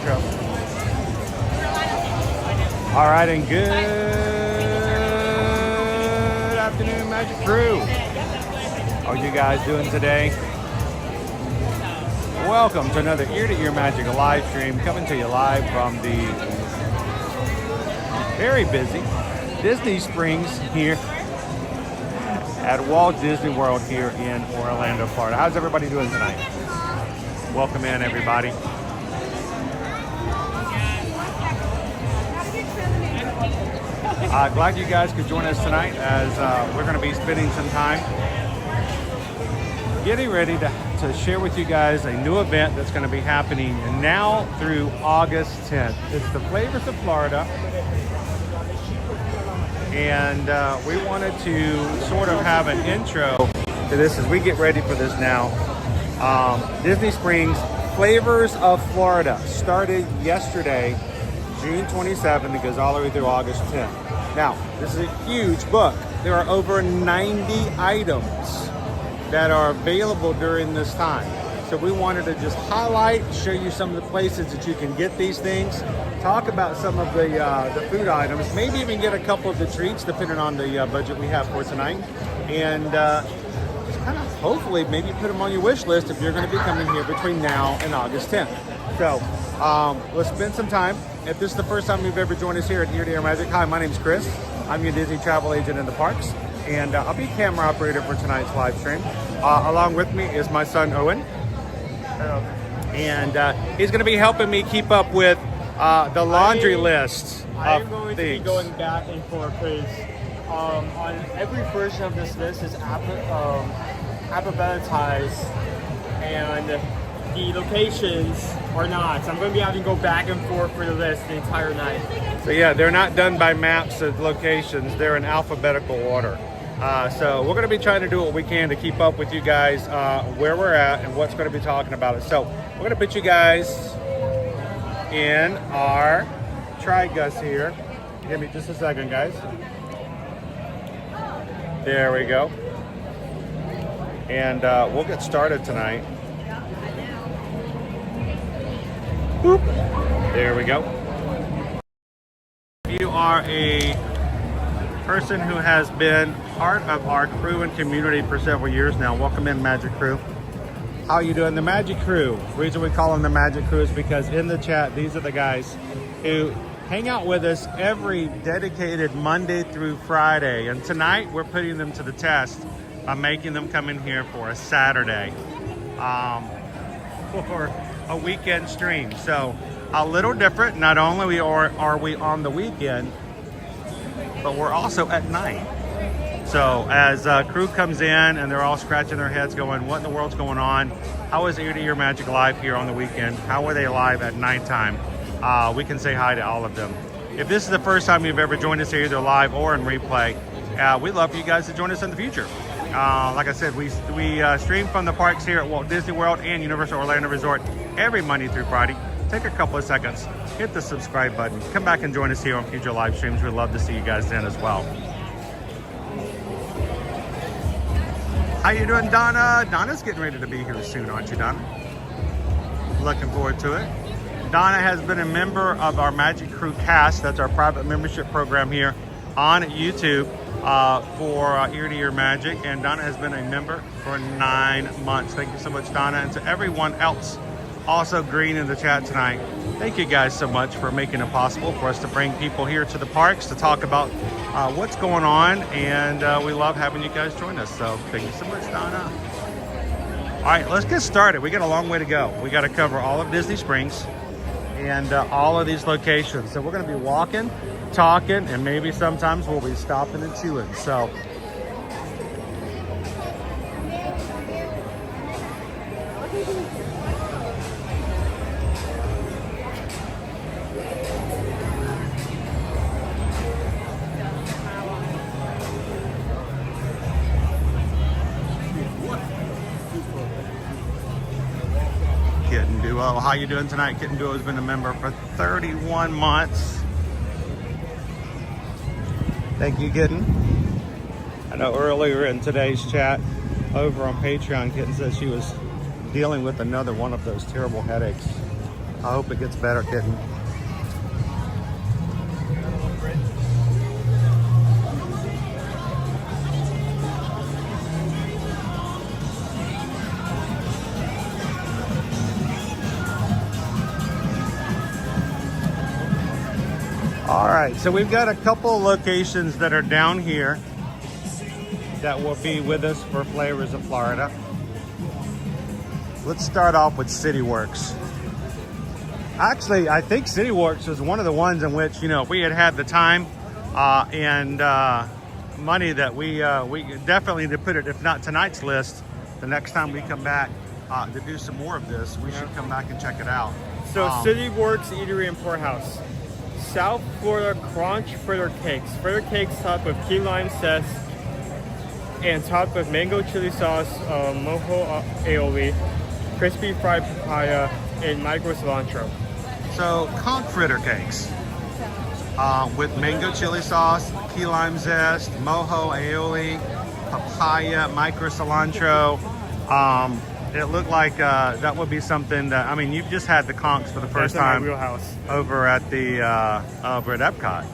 intro. All right, and good afternoon, Magic Crew. How are you guys doing today? Welcome to another Ear to Ear Magic live stream, coming to you live from the very busy Disney Springs here at Walt Disney World here in Orlando, Florida. How's everybody doing tonight? Welcome in, everybody. Glad you guys could join us tonight as we're going to be spending some time getting ready to share with you guys a new event that's going to be happening now through August 10th. It's the Flavors of Florida. And we wanted to sort of have an intro to this as we get ready for this now. Disney Springs Flavors of Florida started yesterday, June 27th. It goes all the way through August 10th. Now, this is a huge book. There are over 90 items that are available during this time. So we wanted to just highlight, show you some of the places that you can get these things, talk about some of the food items, maybe even get a couple of the treats depending on the budget we have for tonight, and just kind of hopefully maybe put them on your wish list if you're going to be coming here between now and August 10th. So let's spend some time. If this is the first time you've ever joined us here at Ear to Ear Magic, hi, my name's Chris. I'm your Disney travel agent in the parks, and I'll be camera operator for tonight's live stream. Along with me is my son Owen. And he's going to be helping me keep up with the laundry list I'm going to be going back and forth because on every version of this list is alphabetized and the locations are not. So I'm going to be having to go back and forth for the list the entire night. So yeah, they're not done by maps of locations. They're in alphabetical order. So we're going to be trying to do what we can to keep up with you guys where we're at and what's going to be talking about it. So we're going to put you guys in our Tri-Gus here. Give me just a second, guys. There we go. And we'll get started tonight. Boop. There we go. If you are a person who has been part of our crew and community for several years now, welcome in, Magic Crew. How are you doing? The Magic Crew. The reason we call them the Magic Crew is because in the chat, these are the guys who hang out with us every dedicated Monday through Friday. And tonight, we're putting them to the test by making them come in here for a Saturday for a weekend stream. So a little different. Not only are we on the weekend, but we're also at night. So as crew comes in and they're all scratching their heads going, what in the world's going on? How is Ear to Ear Magic live here on the weekend? How are they live at nighttime? We can say hi to all of them. If this is the first time you've ever joined us here, either live or in replay, we'd love for you guys to join us in the future. Like I said, we stream from the parks here at Walt Disney World and Universal Orlando Resort every Monday through Friday. Take a couple of seconds, hit the subscribe button, come back and join us here on future live streams. We'd love to see you guys then as well. How you doing, Donna? Donna's getting ready to be here soon, aren't you, Donna? Looking forward to it. Donna has been a member of our Magic Crew cast. That's our private membership program here on YouTube for Ear to Ear Magic. And Donna has been a member for 9 months. Thank you so much, Donna. And to everyone else also green in the chat tonight, thank you guys so much for making it possible for us to bring people here to the parks to talk about what's going on, and we love having you guys join us. So thank you so much, Donna. All right, let's get started. We got a long way to go. We got to cover all of Disney Springs and all of these locations. So we're going to be walking, talking, and maybe sometimes we'll be stopping and chewing. So how you doing tonight? Kitten Duo has been a member for 31 months. Thank you, Gideon. I know earlier in today's chat over on Patreon, Kitten said she was dealing with another one of those terrible headaches. I hope it gets better, kitten. All right, so we've got a couple locations that are down here that will be with us for Flavors of Florida. Let's start off with CityWorks. Actually, I think CityWorks was one of the ones in which, you know, if we had the time and money, that we definitely need to put it, if not tonight's list, the next time we come back to do some more of this, we should come back and check it out. So CityWorks Eatery and Poorhouse. South Florida Crunch Fritter Cakes. Fritter cakes topped with key lime zest and topped with mango chili sauce, mojo aioli, crispy fried papaya, and micro cilantro. So conch fritter cakes with mango chili sauce, key lime zest, mojo aioli, papaya, micro cilantro. It looked like that would be something that, I mean, you've just had the conchs for the first time wheelhouse. over at the over at Epcot.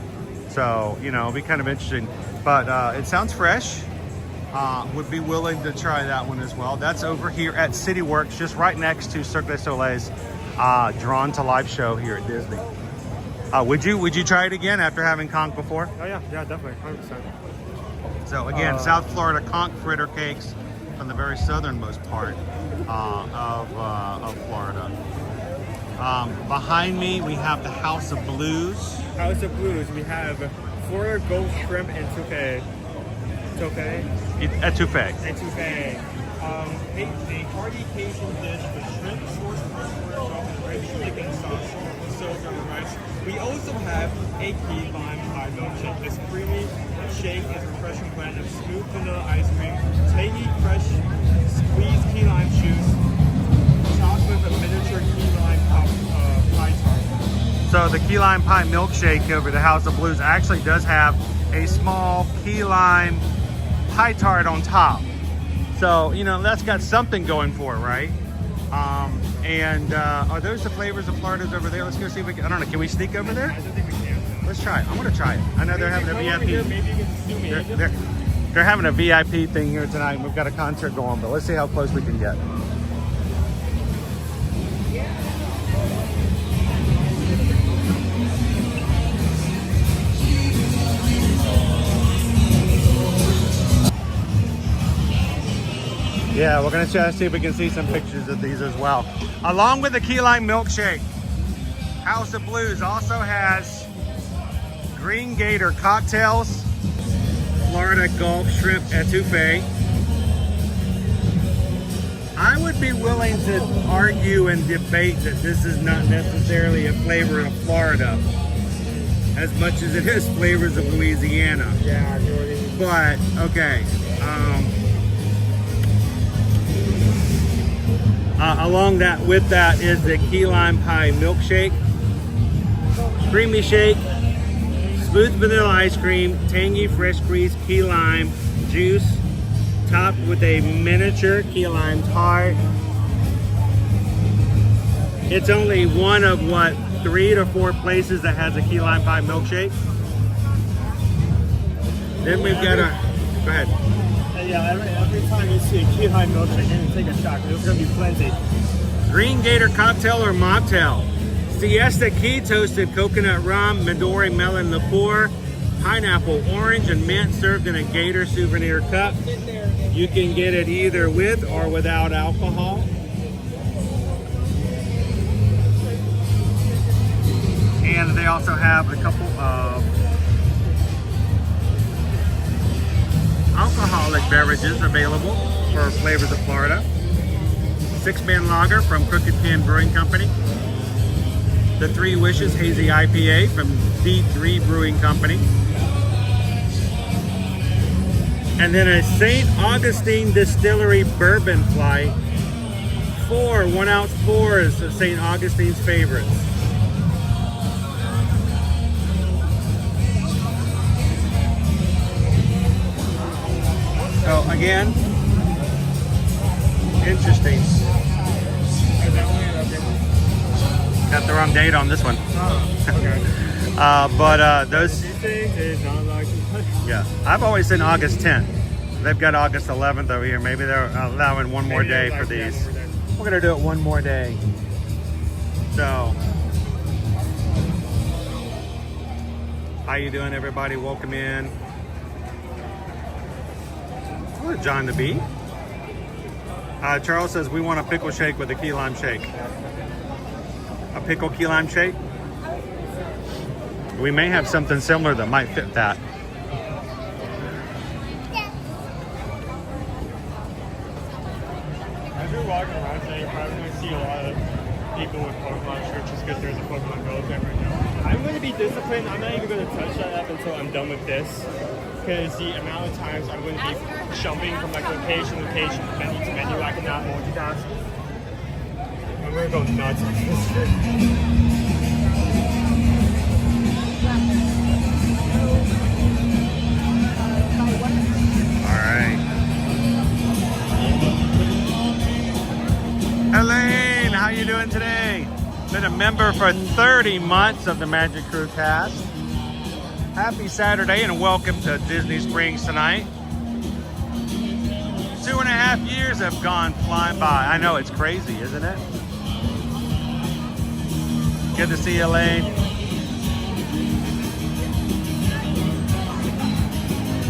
So, you know, it'll be kind of interesting. But it sounds fresh. Would be willing to try that one as well. That's over here at CityWorks, just right next to Cirque du Soleil's Drawn to Life show here at Disney. Would you try it again after having conch before? Oh yeah, definitely, 100%. So again, South Florida conch fritter cakes from the very southernmost part of Florida. Behind me, we have the House of Blues. House of Blues, we have Florida Gold Shrimp and Etouffee. Etouffee. Etouffee. A hearty Cajun dish with shrimp, short ribs, and red chicken sauce, served on rice. We also have a key lime pie milkshake. This creamy shake is a refreshing blend of smooth vanilla ice cream, tangy, fresh, squeezed key lime juice, topped with a miniature key lime pie tart. So the key lime pie milkshake over the House of Blues actually does have a small key lime pie tart on top. So, you know, that's got something going for it, right? Are those the Flavors of Florida's over there? Let's go see if we can, I don't know, can we sneak over there? I don't think we can. Let's try it. I want to try it. I know they're having a VIP. Here, maybe you can zoom in. They're having a VIP thing here tonight. We've got a concert going, but let's see how close we can get. Yeah, we're gonna try to see if we can see some pictures of these as well. Along with the key lime milkshake, House of Blues also has green gator cocktails, Florida Gulf shrimp etouffee. I would be willing to argue and debate that this is not necessarily a flavor of Florida as much as it is flavors of Louisiana. Yeah, Jordan. But, okay. Along with that is the key lime pie milkshake, creamy shake, smooth vanilla ice cream, tangy fresh squeezed key lime juice, topped with a miniature key lime tart. It's only one of 3 to 4 places that has a key lime pie milkshake. Then we've got go ahead. Yeah, every time you see a key lime milkshake, you're gonna take a shot because there's gonna be plenty. Green Gator cocktail or mocktail. Siesta Key toasted coconut rum, Midori melon liqueur, pineapple orange, and mint served in a Gator souvenir cup. You can get it either with or without alcohol. And they also have a couple of alcoholic beverages available for Flavors of Florida. 6-man lager from Crooked Can Brewing Company. The Three Wishes Hazy IPA from D3 Brewing Company. And then a St. Augustine Distillery Bourbon Flight. 4 1-ounce pours of St. Augustine's favorites. So again, interesting. Got the wrong date on this one. Okay. But those, These things is not like. yeah, I've always seen August 10th. They've got August 11th over here. Maybe they're allowing one more day for these. We're gonna do it one more day. So, how you doing, everybody? Welcome in. Hello, John the Bee. Charles says we want a pickle shake with a key lime shake. A pickle key lime shake. We may have something similar that might fit that. As you're walking around today, you're probably going to see a lot of people with Pokemon shirts just because there's a Pokemon Go event right now. I'm going to be disciplined. I'm not even going to touch that app until I'm done with this. Because the amount of times I'm going to be jumping from like location to location, menu to menu, I cannot multitask. I'm going to go nuts on this trip. All right. Elaine, how you doing today? Been a member for 30 months of the Magic Crew cast. Happy Saturday and welcome to Disney Springs tonight. 2.5 years have gone flying by. I know, it's crazy, isn't it? Good to see you, Elaine.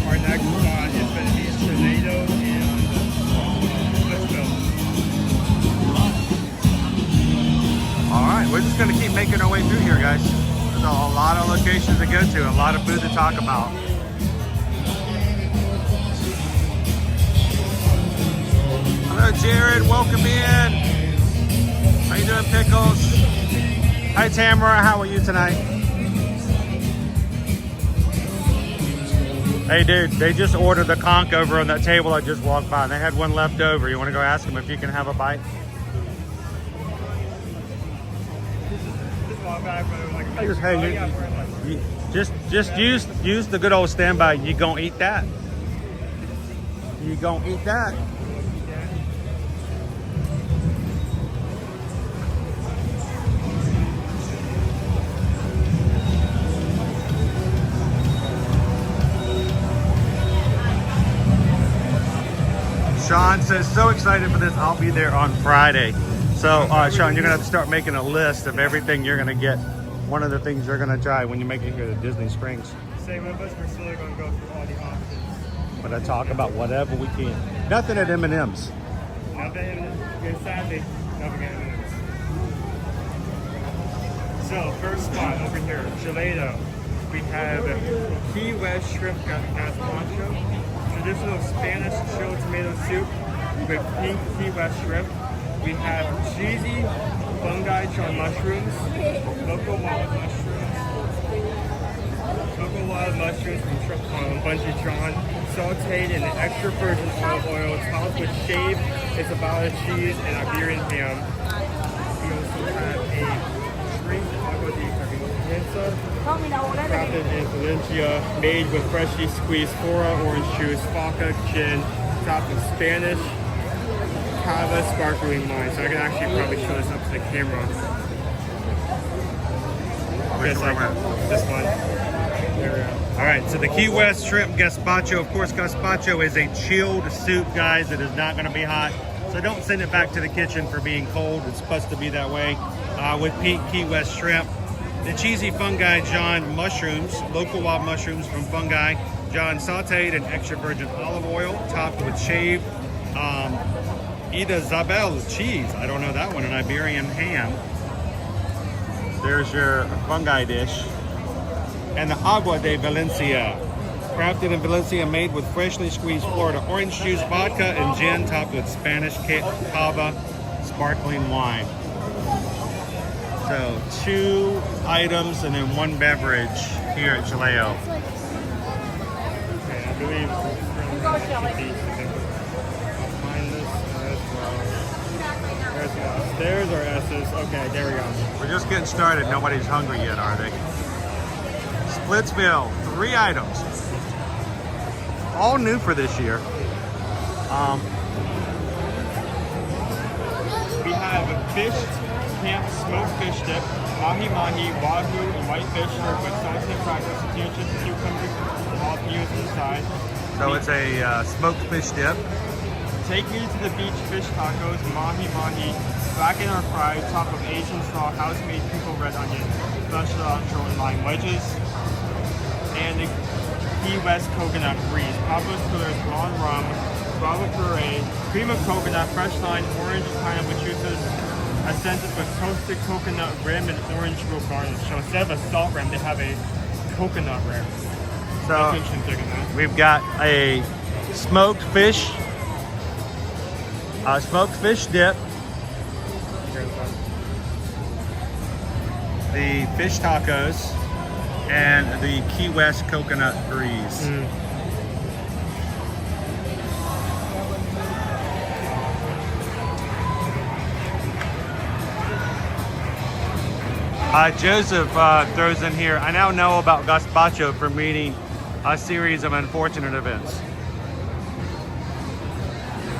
Our next spot is going to be Jaleo and Splitsville. All right, we're just going to keep making our way through here, guys. There's a lot of locations to go to, a lot of food to talk about. Hello, Jared. Welcome in. How you doing, Pickles? Hi, Tamara. How are you tonight? Hey, dude. They just ordered the conch over on that table I just walked by. They had one left over. You want to go ask them if you can have a bite? Just walk back, but like, Just, hey, just use the good old standby. You gonna eat that? You gonna eat that? Sean says, so excited for this. I'll be there on Friday. So, Sean, you're gonna have to start making a list of everything you're gonna get. One of the things you're gonna try when you make it here to Disney Springs. Stay with us. We're still going to go through all the options. But I talk about whatever we can. Nothing at M&M's. Nothing in sadly, nothing in M&M's. So, first spot over here, Jaleo. We have Key West shrimp gazpacho, traditional Spanish chilled tomato soup with pink Key West shrimp. We have cheesy fungi charred mushrooms, local wild mushrooms from Bungee John, sauteed in extra virgin olive oil, topped with shaved Isabella cheese and Iberian ham. We also have a shrimp agua de pimienta, crafted in Valencia, made with freshly squeezed Fora orange juice, vodka, gin, topped with Spanish Cava sparkling wine. So I can actually probably show this up to the camera. Just like this one. There we go. All right, so the Key West shrimp gazpacho. Of course, gazpacho is a chilled soup, guys. It is not going to be hot. So don't send it back to the kitchen for being cold. It's supposed to be that way. With pink Key West shrimp. The cheesy fungi John mushrooms, local wild mushrooms from Fungi John, sauteed in extra virgin olive oil, topped with shaved Isabella cheese. I don't know that one. An Iberian ham. There's your fungi dish. And the agua de Valencia. Crafted in Valencia, made with freshly squeezed Florida orange juice, vodka, and gin, topped with Spanish Cava sparkling wine. So 2 items and then 1 beverage here at Jaleo. Okay, I believe there's our S's. Okay, there we go. We're just getting started. Nobody's hungry yet, are they? Splitsville, 3 items. All new for this year. We have fish camp smoked fish dip, mahi-mahi, wagyu, and white fish served with sauteed fried tortilla chips, cucumbers, and jalapenos inside. So it's a smoked fish dip. Take me to the beach fish tacos, mahi-mahi, blackened or fried, top of Asian style house-made pickle red onion, fresh cilantro and lime wedges, and the Key West coconut breeze, Pablo's Pillars, blonde rum, guava puree, cream of coconut, fresh lime, orange pineapple juices, accented with toasted coconut rim and orange root garnish. So instead of a salt rim, they have a coconut rim. So That's interesting, huh? we've got a smoked fish dip, the fish tacos, and the Key West coconut breeze. Joseph throws in here, I now know about gazpacho from reading a series of unfortunate events.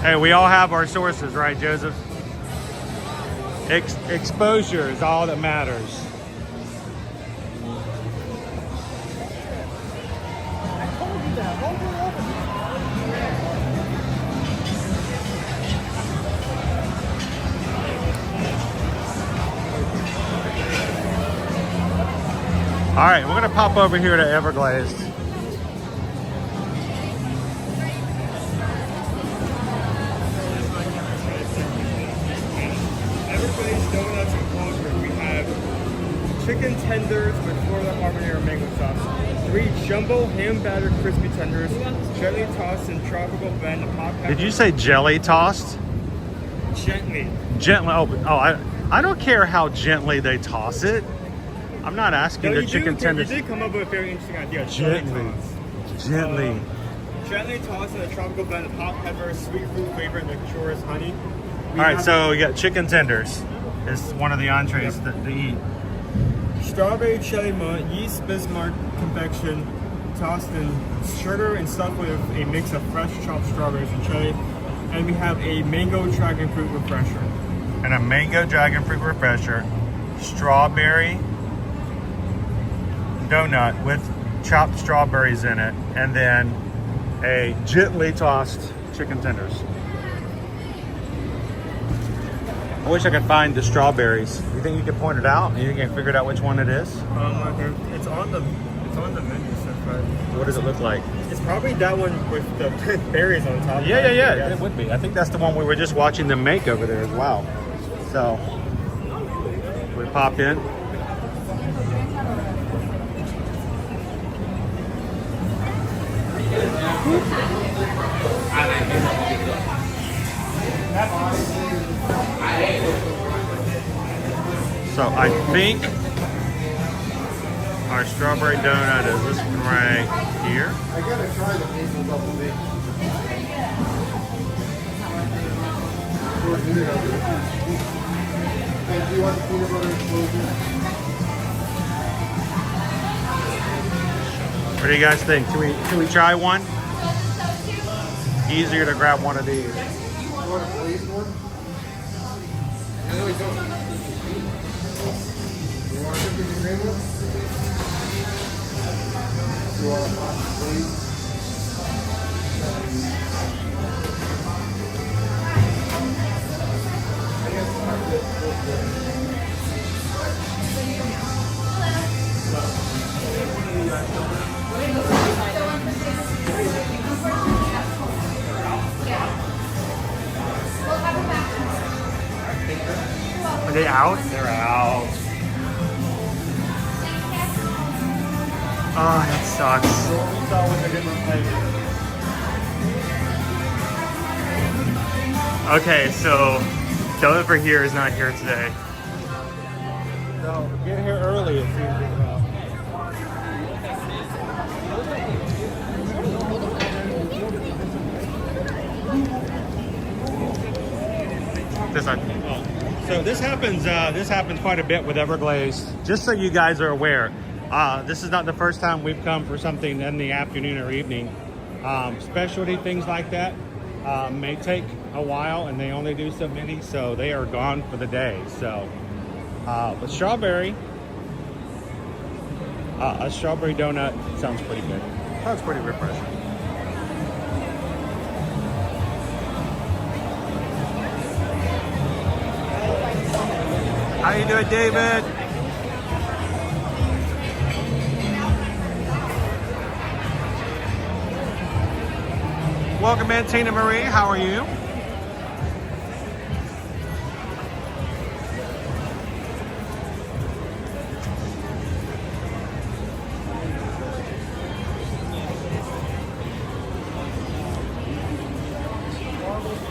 Hey, we all have our sources, right, Joseph? Exposure is all that matters. All right, we're gonna pop over here to Everglazed. Everglazed Donuts and Closer. We have chicken tenders with Florida habanero mango sauce, 3 jumbo ham battered crispy tenders, gently tossed in tropical blend of hot pepper. Did you say jelly tossed? Gently. Gently. I don't care how gently they toss it. I'm not asking the chicken tenders. You did come up with a very interesting idea. Gently. Gently tossed in a tropical blend of hot pepper, sweet fruit flavor, and luxurious honey. All right, so you got chicken tenders. It's one of the entrees to eat. Strawberry cherry mud, yeast Bismarck confection, tossed in sugar and stuffed with a mix of fresh chopped strawberries and cherry. And we have a mango dragon fruit refresher. And a mango dragon fruit refresher, strawberry donut with chopped strawberries in it, and then a gently tossed chicken tenders. I wish I could find the strawberries. You think you could point it out? You can figure out which one it is? It's on the menu, so far. What does it look like? It's probably that one with the berries on top. Yeah. It would be. I think that's the one we were just watching them make over there as well. So we pop in. So I think our strawberry donut is this one right here. I gotta try the maple double bacon. And do you want the peanut butter explosion? What do you guys think? Should we try one? Easier to grab one of these. You want a glazed one? No, we don't. You want a cookies and cream one? You want a hot glazed? Are they out? They're out. Oh, that sucks. Okay, so Deliver here is not here today. So get here early. It seems This one. So this happens quite a bit with Everglazed. Just so you guys are aware, this is not the first time we've come for something in the afternoon or evening. Specialty things like that may take a while, and they only do so many, so they are gone for the day. So But strawberry, a strawberry donut sounds pretty good. Sounds pretty refreshing. How you doing, David? Welcome in, Tina Marie. How are you?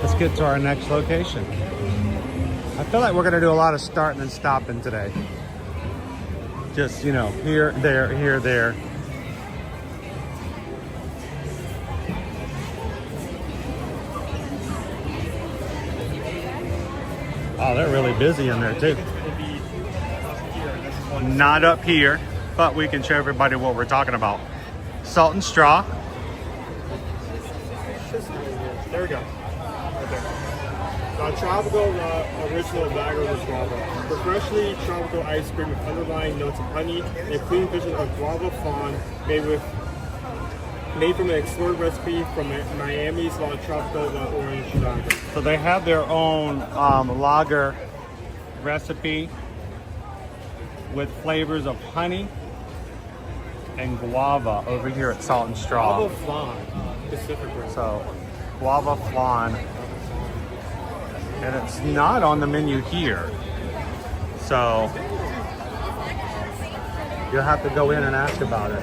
Let's get to our next location. I feel like we're gonna do a lot of starting and stopping today. Just, you know, here, there. Oh, they're really busy in there too. Not up here, but we can show everybody what we're talking about. Salt and straw. There we go. Right there. Tropical original lager with guava. Refreshingly tropical ice cream with underlying notes of honey and a clean vision of guava flan made from an explored recipe from Miami's La Tropical La Orange Lager. So they have their own lager recipe with flavors of honey and guava over here at Salt and Straw. Guava flan, specifically. So, guava flan. And it's not on the menu here. So, you'll have to go in and ask about it.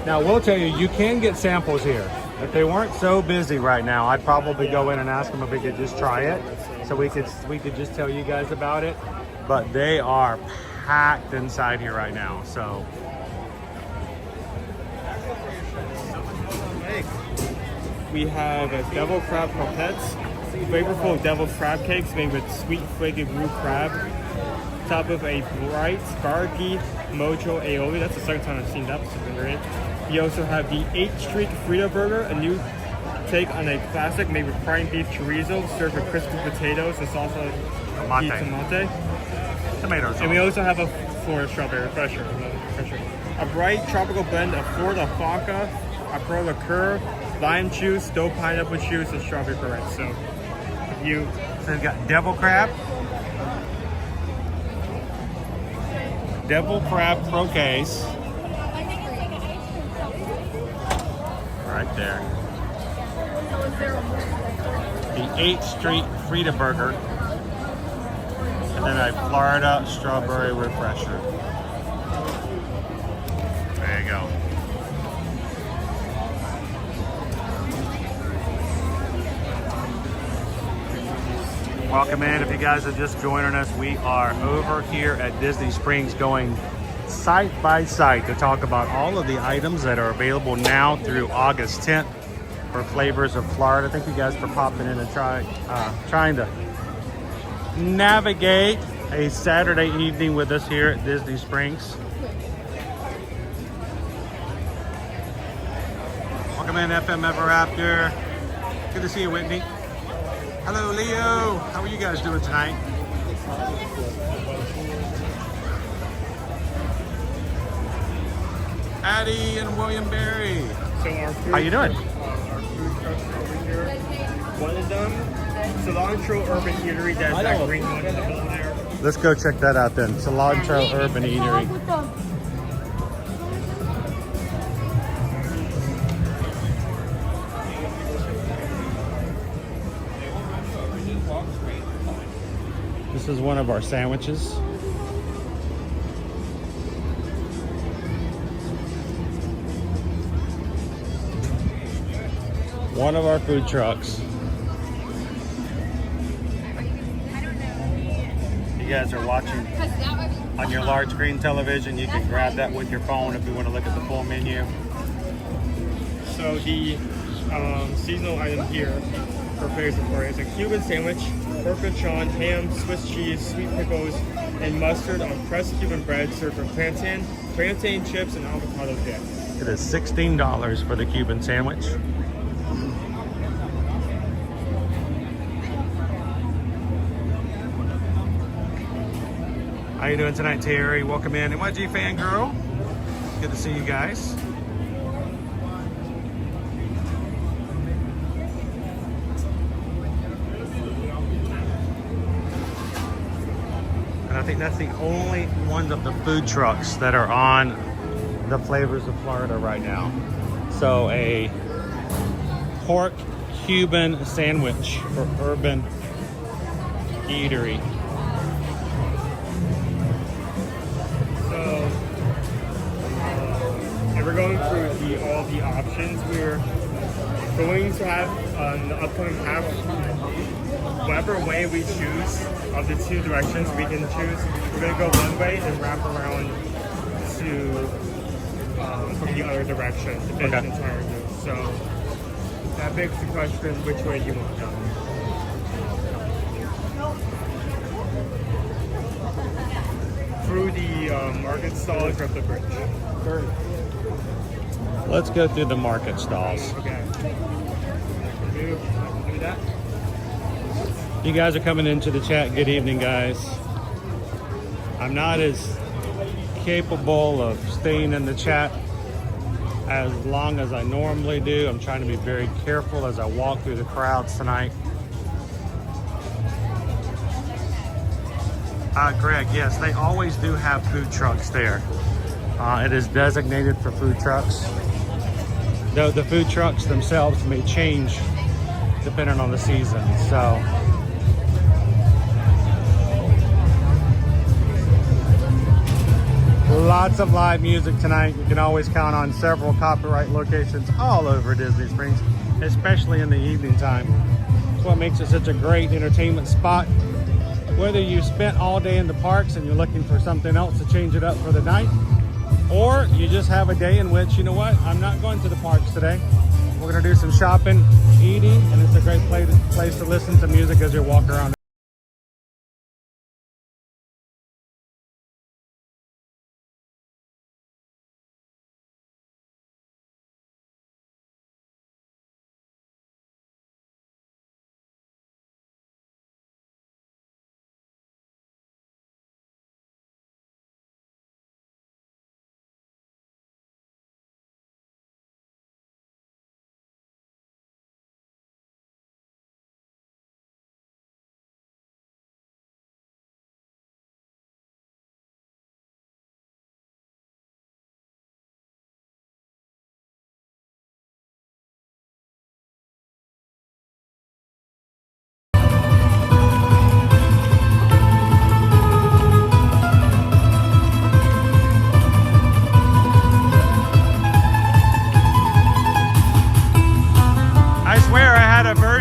Now, we'll tell you, you can get samples here. If they weren't so busy right now, I'd probably go in and ask them if we could just try it. So we could just tell you guys about it. But they are packed inside here right now, so. We have devil crab croquettes, flavorful devil crab cakes made with sweet flaky root crab, top of a bright sparky mojo aioli. That's the second time I've seen that particular variant. You also have the 8th Street Frito Burger, a new take on a classic made with prime beef chorizo, served with crispy potatoes and salsa di tomate. Tomato sauce. And we also have a Florida strawberry refresher. A bright tropical blend of Florida Faca, a pro liqueur, lime juice, stove pineapple juice, and strawberry puree. So So they've got devil crab croquets. Right there. The 8th Street Frita Burger. And then a Florida strawberry refresher. There you go. Welcome in. If you guys are just joining us, we are over here at Disney Springs going site by site to talk about all of the items that are available now through August 10th for flavors of Florida. Thank you guys for popping in and trying to navigate a Saturday evening with us here at Disney Springs. Welcome in, FM Ever After. Good to see you, Whitney. Hello, Leo. How are you guys doing tonight? Addie and William Berry. So our food, How you doing? Our food trucks are over here. One of them, Cilantro Urban Eatery. That's that green one in the middle there. Let's go check that out then. Cilantro Urban Eatery. This is one of our sandwiches. One of our food trucks. You guys are watching on your large screen television. You can grab that with your phone if you want to look at the full menu. So the seasonal item here for flavors of Florida is a Cuban sandwich, pork lechon, ham, Swiss cheese, sweet pickles, and mustard on pressed Cuban bread served with plantain chips, and avocado dip. It is $16 for the Cuban sandwich. How you doing tonight, Terry? Welcome in. NYG Fangirl. Good to see you guys. And I think that's the only one of the food trucks that are on the Flavors of Florida right now. So a pork Cuban sandwich for Urban Eatery. So, and we're going through all the options. We're going to have on the upcoming app, whatever way we choose of the two directions we can choose. We're going to go one way and wrap around to from the other direction to finish the entire route. So that begs the question, which way do you want to go? Through the market stalls or up the bridge? Let's go through the market stalls. Okay. Do that. You guys are coming into the chat. Good evening, guys. I'm not as capable of staying in the chat as long as I normally do. I'm trying to be very careful as I walk through the crowds tonight. Greg, yes, they always do have food trucks there. It is designated for food trucks. Though the food trucks themselves may change depending on the season. So lots of live music tonight. You can always count on several copyright locations all over Disney Springs, especially in the evening time. That's what makes it such a great entertainment spot. Whether you spent all day in the parks and you're looking for something else to change it up for the night, or you just have a day in which, you know what, I'm not going to the parks today. We're gonna do some shopping, eating, and it's a great place to listen to music as you walk around.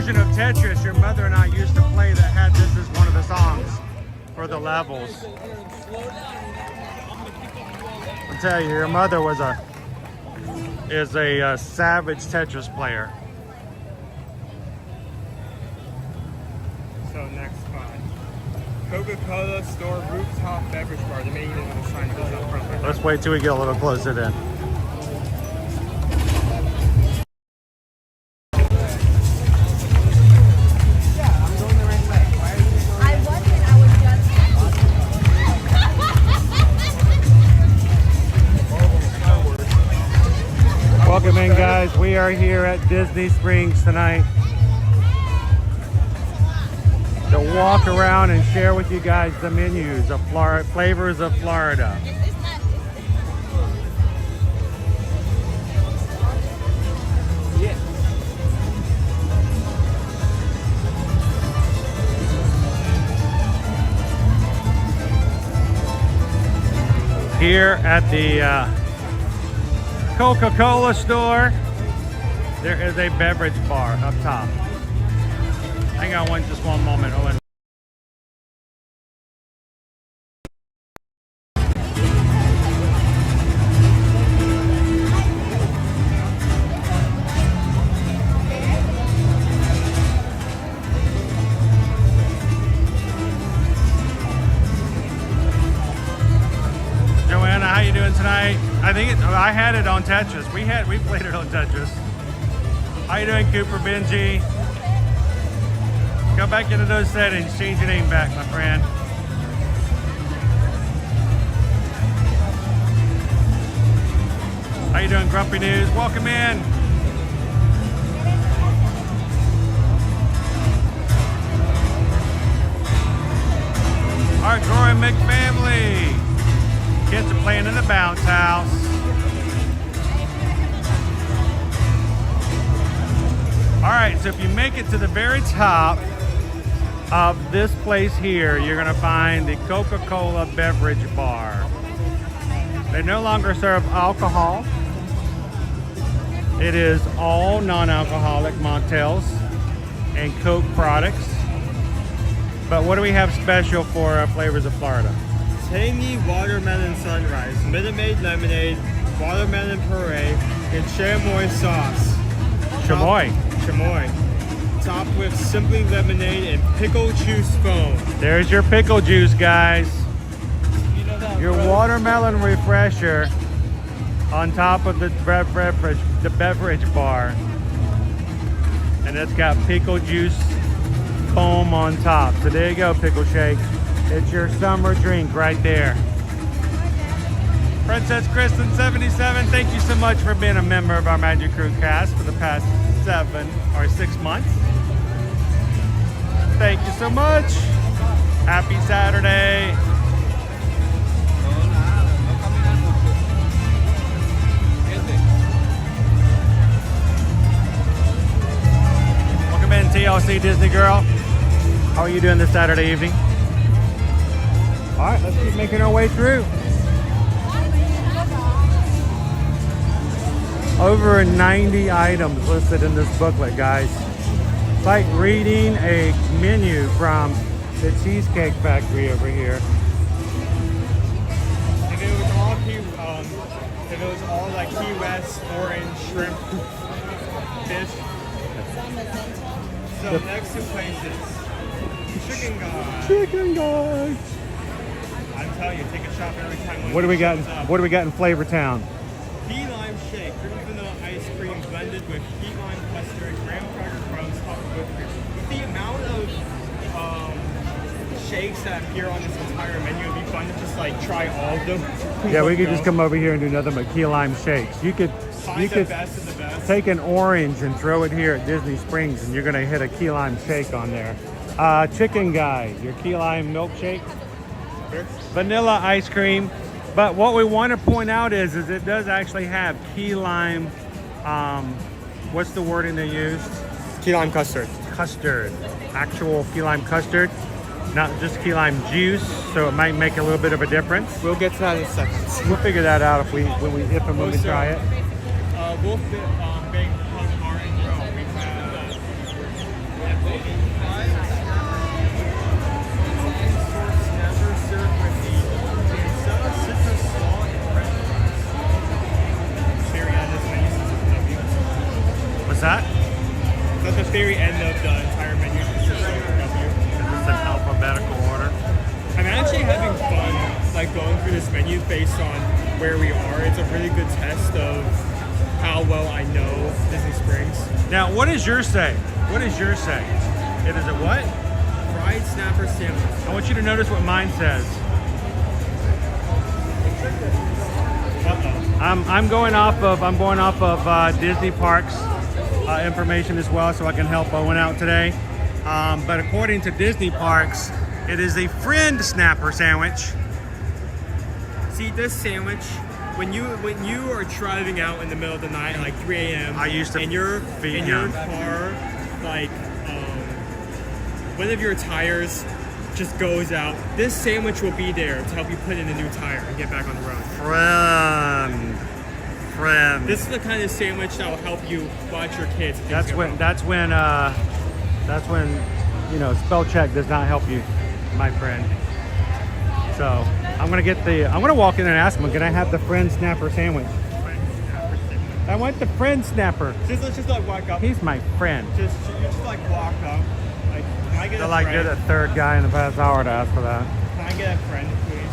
Of Tetris your mother and I used to play that had this as one of the songs for the levels. I'll tell you, your mother is a savage Tetris player. So next spot, Coca-Cola store rooftop beverage bar. They may even have a sign that goes up front. Let's wait till we get a little closer then. Welcome in, guys. We are here at Disney Springs tonight to walk around and share with you guys the menus of Florida, Flavors of Florida. Here at the Coca-Cola store, there is a beverage bar up top. Hang on just one moment, Owen. Joanna, how you doing tonight? I had it on Tetris. We played it on Tetris. How you doing, Cooper Benji? Go back into those settings, change your name back, my friend. Grumpy News. Welcome in. Our growing McFamily. Kids are playing in the bounce house. All right, so if you make it to the very top of this place here, you're gonna find the Coca-Cola beverage bar. They no longer serve alcohol. It is all non-alcoholic mocktails and Coke products. But what do we have special for Flavors of Florida? Tangy watermelon sunrise, Minute Maid lemonade, watermelon puree, and chamoy sauce. Chamoy. Chamoy. Topped with simply lemonade and pickle juice foam. There's your pickle juice, guys. You know that, Your bro? watermelon refresher on top of the beverage bar. And it's got pickle juice foam on top. So there you go, Pickle Shake. It's your summer drink right there. Princess Kristen 77, thank you so much for being a member of our Magic Crew cast for the past 7 or 6 months. Thank you so much. Happy Saturday. Welcome in, TLC Disney Girl. How are you doing this Saturday evening? All right, let's keep making our way through. Over 90 items listed in this booklet, guys. It's like reading a menu from the Cheesecake Factory over here. If it was all if it was all like Key West, orange, shrimp, fish. So next two places. Chicken guy. Chicken guy. I'm telling you, take a shot every time. What do we got? shows up. What do we got in Flavor Town? Key lime shake, cream vanilla ice cream blended with key lime custard, graham cracker crumbs, topped with whipped cream. With the amount of shakes that appear on this entire menu, it'd be fun to just like try all of them. Yeah, we could just come over here and do nothing but key lime shakes. You could Find the best of the best. take an orange and throw it here at Disney Springs, and you're gonna hit a key lime shake on there. Chicken guy, your key lime milkshake, vanilla ice cream. But what we want to point out is it does actually have key lime. What's the wording they used? Key lime custard. Custard, actual key lime custard, not just key lime juice. So it might make a little bit of a difference. We'll get to that in a second. We'll figure that out if and when we try it. Wolf Bang Punk Bar and Grill. We have FOB fries, snapper served with the pancetta, citrus salt, and french fries. Very end of the menu. What's that? It's at the very end of the entire menu. Is this an alphabetical order? I'm actually having fun like going through this menu based on where we are. It's a really good test of how well I know Disney Springs. Now, what does yours say? What does yours say? It is a what? Fried snapper sandwich. I want you to notice what mine says. Uh-oh. I'm going off of Disney Parks information as well, so I can help Owen out today. But according to Disney Parks, it is a friend snapper sandwich. See, this sandwich, when you are driving out in the middle of the night, like 3 a.m. I used to in your feed car, him. like one of your tires just goes out. This sandwich will be there to help you put in a new tire and get back on the road. Friend. This is the kind of sandwich that will help you watch your kids. if things That's go wrong. when you know, spell check does not help you, my friend. So I'm gonna walk in and ask him, can I have the friend snapper sandwich? I want the friend snapper. Let's just like walk up. He's my friend. You just like walk up. Like, can I get They're a like, friend? you're the third guy in the past hour to ask for that. Can I get a friend, please?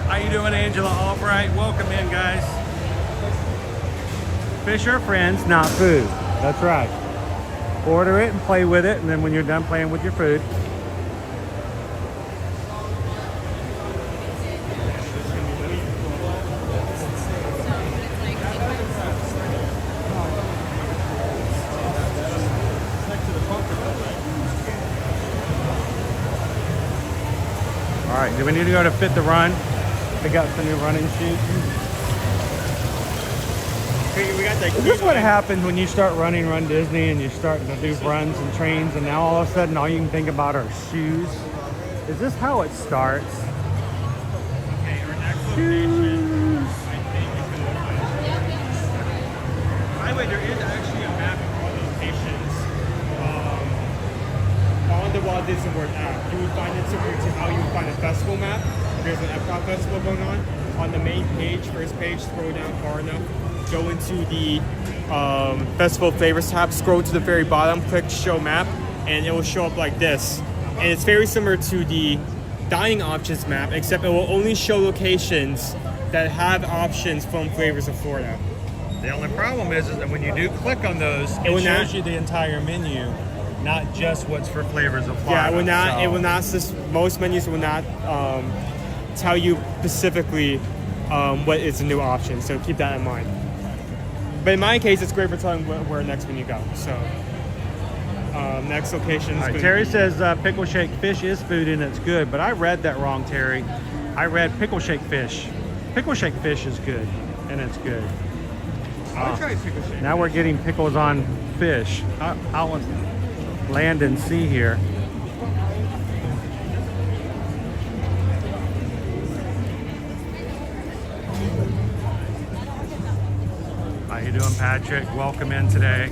How you doing, Angela Albright? Welcome in, guys. Fish are friends, not food. That's right. Order it and play with it, and then when you're done playing with your food, All right, do we need to go to Fit the Run? Pick up some new running shoes. We got the Is this what happens when you start running Run Disney and you're starting to do runs and trains and now all of a sudden all you can think about are shoes? Is this how it starts? Okay, our next location, I think is going to look like. By the way, there is actually a map of all the locations on the Walt Disney World app. You would find it similar to how you would find a festival map. There's an Epcot festival going on. On the main page, first page, scroll down far enough. Go into the Festival Flavors tab, scroll to the very bottom, click Show Map, and it will show up like this. And it's very similar to the dining options map, except it will only show locations that have options from Flavors of Florida. The only problem is that when you do click on those, it will shows not- you the entire menu, not just what's for Flavors of Florida. Yeah, it will not. So- It will not. Most menus will not tell you specifically what is a new option. So keep that in mind. But in my case, it's great for telling where next menu goes. So next location is All right, gonna Terry be- says pickle shake fish is food and it's good, but I read that wrong, Terry. I read pickle shake fish. Pickle shake fish is good and it's good. I'll try pickle shake. Now we're getting pickles on fish. Out on land and sea here. How you doing, Patrick? Welcome in today.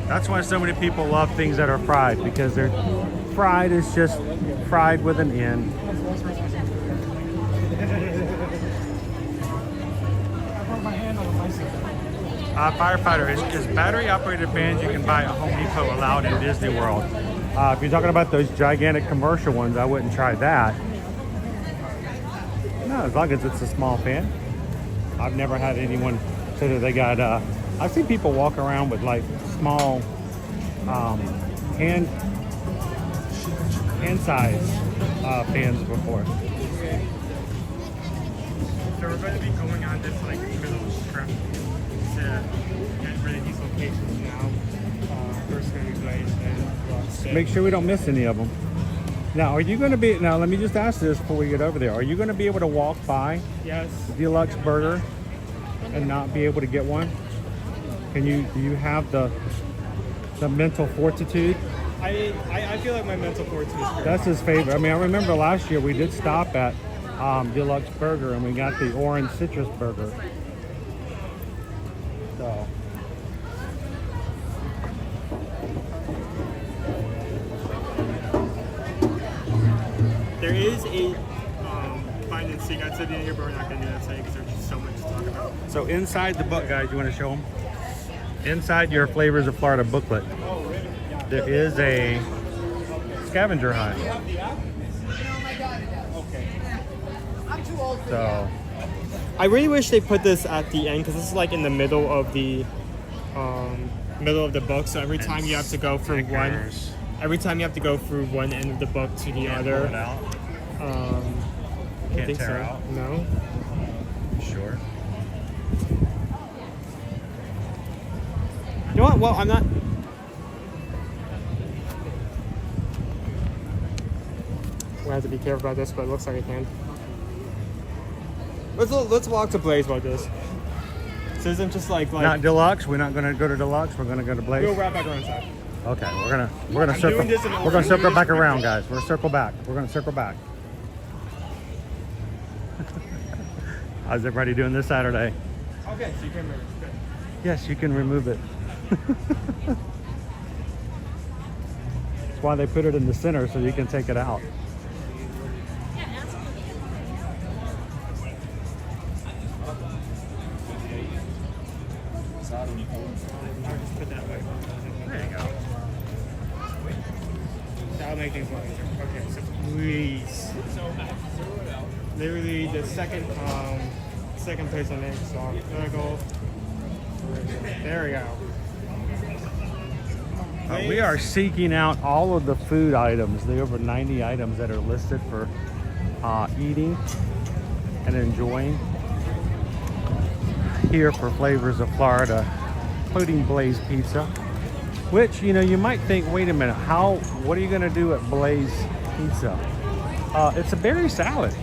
That's why so many people love things that are fried, because they're fried is just fried with an N. Firefighter, is battery operated fans you can buy at Home Depot allowed in Disney World? If you're talking about those gigantic commercial ones, I wouldn't try that. No, as long as it's a small fan. I've never had anyone say that they got, I've seen people walk around with like small hand size fans before. So we're going to be going on this like middle trip to get rid of these locations now. First going to be Glazed and Make sure we don't miss any of them. Now, are you going to be, now let me just ask this before we get over there. Are you going to be able to walk by Yes. D-Luxe Burger and not be able to get one? Do you have the mental fortitude? I feel like my mental fortitude is pretty That's his favorite. I mean, I remember last year we did stop at D-Luxe Burger and we got the orange citrus burger. So. There is a find and seek. I'd say the end here, but we're not going to do that today because there's just so much to talk about. So inside the book, guys, you want to show them? Inside your Flavors of Florida booklet, there is a scavenger hunt. So, I really wish they put this at the end because this is like in the middle of the book. So every time you have to go through stickers. every time you have to go through one end of the book to the Can't other. pull it out. I Can't think tear so. out. No. Sure. You know what? Well, I'm not. We'll have to be careful about this, but it looks like I can. Let's walk to Blaze about this. So isn't just like Not Deluxe. We're not going to go to Deluxe. We're going to go to Blaze. we'll wrap back around inside. Okay, we're gonna I'm circle. doing this in We're order. gonna circle back around, guys. We're gonna circle back. We're gonna circle back. How's everybody doing this Saturday? Okay, so you can remember. Good. Yes, you can remove it. That's why they put it in the center so you can take it out. Just put that way. There you go. That'll make things a lot easier. Okay, so please. Literally the second place I named song. There we go. We are seeking out all of the food items, the over 90 items that are listed for eating and enjoying here for Flavors of Florida, including Blaze Pizza. Which, you know, you might think, wait a minute, what are you going to do at Blaze Pizza? It's a berry salad.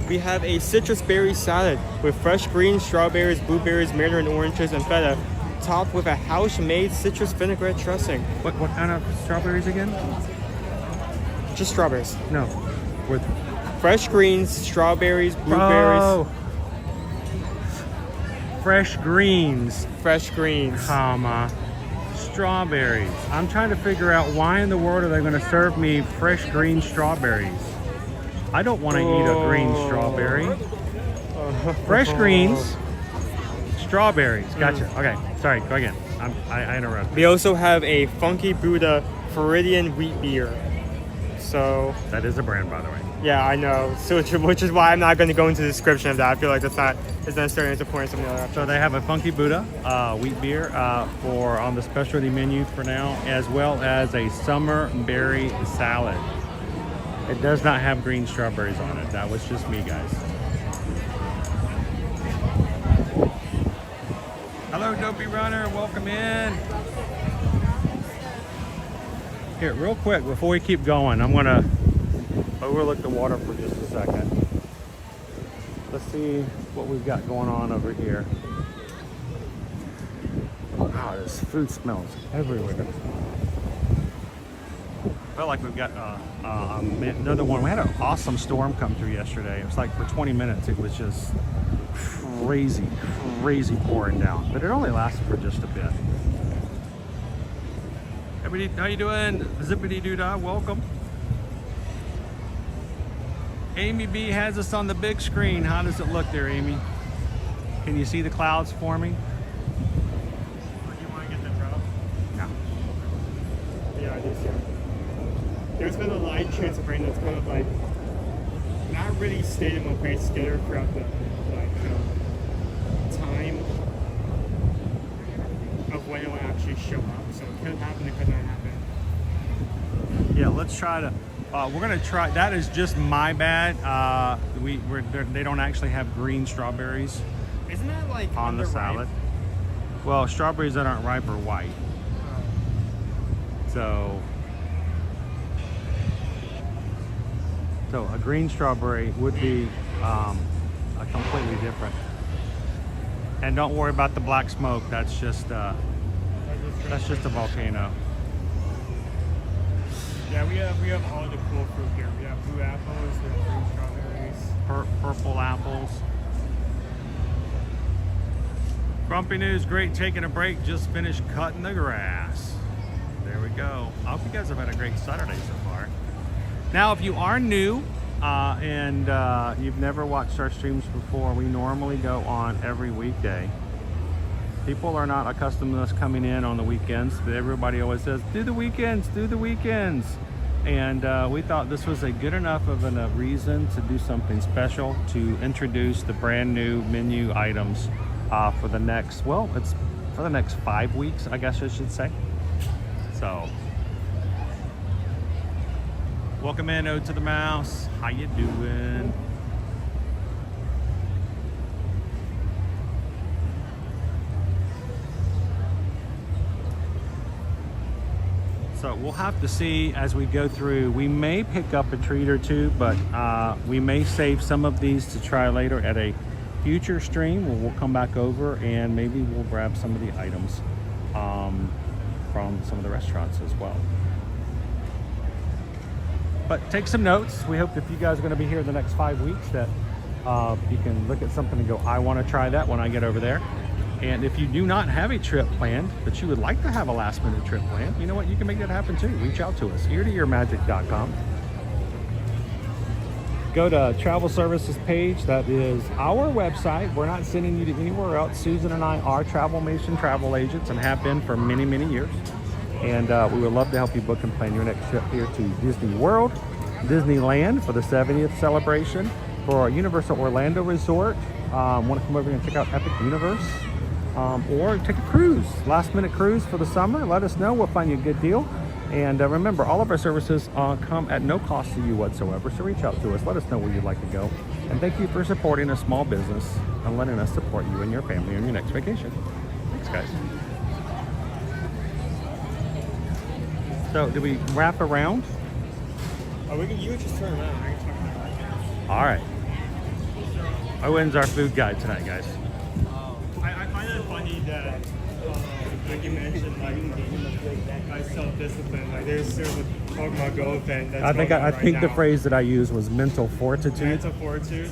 We have a citrus berry salad with fresh greens, strawberries, blueberries, mandarin oranges, and feta, topped with a house-made citrus vinaigrette dressing. What kind of strawberries again? Just strawberries. No. With fresh greens, strawberries, blueberries. Oh. Fresh greens. Fresh greens. Comma. Strawberries. I'm trying to figure out why in the world are they going to serve me fresh green strawberries? I don't want to eat a green strawberry. Fresh greens, strawberries. Gotcha. Okay, sorry. Go again. I interrupted. We also have a Funky Buddha Floridian wheat beer. So that is a brand, by the way. Yeah, I know. So which is why I'm not going to go into the description of that. I feel like that's not is necessarily supporting something like that. So they have a Funky Buddha wheat beer for on the specialty menu for now, as well as a summer berry salad. It does not have green strawberries on it. That was just me, guys. Hello, Dopey Runner. Welcome in. Here, real quick, before we keep going, I'm going to overlook the water for just a second. Let's see what we've got going on over here. Wow, this food smells everywhere. I feel like we've got another one. We had an awesome storm come through yesterday. It was like for 20 minutes, it was just crazy pouring down. But it only lasted for just a bit. Everybody, how you doing? Zippity doo dah, welcome. Amy B has us on the big screen. How does it look there, Amy? Can you see the clouds for me? Do you want to get that, bro? No. Yeah, I do see it. There's been a light chance of rain that's kind of like not really stayed in one place scattered throughout the time of when it will actually show up. So it could happen, it could not happen. Yeah, let's try to. We're gonna try. That is just my bad. They don't actually have green strawberries. Isn't that like on the salad? Well, strawberries that aren't ripe are white. So a green strawberry would be a completely different. And don't worry about the black smoke. That's just a volcano. Yeah, we have all the cool fruit here. We have blue apples, we have green strawberries, purple apples. Grumpy News, great taking a break. Just finished cutting the grass. There we go. I hope you guys have had a great Saturday so far. Now, if you are new and you've never watched our streams before, we normally go on every weekday. People are not accustomed to us coming in on the weekends, but everybody always says, do the weekends, do the weekends. And we thought this was a good enough of a reason to do something special to introduce the brand new menu items for the next, it's for the next 5 weeks, I guess I should say. So, welcome in, Ode to the Mouse. How you doing? So we'll have to see as we go through. We may pick up a treat or two, but we may save some of these to try later at a future stream where we'll come back over and maybe we'll grab some of the items from some of the restaurants as well. But take some notes. We hope if you guys are going to be here the next 5 weeks that you can look at something and go, I want to try that when I get over there. And if you do not have a trip planned, but you would like to have a last minute trip planned, you know what? You can make that happen too. Reach out to us, eartoyourmagic.com. Go to travel services page. That is our website. We're not sending you to anywhere else. Susan and I are Travelmation travel agents and have been for many, many years. And we would love to help you book and plan your next trip here to Disney World, Disneyland for the 70th celebration, for our Universal Orlando Resort. Want to come over and check out Epic Universe, or take a cruise, last minute cruise for the summer. Let us know. We'll find you a good deal. And remember, all of our services come at no cost to you whatsoever. So reach out to us. Let us know where you'd like to go. And thank you for supporting a small business and letting us support you and your family on your next vacation. Thanks, guys. So do we wrap around? Oh, you can just turn around. I can talk about it. All right. Owen's our food guide tonight, guys. I find it funny that, like you mentioned, like self-discipline. Like there's a Pokemon Go event that's I think going on right the now. phrase that I used was mental fortitude. Mental fortitude.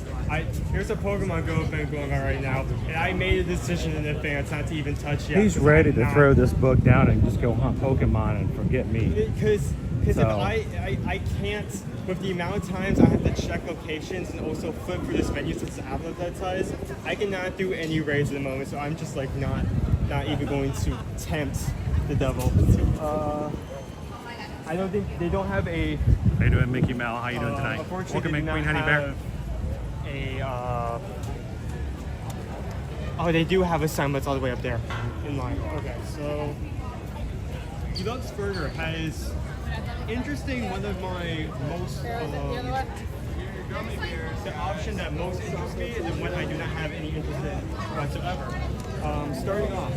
There's a Pokemon Go event going on right now, and I made a decision in advance not to even touch it. He's ready to throw this book down and just go hunt Pokemon and forget me. Because if So- I can't, with the amount of times I have to check locations and also flip through this menu since it's advertised, I cannot do any raids at the moment. So I'm just like not even going to tempt the devil. I don't think they don't have a. How you doing, Mickey Mal? How you doing tonight? Unfortunately, Welcome they in, do Queen not Honey Bear. have oh, they do have a sign that's all the way up there in line. Okay, so D-Luxe Burger has interesting. One of my most the option that most interests me is the one I do not have any interest in whatsoever. Starting off,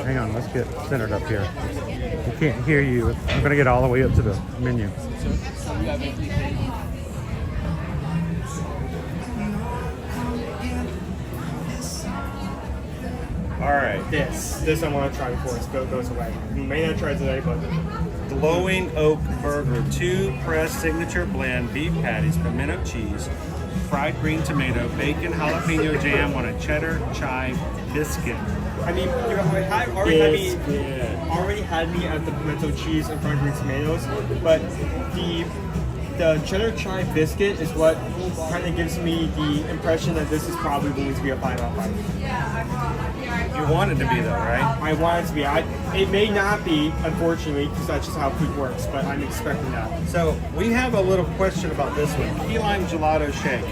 Hang on, let's get centered up here. I can't hear you. I'm gonna get all the way up to the menu. All right. this I want to try before it goes away. May not try today, but Glowing Oak Burger, 2 pressed signature blend beef patties, pimento cheese, fried green tomato, bacon, jalapeno jam on a cheddar chive biscuit. I mean, you already had me at the pimento cheese and fried green tomatoes, but the cheddar chive biscuit is what kind of gives me the impression that this is probably going to be a 5 out of 5. You want it to be though, right? I want it to be. It may not be, unfortunately, because that's just how food works, but I'm expecting that. So we have a little question about this one. Key lime gelato shake.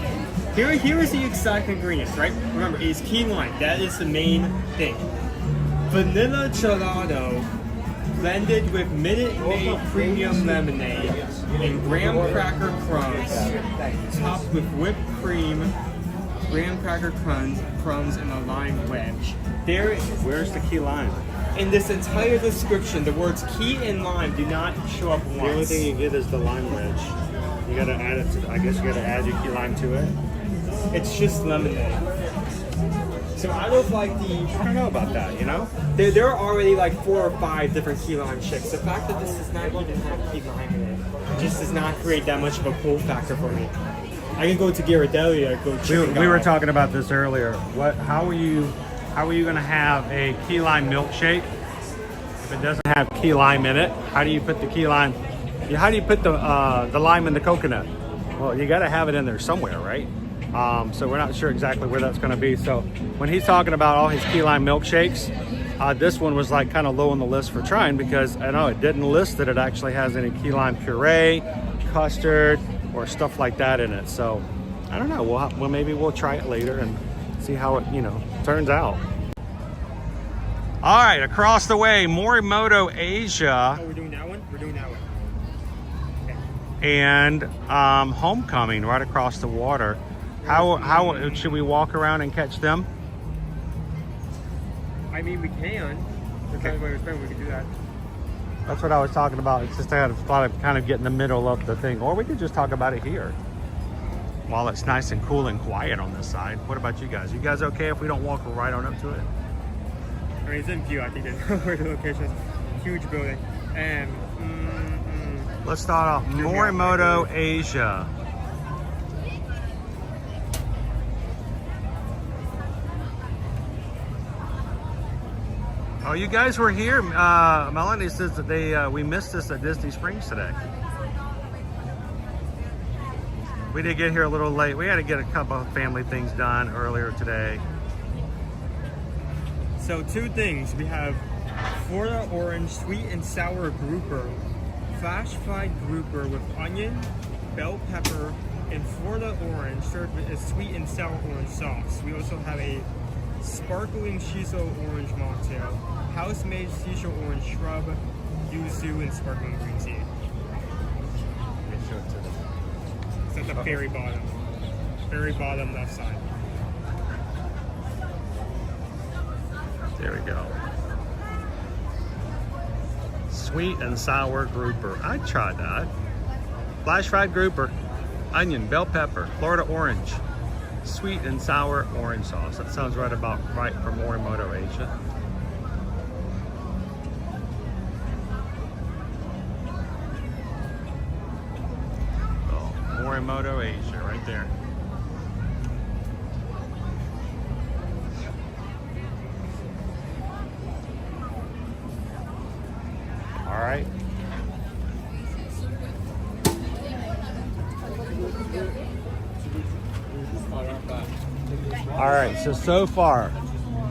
Here is the exact ingredients, right? Remember, it's key lime. That is the main thing. Vanilla gelato blended with Minute Maid premium lemonade and graham cracker crumbs, topped with whipped cream, graham cracker crumbs, and a lime wedge. Where's the key lime? In this entire description, the words key and lime do not show up once. The only thing you get is the lime wedge. You gotta add it to, I guess you gotta add your key lime to it. It's just lemonade. So out of like I don't know about that, you know? there are already like 4 or 5 different key lime shakes. The fact that this does not even have key lime in it just does not create that much of a pull factor for me. I can go to Ghirardelli, go chicken We were guy. talking about this earlier. How are you gonna have a key lime milkshake if it doesn't have key lime in it? How do you put the key lime? How do you put the lime in the coconut? Well, you got to have it in there somewhere, right? So we're not sure exactly where that's going to be. So when he's talking about all his key lime milkshakes, this one was like kind of low on the list for trying because I know it didn't list that it actually has any key lime puree, custard, or stuff like that in it. So I don't know. Well, maybe we'll try it later and see how it turns out. All right, across the way, Morimoto Asia. Oh, we're doing that one? We're doing that one. And Homecoming right across the water. How should we walk around and catch them? I mean, we can. Depending on where we can do that. That's what I was talking about. It's just I had thought of kind of get in the middle of the thing, or we could just talk about it here while it's nice and cool and quiet on this side. What about you guys? You guys okay if we don't walk right on up to it? I mean, it's in view. I think they know where the location is. Huge building. And Let's start off Morimoto Asia. Oh, you guys were here. Melanie says that we missed this at Disney Springs today. We did get here a little late. We had to get a couple of family things done earlier today. so 2 things. We have Florida Orange Sweet and Sour Grouper. Flash fried grouper with onion, bell pepper, and Florida Orange served with a sweet and sour orange sauce. We also have a sparkling shiso orange mocktail, house-made shiso orange shrub, yuzu, and sparkling green tea. It's at the very bottom left side. There we go. Sweet and sour grouper. I tried that. Flash fried grouper, onion, bell pepper, Florida orange, sweet and sour orange sauce. That sounds right about right for Morimoto Asia. Oh, Morimoto Asia right there. All right. All right, so far,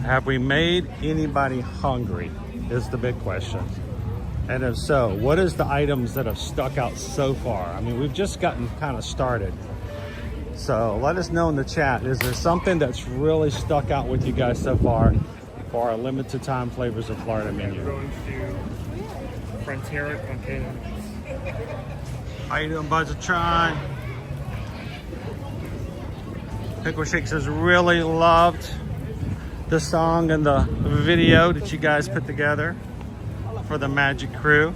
have we made anybody hungry is the big question. And if so, what is the items that have stuck out so far? I mean, we've just gotten kind of started. So let us know in the chat, is there something that's really stuck out with you guys so far for our limited time Flavors of Florida menu? We're going to Frontera Cocina. How you doing, Buzz? Try. Pickle Shakes has really loved the song and the video that you guys put together for the Magic Crew.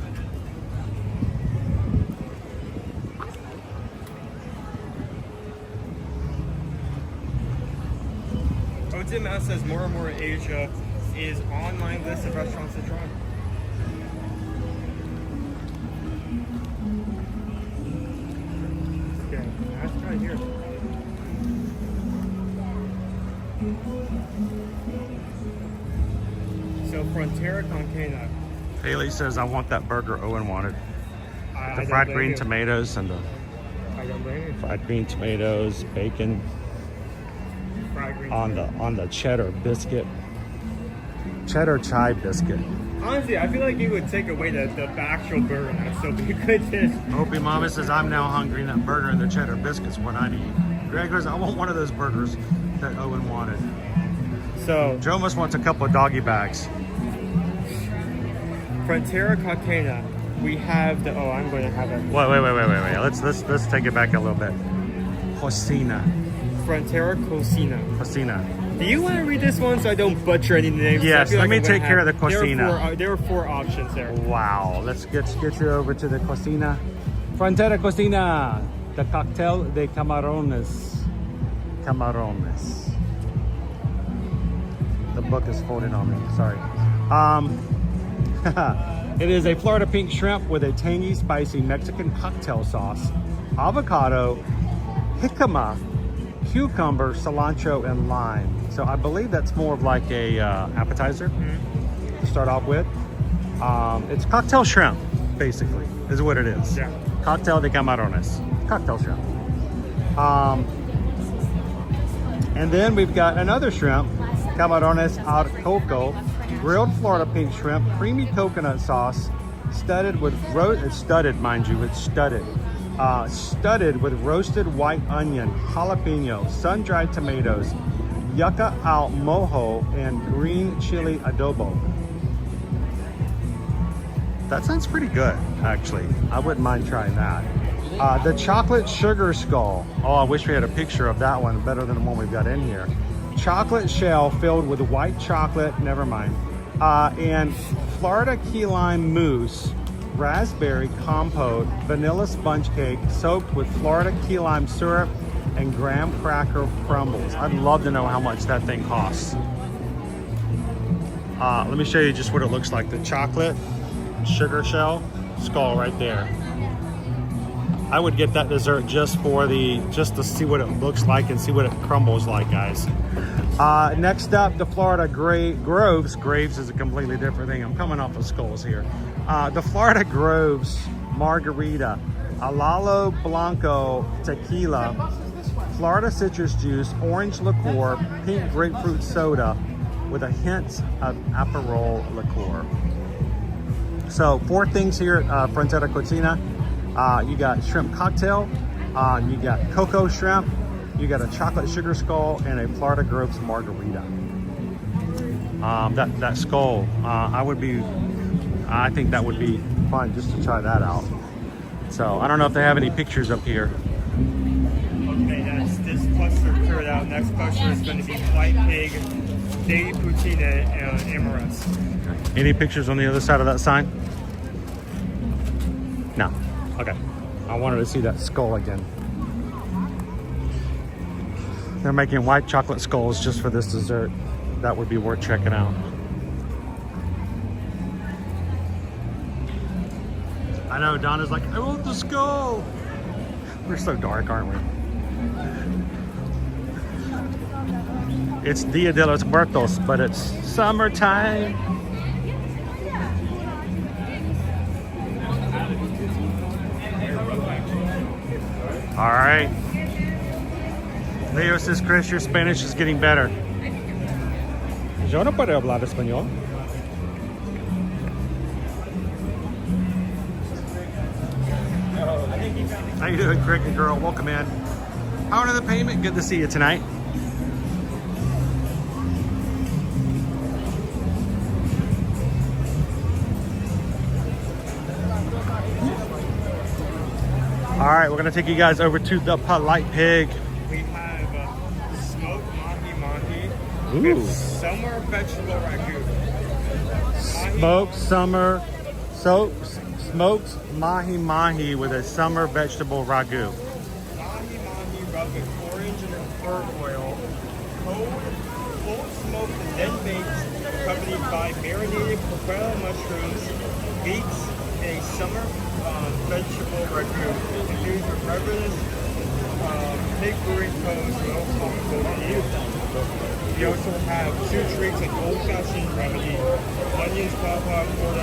OJ Mouse says Morimoto Asia is online list of restaurants to try. Okay, let's try here. So Frontera Cocina. Haley says, I want that burger Owen wanted. The I fried don't green blame you. tomatoes and the I don't blame you. fried green tomatoes, bacon Fried green on tomato. the cheddar biscuit. Cheddar chive biscuit. Honestly, I feel like you would take away the actual burger. That's so be a good dish. Opie Mama says, I'm now hungry and that burger and the cheddar biscuit's what I need. Greg goes, I want one of those burgers that Owen wanted. So Joe must wants a couple of doggy bags. Frontera Cocina, we have the I'm going to have it. Wait. Let's take it back a little bit. Cocina. Frontera Cocina. Cocina. Do you want to read this one so I don't butcher any names? Yes, I feel let me I'm gonna take care of the have- Cocina. There were four options there. Wow. Let's get you over to the Cocina. Frontera Cocina. The cocktail de camarones. Camarones. The book is folding on me. Sorry. It is a Florida pink shrimp with a tangy, spicy Mexican cocktail sauce, avocado, jicama, cucumber, cilantro, and lime. So I believe that's more of like a appetizer to start off with. It's cocktail shrimp, basically, is what it is. Yeah. Cocktail de camarones. Cocktail shrimp. And then we've got another shrimp, camarones al coco, grilled Florida pink shrimp, creamy coconut sauce, studded with studded with roasted white onion, jalapeno, sun-dried tomatoes, yucca al mojo, and green chili adobo. That sounds pretty good, actually. I wouldn't mind trying that. The chocolate sugar skull. Oh, I wish we had a picture of that one, better than the one we've got in here. Chocolate shell filled with white chocolate, never mind. And Florida key lime mousse, raspberry compote, vanilla sponge cake soaked with Florida key lime syrup and graham cracker crumbles. I'd love to know how much that thing costs. Let me show you just what it looks like. The chocolate sugar shell skull right there. I would get that dessert just to see what it looks like and see what it crumbles like, guys. Next up, the Florida Groves. Graves is a completely different thing. I'm coming off of skulls here. The Florida Groves Margarita, Alalo Blanco Tequila, Florida citrus juice, orange liqueur, pink grapefruit soda with a hint of Aperol liqueur. So 4 things here at Frontera Cocina. You got shrimp cocktail, you got cocoa shrimp, you got a chocolate sugar skull, and a Florida Groves margarita. That skull, I think that would be fun just to try that out. So I don't know if they have any pictures up here. Okay, that's this cluster cleared out. Next cluster is going to be white pig, baby poutine, and Amorette. Any pictures on the other side of that sign? No. Okay. I wanted to see that skull again. They're making white chocolate skulls just for this dessert. That would be worth checking out. I know Donna's like, I want the skull. We're so dark, aren't we? It's Dia de los Muertos, but it's summertime. All right. Leo says, Chris, your Spanish is getting better. Yo no puedo hablar español. How you doing, Cricket Girl? Welcome in. How are the payment? Good to see you tonight. All right, we're gonna take you guys over to the Polite Pig. We have smoked mahi-mahi Ooh. with summer vegetable ragu. Smoked mahi-mahi with a summer vegetable ragu. Mahi-mahi rubbed with orange and herb oil, cold smoked and then baked, accompanied by marinated portobello mushrooms, beets, and a summer vegetable ragu. Infused with reverence, pig brewing cones, and old tropical tea. We also have 2 drinks of old-fashioned remedy, onions, pawpaw, for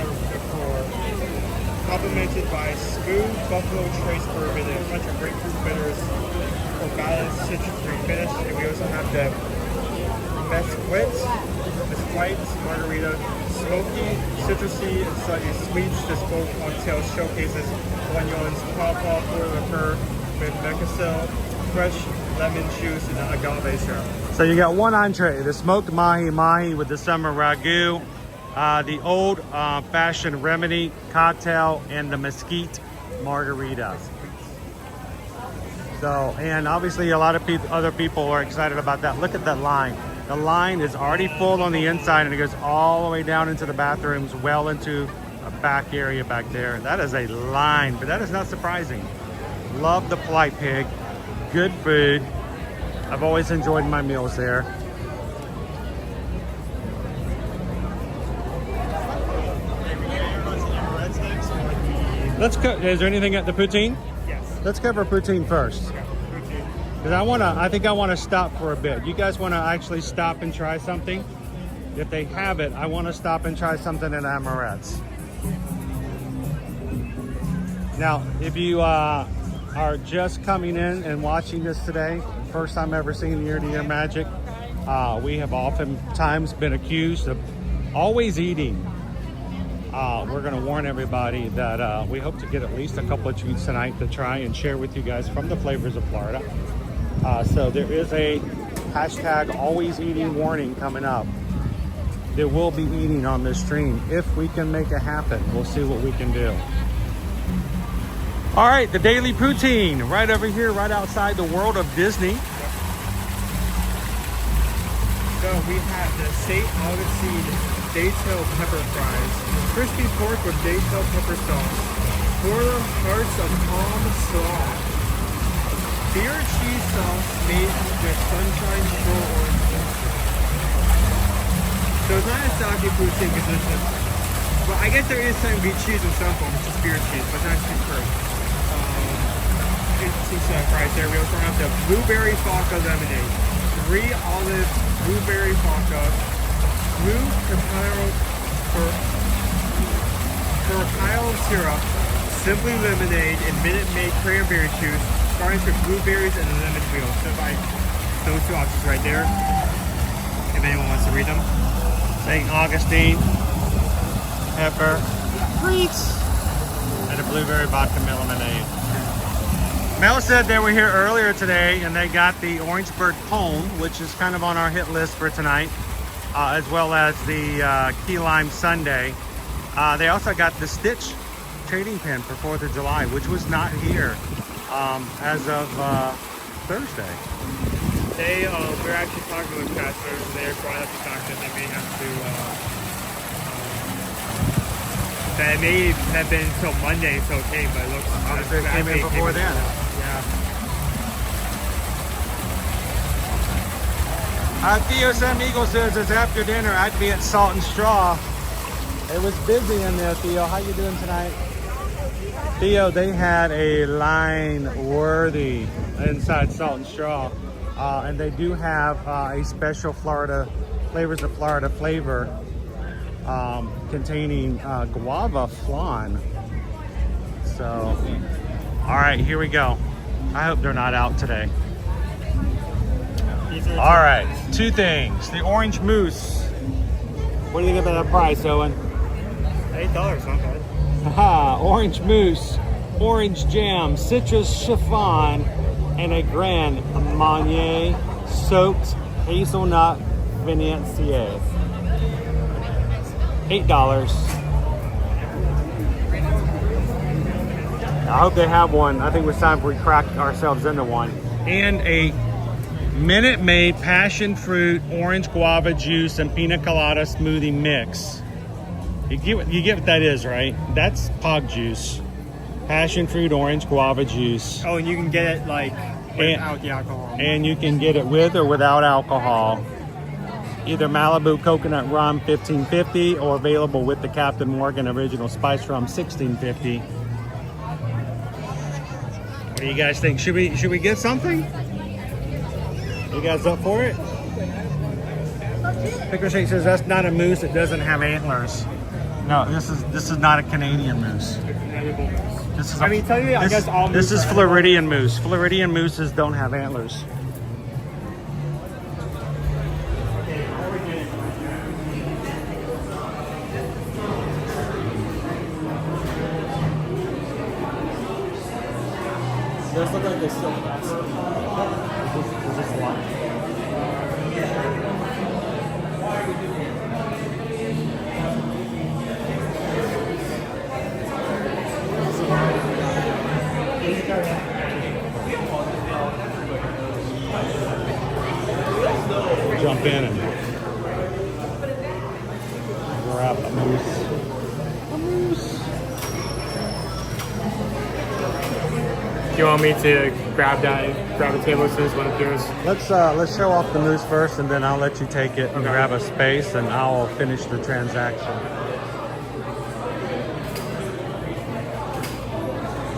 complemented by smooth Buffalo Trace bourbon and a bunch of grapefruit bitters for balanced citrus-free finish. And we also have the Mesquite margarita, smoky, citrusy, and slightly sweet. This both cocktail showcases onions, pawpaw, pour liqueur with Becasel, fresh lemon juice, and agave syrup. So you got one entree, the smoked mahi-mahi with the summer ragu, the old fashioned remedy cocktail, and the mesquite margarita. So, and obviously a lot of other people are excited about that. Look at that line. The line is already full on the inside and it goes all the way down into the bathrooms, well into a back area back there. That is a line, but that is not surprising. Love the Polite Pig. Good food. I've always enjoyed my meals there. Let's go. Is there anything at the poutine? Yes. Let's cover poutine first. Okay. Poutine. Because I think I want to stop for a bit. You guys want to actually stop and try something? If they have it, I want to stop and try something at Amorette's. Now, if you are just coming in and watching this today, first time ever seeing Ear to Ear Magic, we have oftentimes been accused of always eating. We're going to warn everybody that we hope to get at least a couple of treats tonight to try and share with you guys from the flavors of Florida. So there is a hashtag always eating warning coming up. There will be eating on this stream. If we can make it happen, we'll see what we can do. All right, the Daily Poutine right over here, right outside the World of Disney. So we have the St. Augustine Daytail pepper fries, crispy pork with daytail pepper sauce, for the hearts of palm slaw, beer cheese sauce made with sunshine shore orange juice. So it's not a sake poutine because it's just, well, I guess there is some beet cheese in some form, which is beer cheese, but not too curd. It's fries there. We also have the blueberry vodka lemonade, 3 olive blueberry vodka, blue cacao syrup, simply lemonade, and Minute Maid cranberry juice, garnished with blueberries and a lemon wheel. So by those 2 options right there, if anyone wants to read them. St. Augustine, pepper, treats, and a blueberry vodka lemonade. Mel said they were here earlier today and they got the Orangeburg Cone, which is kind of on our hit list for tonight, as well as the Key Lime Sundae. They also got the Stitch trading pin for 4th of July, which was not here as of Thursday. We're actually talking with customers. They're brought up the fact that they may have to that it may have been until Monday, so okay, but it looks Obviously, it came in before then. Yeah. Theo Amigo says it's after dinner. I'd be at Salt and Straw. It was busy in there, Theo. How you doing tonight? Theo, they had a line worthy inside Salt and Straw. And they do have a special Flavors of Florida flavor containing guava flan. So, all right, here we go. I hope they're not out today. All right, two things. The orange mousse. What do you think about that price, Owen? $8, not bad. Haha, orange mousse, orange jam, citrus chiffon, and a Grand Marnier soaked hazelnut financier. $8. I hope they have one. I think it was time we cracked ourselves into one. And a Minute Maid passion fruit, orange guava juice, and pina colada smoothie mix. You get what that is, right? That's pog juice. Passion fruit, orange guava juice. Oh, and you can get it like without the alcohol. And you can get it with or without alcohol. Either Malibu coconut rum 1550 or available with the Captain Morgan original spice rum 1650. What do you guys think? Should we get something? You guys up for it? Picker Shake says that's not a moose. It doesn't have antlers. No, this is not a Canadian moose. This is. I guess all this moose is Floridian moose. Floridian mooses don't have antlers. Those look like they still got some. Is this one? Jump in and grab a moose. Do you want me to grab a table as soon as one appears? Let's show off the moose first, and then I'll let you take it and grab a space, and I'll finish the transaction.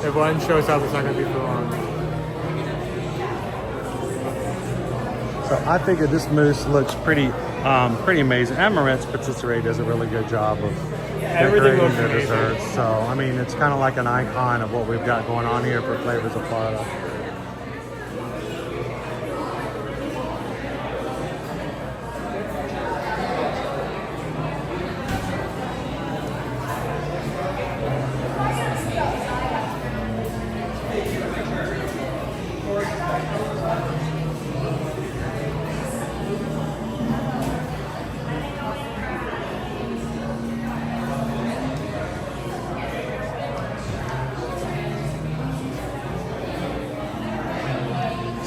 If one shows up, it's not going to be for long. So I figured this moose looks pretty amazing. Amorette's Patisserie does a really good job of Everything decorating looks their amazing. desserts. So I mean, it's kind of like an icon of what we've got going on here for Flavors of Florida.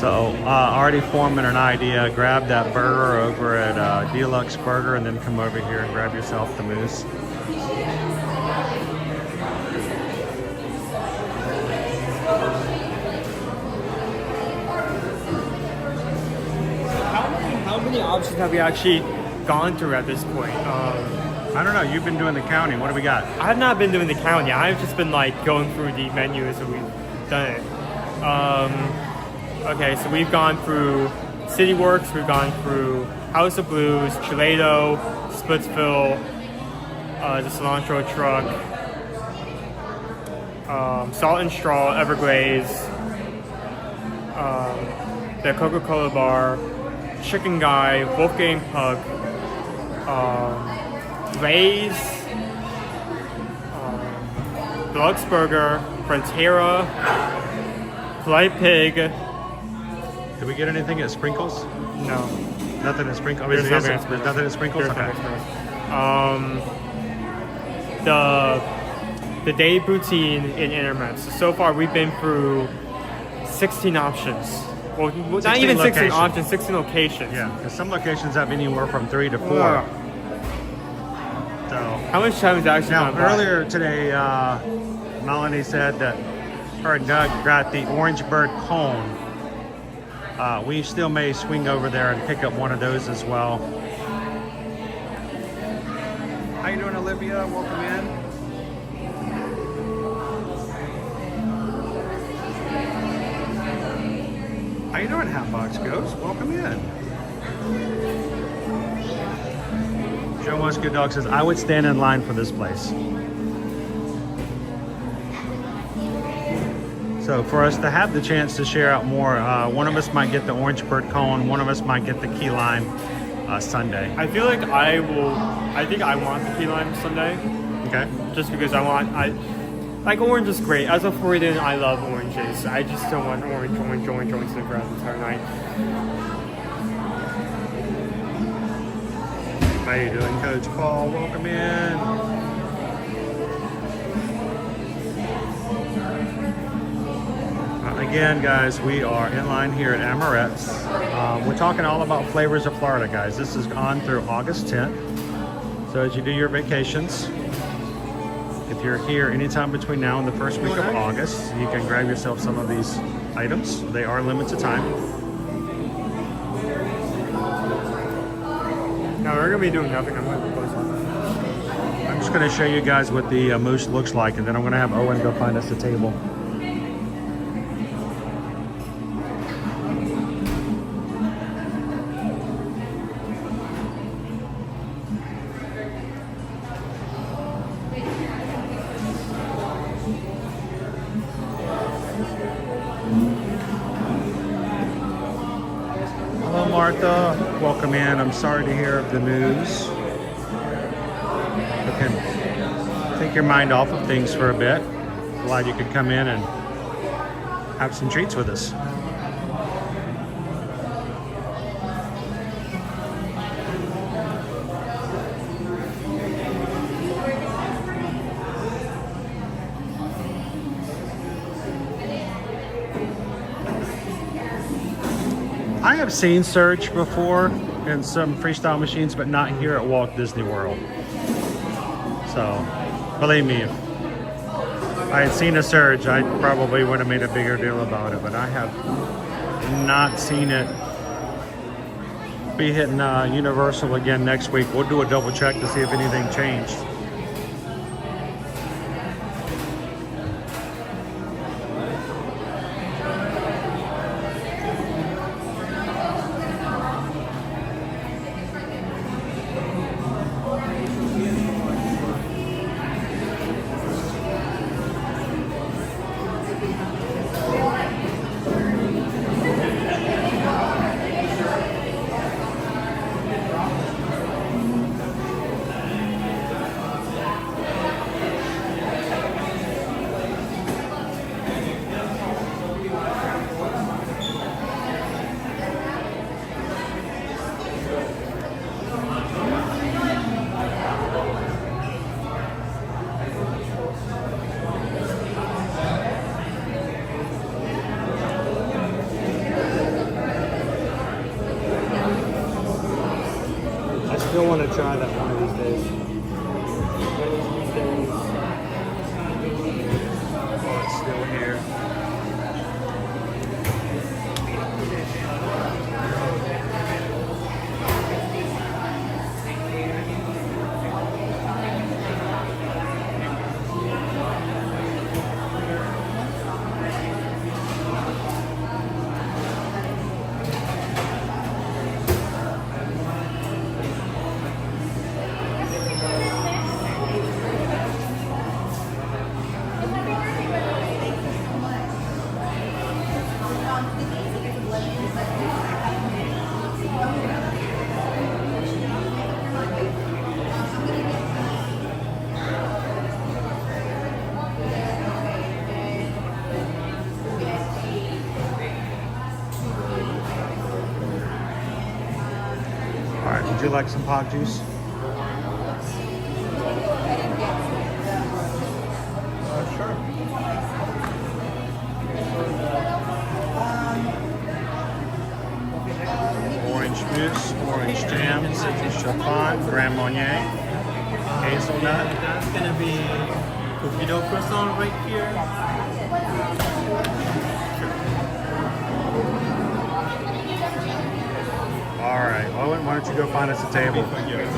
So already forming an idea, grab that burger over at D-Luxe Burger and then come over here and grab yourself the moose. How many options have we actually gone through at this point? I don't know, you've been doing the counting. What do we got? I have not been doing the count yet. I've just been like going through the menus and we've done it. Okay, so we've gone through City Works, we've gone through House of Blues, Jaleo, Splitsville, the Cilantro Truck, Salt and Straw, Everglazed, the Coca-Cola Bar, Chicken Guy, Wolfgang Pug, Lay's, D-Luxe Burger, Frontera, Polite Pig. Did we get anything at Sprinkles? No. Nothing at Sprinkles? There's nothing There's nothing at Sprinkles? There's Okay. The day poutine in Internet. So far we've been through 16 options. Well, not even 16 locations. options, 16 locations. Yeah, because some locations have anywhere from 3 to 4. Yeah. So How much time is actually now gone by? earlier today, Melanie said that her and Doug got the Orange Bird cone. We still may swing over there and pick up one of those as well. How you doing, Olivia? Welcome in. How you doing, Hatbox Ghost? Welcome in. Joe Musco Dog says, I would stand in line for this place. So for us to have the chance to share out more, one of us might get the Orange Bird cone, one of us might get the key lime sundae. I feel like I think I want the key lime sundae. Okay. Just because like orange is great. As a Floridian, I love oranges. I just don't want orange throughout the entire night. How you doing, Coach Paul? Welcome in. Again, guys, we are in line here at Amorette's. We're talking all about flavors of Florida, guys. This is on through August 10th. So as you do your vacations, if you're here anytime between now and the first week of August, you can grab yourself some of these items. They are limited time. Now we're gonna be doing nothing. I'm gonna close on. I'm just going to show you guys what the mousse looks like, and then I'm going to have Owen go find us a table. Hello, Martha. Welcome in. I'm sorry to hear of the news. You can take your mind off of things for a bit. Glad you could come in and have some treats with us. I have seen Surge before in some freestyle machines, but not here at Walt Disney World. So, believe me, if I had seen a Surge, I probably would have made a bigger deal about it, but I have not seen it. Be hitting Universal again next week. We'll do a double check to see if anything changed. I still want to try that one of these days. Oh, it's still here. Would you like some pop juice? Sure. Orange mousse, orange jam, citrus chiffon, Grand Marnier. Hazelnut. That's gonna be cookie dough croissant right here. All right. Well, why don't you go find us a table? Here we go.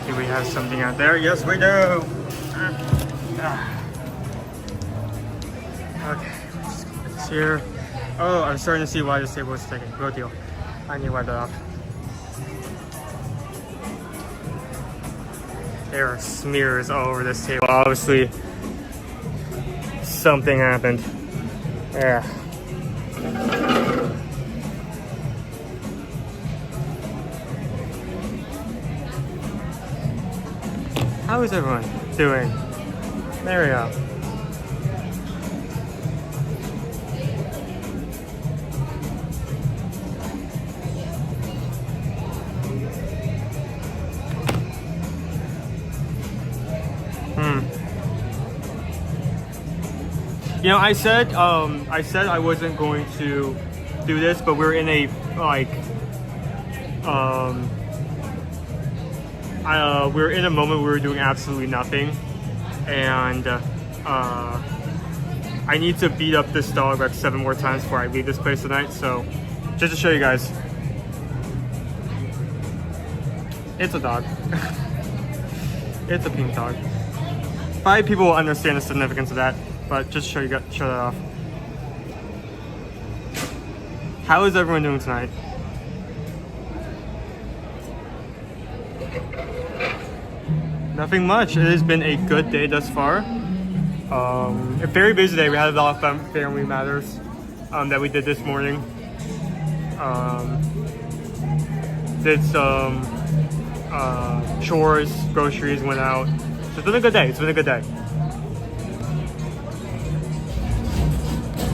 Do we have something out there? Yes, we do. Okay, let's just put this here. Oh, I'm starting to see why this table is taking. Good deal. I need to wipe that off. There are smears all over this table. Obviously, something happened. Yeah. How is everyone doing? There we go. You know, I said I wasn't going to do this, but we're in a we're in a moment where we're doing absolutely nothing, and I need to beat up this dog like 7 more times before I leave this place tonight. So, just to show you guys, it's a dog. It's a pink dog. 5 people will understand the significance of that, but just show that off. How is everyone doing tonight? Nothing much. It has been a good day thus far. A very busy day. We had a lot of family matters that we did this morning. Did some chores, groceries, went out. So it's been a good day. It's been a good day.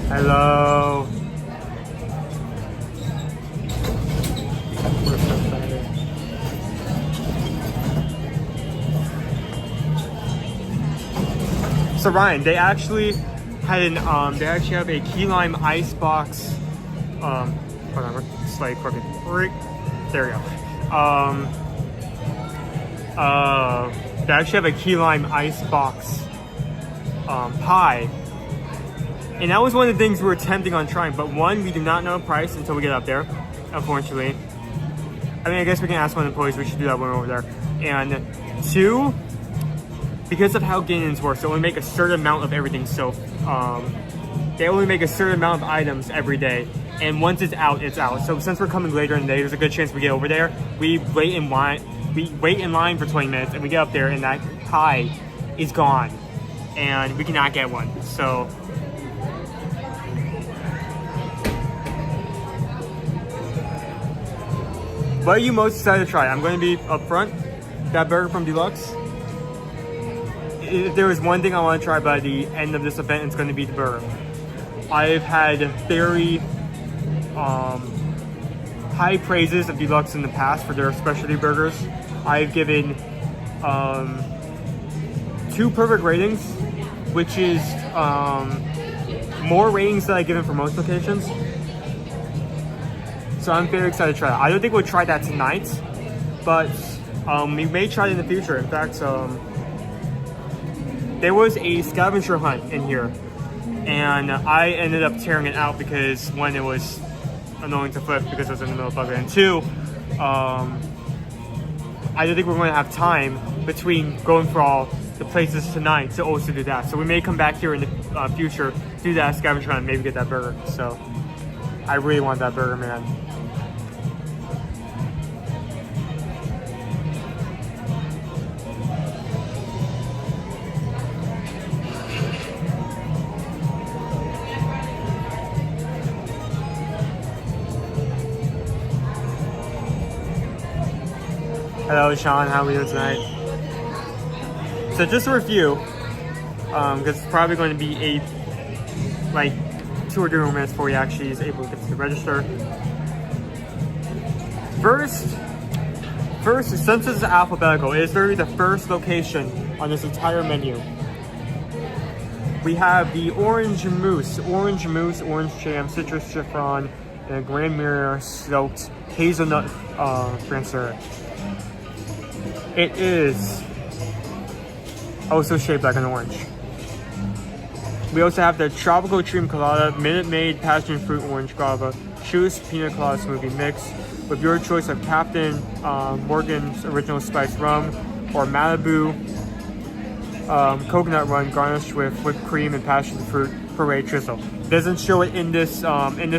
Hello. So Ryan, they actually had they actually have a key lime ice box. Hold on, slightly crooked. There we go. They actually have a key lime ice box pie. And that was one of the things we were attempting on trying, but one, we do not know the price until we get up there, unfortunately. I mean, I guess we can ask one of the employees, we should do that when we're over there. And 2, because of how Gideon's works, they only make a certain amount of everything, so they only make a certain amount of items every day. And once it's out, it's out. So since we're coming later in the day, there's a good chance we get over there. We wait in line for 20 minutes, and we get up there, and that pie is gone. And we cannot get one, so... What are you most excited to try? I'm going to be up front. That burger from D-Luxe. If there is one thing I want to try by the end of this event, it's going to be the burger. I've had very high praises of D-Luxe in the past for their specialty burgers. I've given 2 perfect ratings, which is more ratings than I've given for most locations. So I'm very excited to try that. I don't think we'll try that tonight, but we may try it in the future. In fact, there was a scavenger hunt in here, and I ended up tearing it out because 1, it was annoying to flip because it was in the middle of the bucket, and 2, I don't think we're going to have time between going for all the places tonight to also do that. So we may come back here in the future, do that scavenger hunt, and maybe get that burger. So I really want that burger, man. Hello, Sean. How are we doing tonight? So just a review, because it's probably going to be like 2 or 3 more minutes before he actually is able to get to the register. First, since this is alphabetical, it is literally the first location on this entire menu. We have the orange mousse, orange jam, citrus chiffon, and a Grand Mirror soaked hazelnut France syrup. It is also shaped like an orange. We also have the tropical cream colada, Minute Maid passion fruit orange guava, choose pina colada smoothie mix with your choice of Captain Morgan's original spice rum or Malibu coconut rum garnished with whipped cream and passion fruit puree drizzle. Doesn't show it in this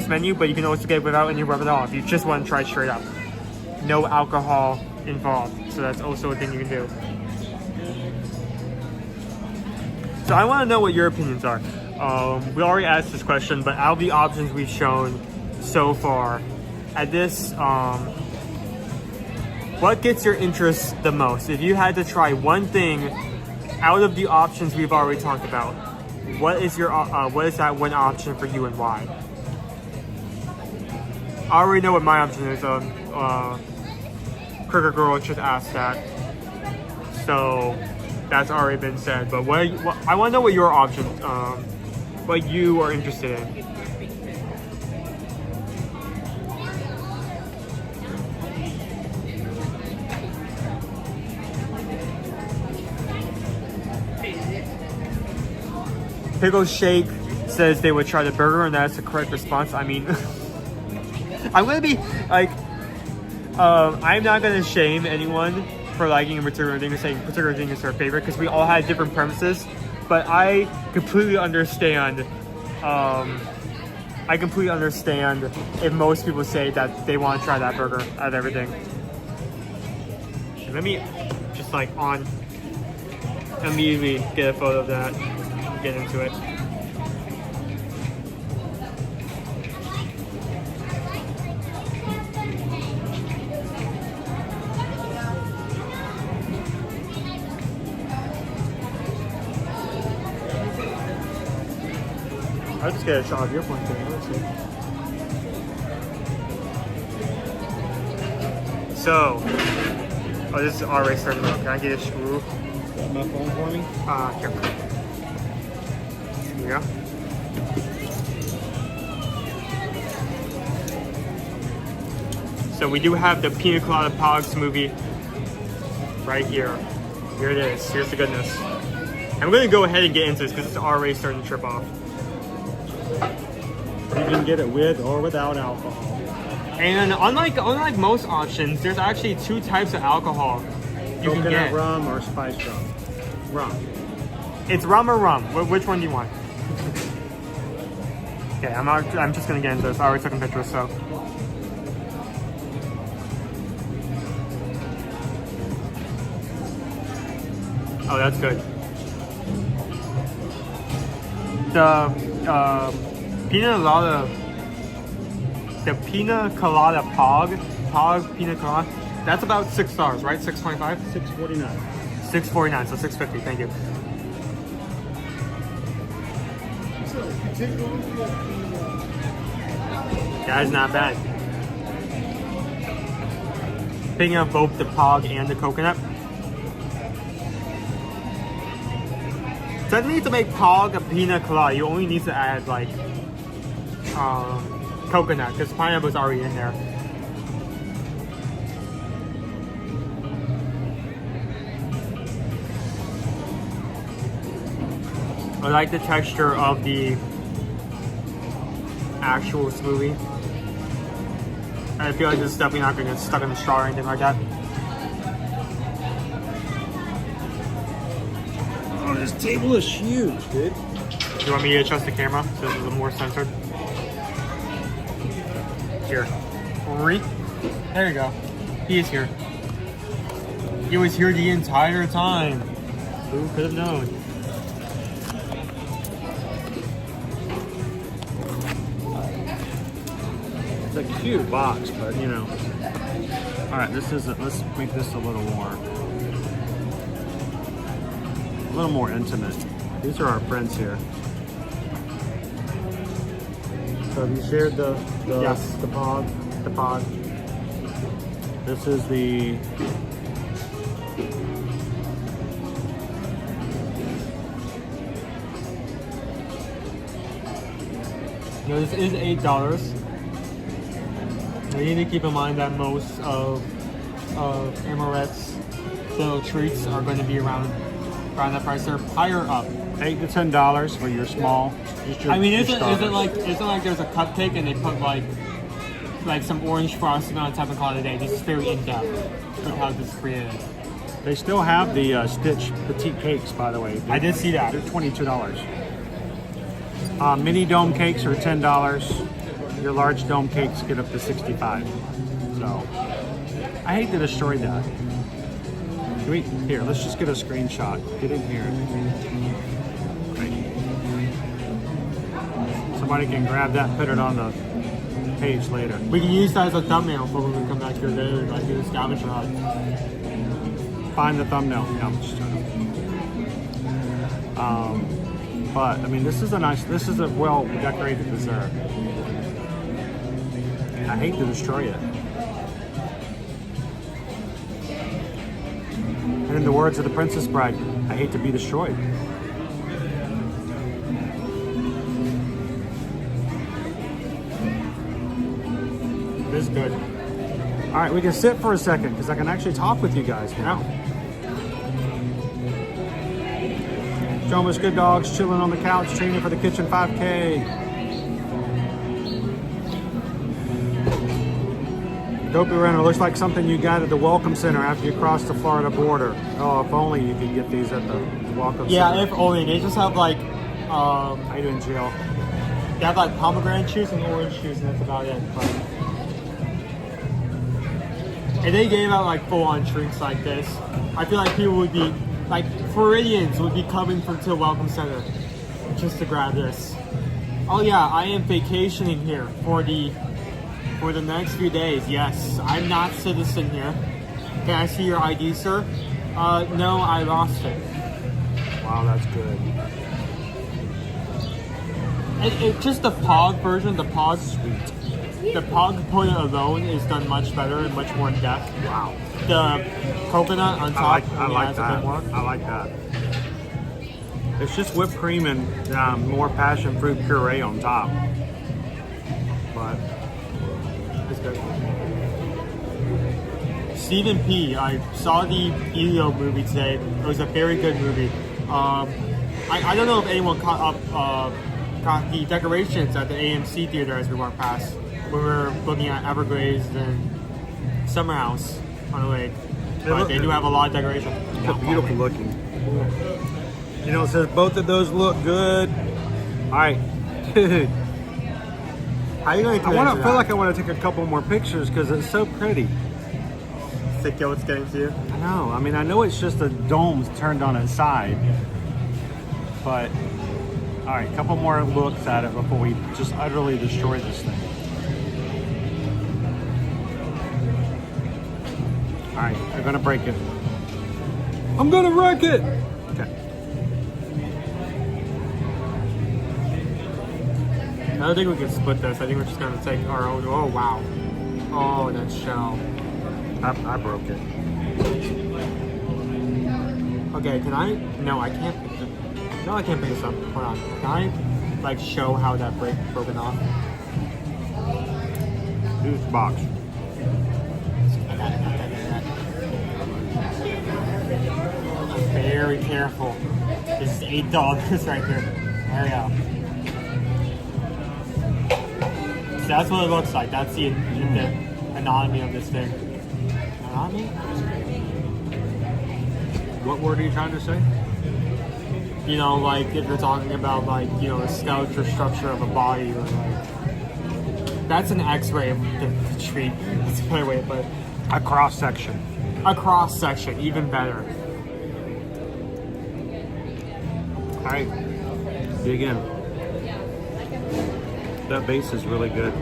menu, but you can also get it without any rum at all if you just want to try straight up. No alcohol involved, so that's also a thing you can do. So I want to know what your opinions are. We already asked this question, but out of the options we've shown so far, at this, what gets your interest the most? If you had to try one thing out of the options we've already talked about, what is that one option for you and why? I already know what my option is. Cricket Girl just asked that, so that's already been said. But I want to know what your option, what you are interested in. Pickle Shake says they would try the burger, and that's the correct response. I mean, I'm gonna be like, I'm not gonna shame anyone for liking a particular thing or saying a particular thing is their favorite, because we all had different premises. But I completely understand. I completely understand if most people say that they want to try that burger out of everything. Let me just like immediately get a photo of that. Get into it. I'll just get a shot of your point there. Let's see. So, this is already starting to look. Can I get a screw? Got my phone for me? Here. Yeah. So we do have the pina colada pog smoothie right here. Here it is. Here's the goodness. I'm going to go ahead and get into this because it's already starting to trip off. You can get it with or without alcohol. And unlike most options, there's actually two types of alcohol you can get. Coconut rum or spiced rum? Rum. It's rum or rum. Which one do you want? Okay, I'm just gonna get into this. I already took a picture, so. Oh, that's good. The pina colada pog pina colada, that's about $6, right? $6.25? $6.49. $6.49, so $6.50. Thank you. That is not bad. Picking up both the pog and the coconut. Technically, to make pog a pina colada, you only need to add like coconut, because pineapple is already in there. I like the texture of the actual smoothie. I feel like this is definitely not going to get stuck in the straw or anything like that. Oh, this table is huge, dude. Do you want me to adjust the camera so this is more censored? Here. There you go. He is here. He was here the entire time. Who could have known? It's a cute box, but you know. All right, let's make this a little more intimate. These are our friends here. So have you shared the Yes. the pod? The pod. This is the Now, this is $8. You need to keep in mind that most of Amorette's little treats are going to be around that price. They're higher up. $8 to $10 for your small. I mean, isn't like there's a cupcake and they put like some orange frosting on top and call it a day. This is very in depth with how this is created. They still have the Stitch petite cakes, by the way. I did see that. They're $22. Mini dome cakes are $10. Your large dome cakes get up to $65. So I hate to destroy that. Here, let's just get a screenshot. Get in here. Right. Somebody can grab that and put it on the page later. We can use that as a thumbnail for when we come back here later, like do the scavenger hunt. Find the thumbnail. Yeah, I'm just trying to. But I mean, this is a well decorated dessert. I hate to destroy it. And in the words of the Princess Bride, I hate to be destroyed. It is good. All right, we can sit for a second because I can actually talk with you guys now. Show us good dogs chilling on the couch, training for the kitchen 5K. Dopey Renner looks like something you got at the Welcome Center after you crossed the Florida border. Oh, if only you could get these at the Welcome Center. Yeah, if only. They just have like, How you doing, Jill? they have like pomegranate juice and orange juice, and that's about it. But if they gave out like full-on drinks like this, I feel like people would be, like Floridians would be coming to the Welcome Center just to grab this. Oh yeah, I am vacationing here for the next few days. Yes, I'm not citizen here. Can I see your ID, sir? No, I lost it. Wow, that's good. It just the POG version, the POG component alone is done much better and much more in depth. Wow. The coconut on top I like adds a bit more. that. I like that. It's just whipped cream and more passion fruit puree on top. But It's good. Stephen P. I saw the Jaleo movie today. It was a very good movie. I don't know if anyone caught the decorations at the AMC theater as we walked past. We were looking at Everglazed and Summer House on the lake. But they do have a lot of decoration. it's beautiful looking. You know, it says both of those look good. All right. How are you going to I feel like I want to take a couple more pictures because it's so pretty. think what's getting to you? I know. I mean, I know it's just a dome turned on its side. But, all right, a couple more looks at it before we just utterly destroy this thing. All right, I'm going to break it. I'm going to wreck it! Okay. I don't think we can split this. I think we're just going to take our own. Oh, wow. Oh, that shell. I broke it. Okay, can I? No, I can't pick it. No, I can't pick this up. Hold on. Can I, like, show how that broken off? Use box. Very careful. This is $8 right here. There we go. So that's what it looks like. That's the anatomy of this thing. Anatomy? What word are you trying to say? You know, like if you're talking about like, you know, the skeletal structure of a body or like that's an X-ray of the tree. That's another way, but A cross section. a cross section, even better. All right, dig in. That base is really good.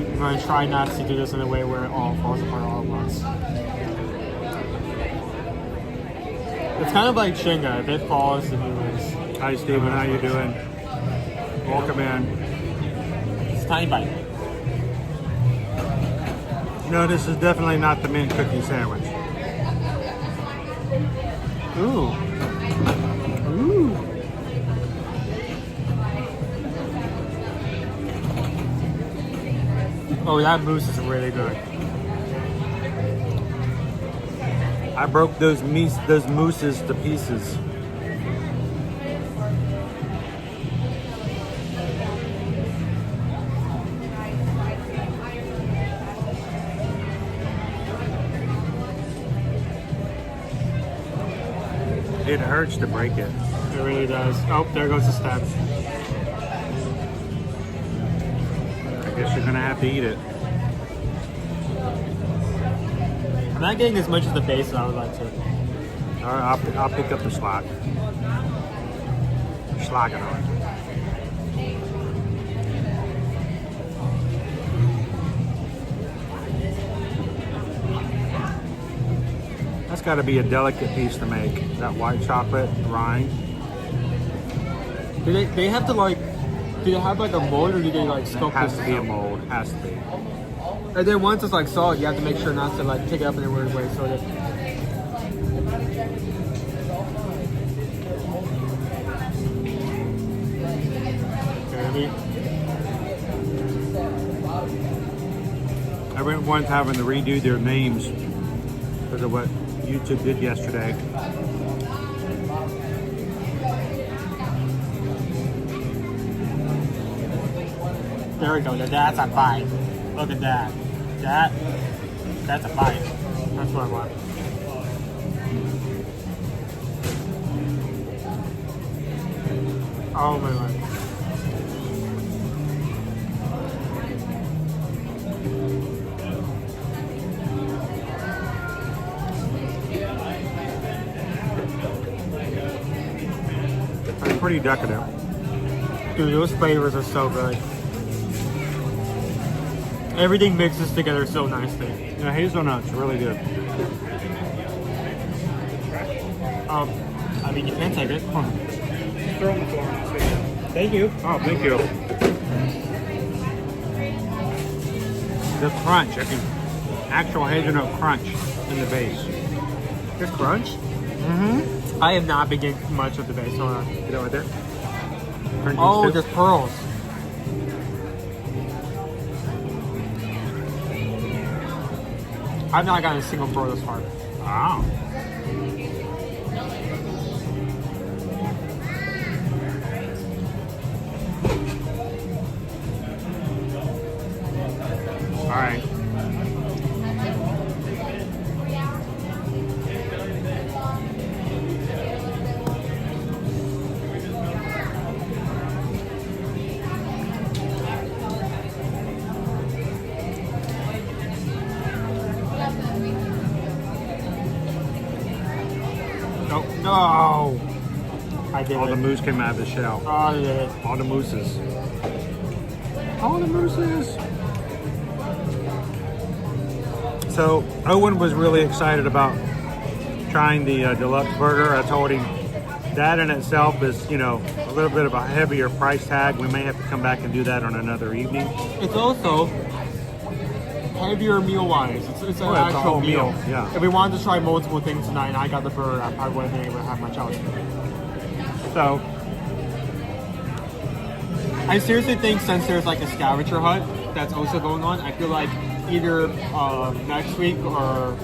I'm going to try not to do this in a way where it all falls apart all at once. It's kind of like Shinga. If it falls, then you lose. Hi, Steven. How you doing? Welcome in. It's a tiny bite. No, this is definitely not the mint cookie sandwich. Ooh. Ooh. Oh, that mousse is really good. I broke those mousses to pieces. It hurts to break it. It really does. Oh, there goes the step. I guess you're gonna have to eat it. I'm not getting as much as the base as I would like to. All right, I'll pick up the slack. Slacking on it. That's got to be a delicate piece to make. That white chocolate rind. Do they have to like? Do they have like a mold, or do they like It sculpt has this to be a out? mold. Has to be. And then once it's like solid, you have to make sure not to like pick it up in a weird way. So that. Everyone's having to redo their names because of what YouTube did yesterday. There we go. That's a 5. Look at that. That's a 5. That's what I want. Oh my god. It's pretty decadent. Dude, those flavors are so good. Everything mixes together so nicely. Yeah, hazelnuts really good. I mean, you can take it. Throw on the floor. Thank you. Oh, thank you. The crunch, I can actual hazelnut crunch in the base. This crunch? Mm-hmm. I have not been getting much of the base. Hold on. You know right there? Crunch Oh, too. there's pearls. I've not gotten a single pearl this far. Wow. All right. No. I did All the it. mousse came out of the shell. Oh, I did it. All the mousses. All the mousses. So Owen was really excited about trying the deluxe burger. I told him that in itself is, you know, a little bit of a heavier price tag. We may have to come back and do that on another evening. It's also heavier meal-wise. It's an It's a actual whole meal. meal, yeah. If we wanted to try multiple things tonight and I got the burger, I probably wouldn't have been able to have much else. So I seriously think since there's like a scavenger hunt that's also going on, I feel like either next week or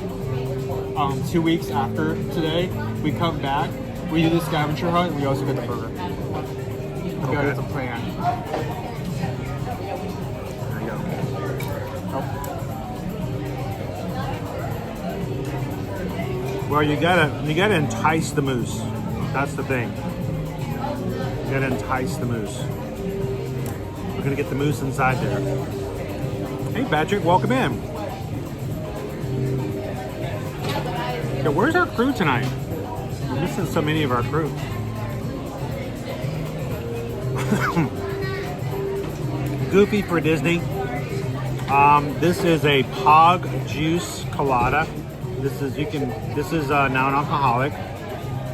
2 weeks after today, we come back, we do the scavenger hunt, and we also get the burger. I feel like it's a plan. there you go. Well, you gotta entice the moose. That's the thing. You gotta entice the moose. We're gonna get the moose inside there. Hey, Patrick, welcome in. Yeah, where's our crew tonight? We're missing so many of our crew. Goofy for Disney. This is a Pog Juice Colada. This is non-alcoholic.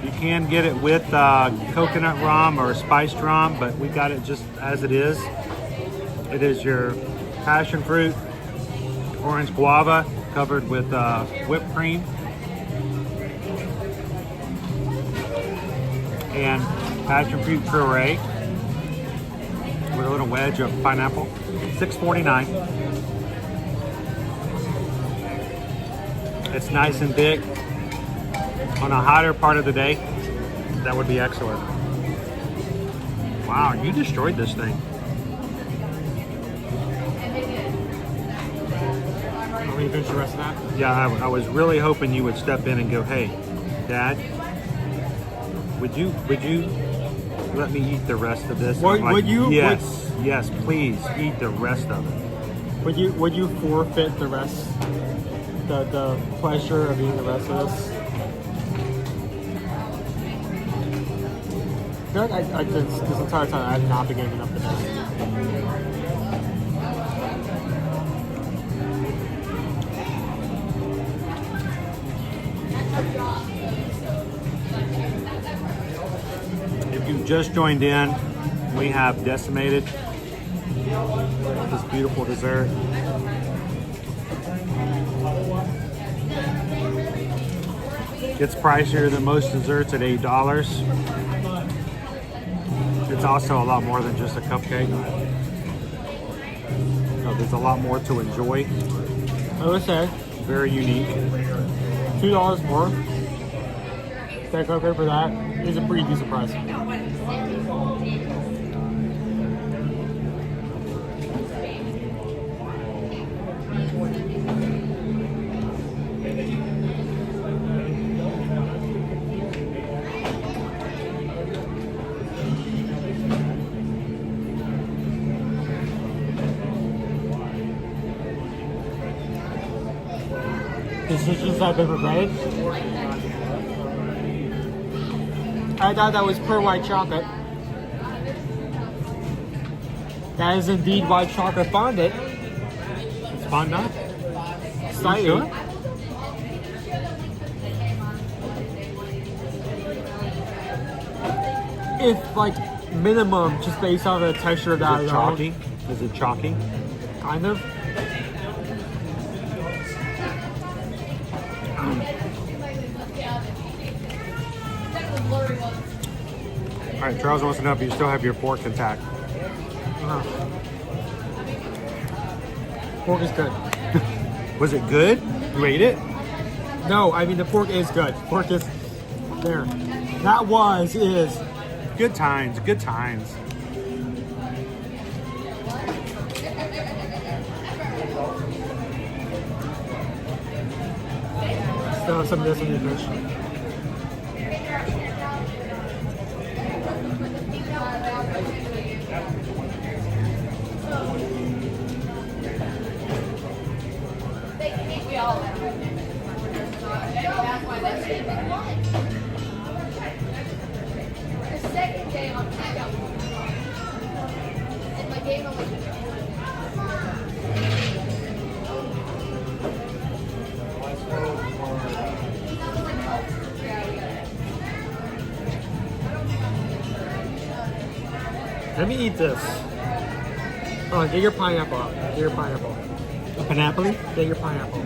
You can get it with coconut rum or spiced rum, but we got it just as it is. It is your passion fruit, orange guava covered with whipped cream, and passion fruit puree with a little wedge of pineapple. $6.49. It's nice and thick. On a hotter part of the day, that would be excellent. Wow, you destroyed this thing. Are we finish the rest of that? Yeah, I was really hoping you would step in and go, hey, Dad, would you let me eat the rest of this? Would I'm like, you- Yes, yes, please eat the rest of it. Would you forfeit the rest, the pleasure of eating the rest of this? I feel like I this entire time I have not been getting enough of this. If you've just joined in, we have decimated this beautiful dessert. It's pricier than most desserts at $8. It's also a lot more than just a cupcake. So there's a lot more to enjoy. I would say Very unique. $2 more. Take over for that is a pretty decent price. This is just that paper bread. I thought that was pure white chocolate. That is indeed white chocolate fondant. It's fondant. Slightly. sure? If like minimum, just based on the texture of that Is it alone, chalky? Is it chalky? kind of. All right, Charles wants to know if you still have your fork intact. Pork is good. Was it good? You ate it? No, I mean the pork is good. Pork is there. That is. Good times, good times. Still have some of this in your fish. Let me eat this. Oh, get your pineapple out. Get your pineapple. A pineapple? Get your pineapple.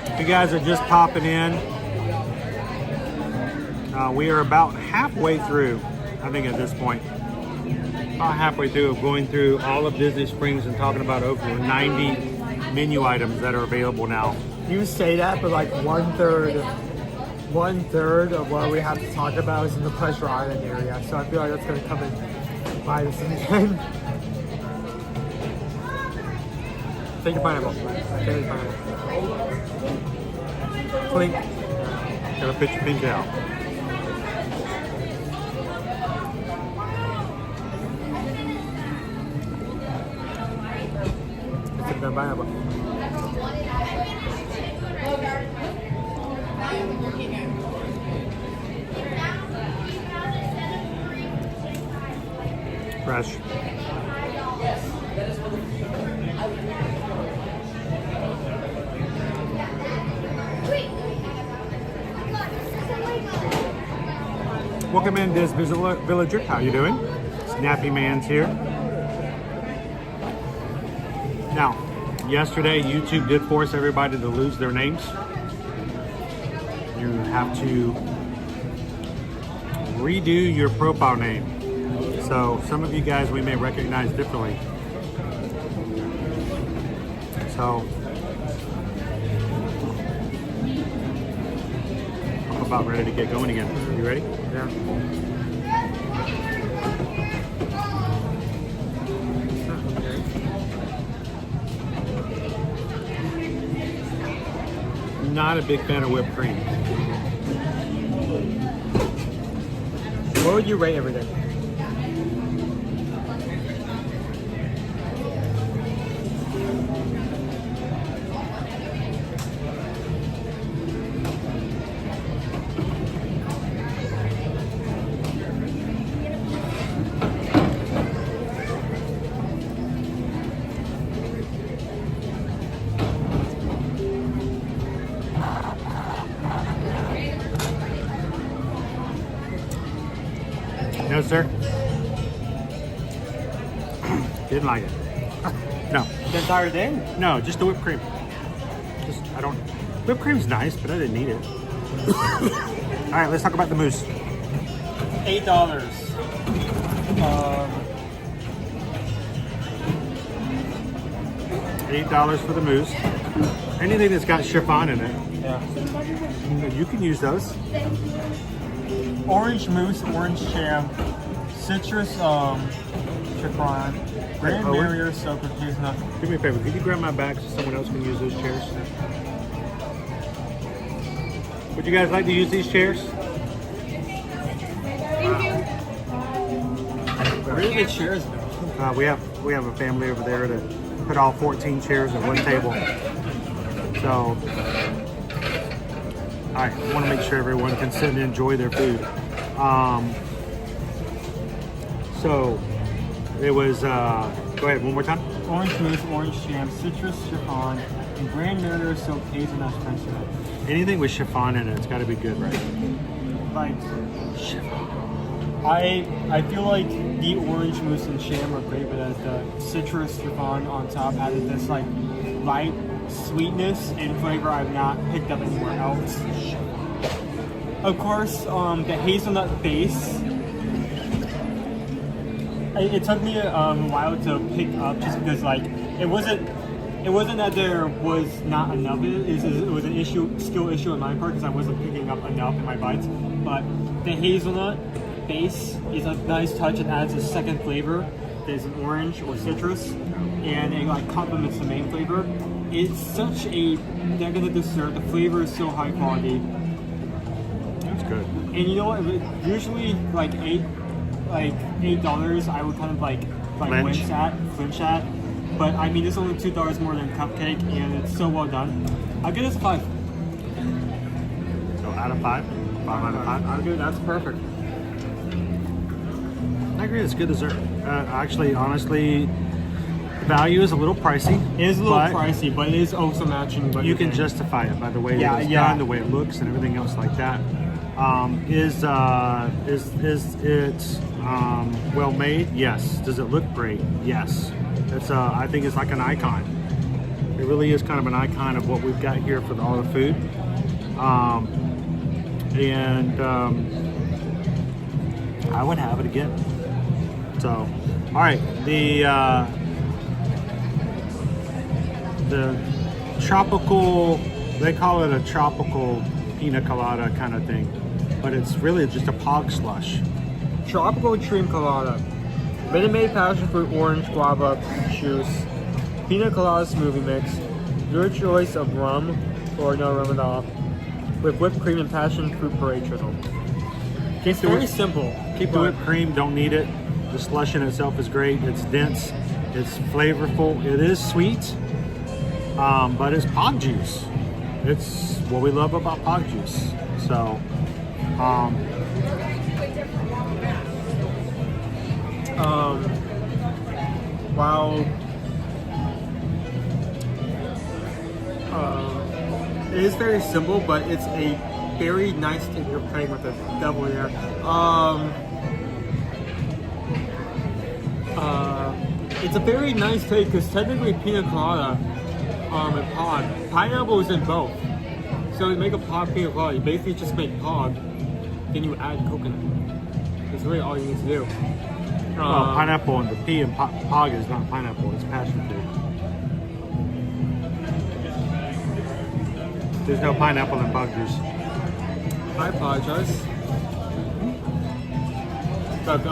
If you guys are just popping in, we are about halfway through, I think at this point, about halfway through of going through all of Disney Springs and talking about over 90 menu items that are available now. You say that, but like one third of what we have to talk about is in the Pleasure Island area. So I feel like that's going to come in by this weekend. Take your pineapple. Take your pineapple. Clink. Gotta pitch your pink out. Take the pineapple. Fresh. Welcome in, Diz Villager. How you doing? Snappy Man's here. Now, yesterday YouTube did force everybody to lose their names. You have to redo your profile name. So some of you guys we may recognize differently. So I'm about ready to get going again. You ready? Yeah. Not a big fan of whipped cream. What would you rate everything? No, sir. Didn't like it. No. The entire thing? No, just the whipped cream. I don't. Whipped cream's nice, but I didn't need it. All right, let's talk about the mousse. $8. $8 for the mousse. Anything that's got chiffon in it, Yeah. you can use those. Orange mousse, orange jam, citrus chiffon, cranberry soaked with hazelnut. Do me a favor, could you grab my bag so someone else can use those chairs? Would you guys like to use these chairs? Where do the chairs go? We have a family over there that put all 14 chairs at one table. So I want to make sure everyone can sit and enjoy their food. So it was. Go ahead one more time. Orange mousse, orange jam, citrus chiffon, and cranberry soaked hazelnut French bread. Anything with chiffon in it, it's got to be good, right? Like I feel like the orange mousse and jam are great, but as the citrus chiffon on top added this like light sweetness and flavor I've not picked up anywhere else. Of course, the hazelnut base. It took me a while to pick up just because like it wasn't that there was not enough of it. It was an skill issue on my part because I wasn't picking up enough in my bites. But the hazelnut base is a nice touch. It adds a second flavor. There's an orange or citrus, and it like complements the main flavor. It's such a decadent dessert. The flavor is so high quality. That's good. And you know what? Usually like $8 I would kind of like flinch at. But I mean, it's only $2 more than cupcake, and it's so well done. I'll give this a 5. So out of 5, 5 out of 5. I'll give it. That's perfect. I agree. It's good dessert. Actually, honestly, the value is a little pricey. It is a little pricey, but it is also matching. But You can justify it by the way it's done, the way it looks, and everything else like that. Is it well made? Yes. Does it look great? Yes. It's I think it's like an icon. It really is kind of an icon of what we've got here for all the food. I would have it again. So, all right, the tropical, they call it a tropical pina colada kind of thing, but it's really just a pog slush. Tropical cream colada, Minute Maid passion fruit, orange, guava juice, pina colada smoothie mix, your choice of rum or no rum at all, with whipped cream and passion fruit puree drizzle. It's very simple. Keep the whipped cream, don't need it. The slush in itself is great. It's dense, it's flavorful, it is sweet, but it's pog juice. It's what we love about pog juice. So, while it is very simple, but it's a very nice thing. You're playing with the devil there. It's a very nice take because technically pina colada and pog, pineapple is in both. So you make a pog pina colada, you basically just make pog, then you add coconut. That's really all you need to do. Well, pineapple and the P in pog is not pineapple, it's passion fruit. There's no pineapple in pog juice. I apologize. But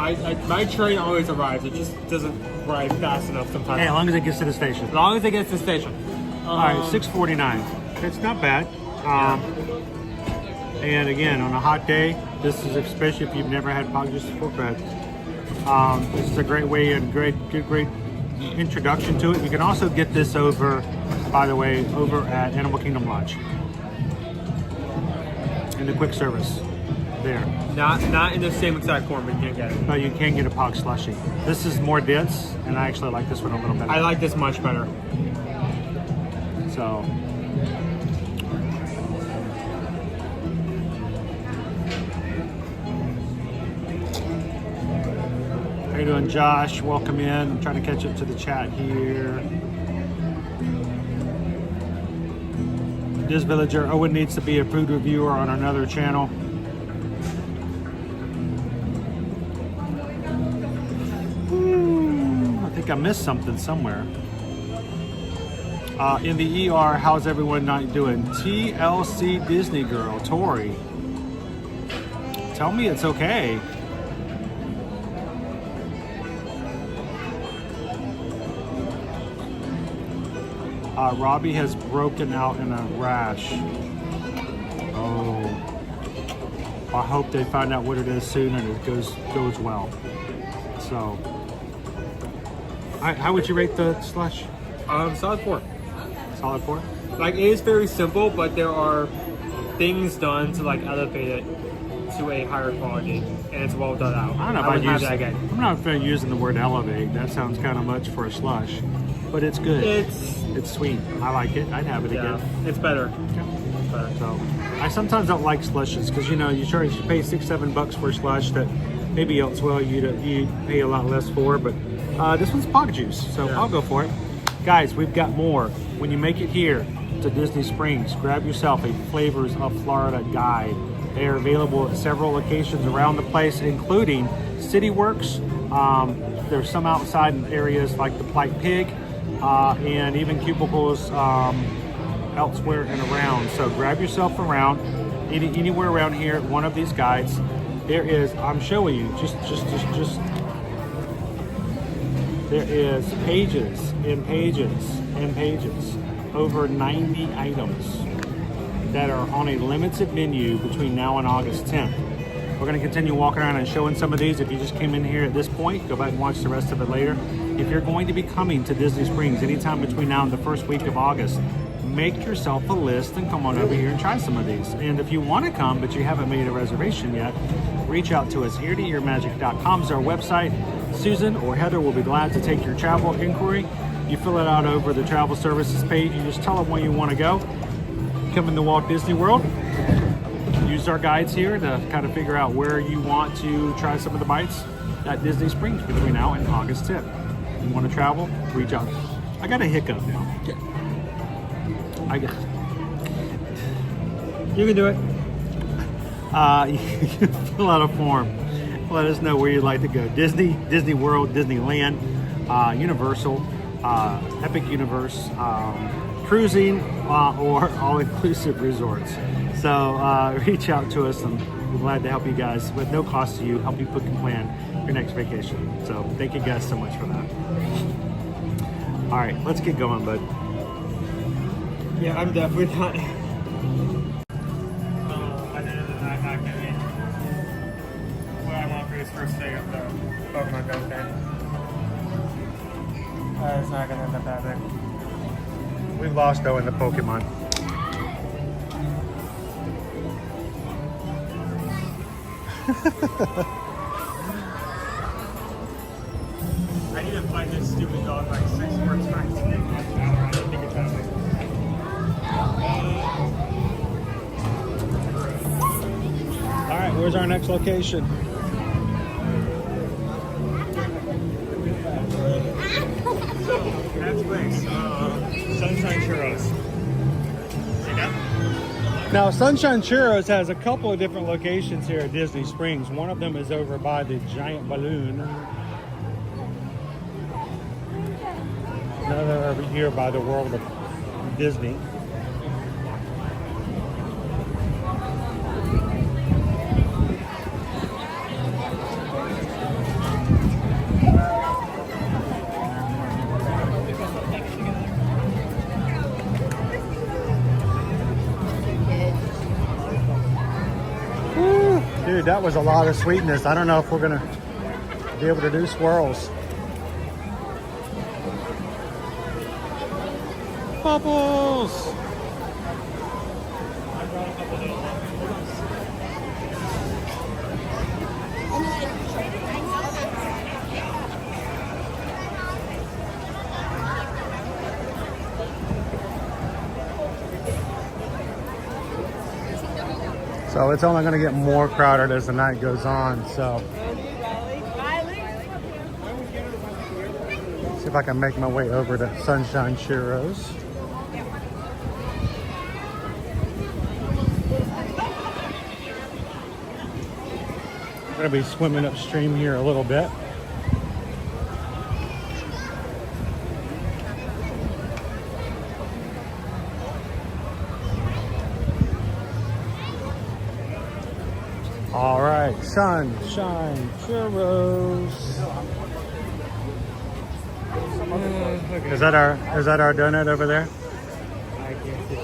my train always arrives. It just doesn't arrive fast enough sometimes. Hey, as long as it gets to the station. As long as it gets to the station. All right, $6.49. It's not bad. And again, on a hot day, this is especially if you've never had pog juice before. This is a great way and great introduction to it. You can also get this over, by the way, over at Animal Kingdom Lodge in the quick service there. Not in the same exact form, but you can get it. But you can get a pog slushy. This is more dense, and I actually like this one a little better. I like this much better. So. How you doing, Josh? Welcome in. I'm trying to catch up to the chat here. This villager, Owen needs to be a food reviewer on another channel. I think I missed something somewhere. In the ER, how's everyone not doing? TLC Disney girl, Tori. Tell me it's okay. Robbie has broken out in a rash. Oh. I hope they find out what it is soon and it goes well. So, how would you rate the slush? Solid 4. Solid 4? Like, it is very simple, but there are things done to like elevate it to a higher quality, and it's well done out. I don't know if I'd use that again. I'm not using the word elevate. That sounds kind of much for a slush, but it's good. It's sweet. I like it. I'd have it again. It's better. Yeah. So I sometimes don't like slushes because you pay $6-7 for a slush that maybe elsewhere you pay a lot less for, but this one's pog juice, so I'll go for it. Guys, we've got more. When you make it here to Disney Springs, grab yourself a Flavors of Florida guide. They are available at several locations around the place, including CityWorks. There's some outside areas like the Polite Pig, and even cubicles elsewhere and around. So grab yourself around anywhere around here, one of these guides. There is, I'm showing you, just there is pages and pages and pages, over 90 items that are on a limited menu between now and August 10th. We're going to continue walking around and showing some of these. If you just came in here at this point, go back and watch the rest of it later. If you're going to be coming to Disney Springs anytime between now and the first week of August, make yourself a list and come on over here and try some of these. And if you want to come, but you haven't made a reservation yet, reach out to us. eartoearmagic.com is our website. Susan or Heather will be glad to take your travel inquiry. You fill it out over the travel services page. You just tell them where you want to go. Come in the Walt Disney World. Use our guides here to kind of figure out where you want to try some of the bites at Disney Springs between now and August 10th. If you want to travel, reach out. I got a hiccup now. You can do it. You can fill out a form. Let us know where you'd like to go. Disney, Disney World, Disneyland, Universal, Epic Universe, cruising, or all-inclusive resorts. So reach out to us, and we're glad to help you guys with no cost to you, help you book and plan your next vacation. So thank you guys so much for that. All right, let's get going, bud. Yeah, I'm definitely not. What I want for his first day of the Pokemon Go thing. It's not gonna end up happening. We lost though in the Pokemon. I need to fight this stupid dog like 6 more times to get that power. I don't think it's happening. All right, where's our next location? Next place, Sunshine Churros. See that? Now, Sunshine Churros has a couple of different locations here at Disney Springs. One of them is over by the giant balloon. Another over here by the World of Disney. Woo. Dude, that was a lot of sweetness. I don't know if we're gonna be able to do swirls. Bubbles! So it's only going to get more crowded as the night goes on. So see if I can make my way over to Sunshine Churros. I'm going to be swimming upstream here a little bit. All right, Sunshine Churros. Is that our donut over there?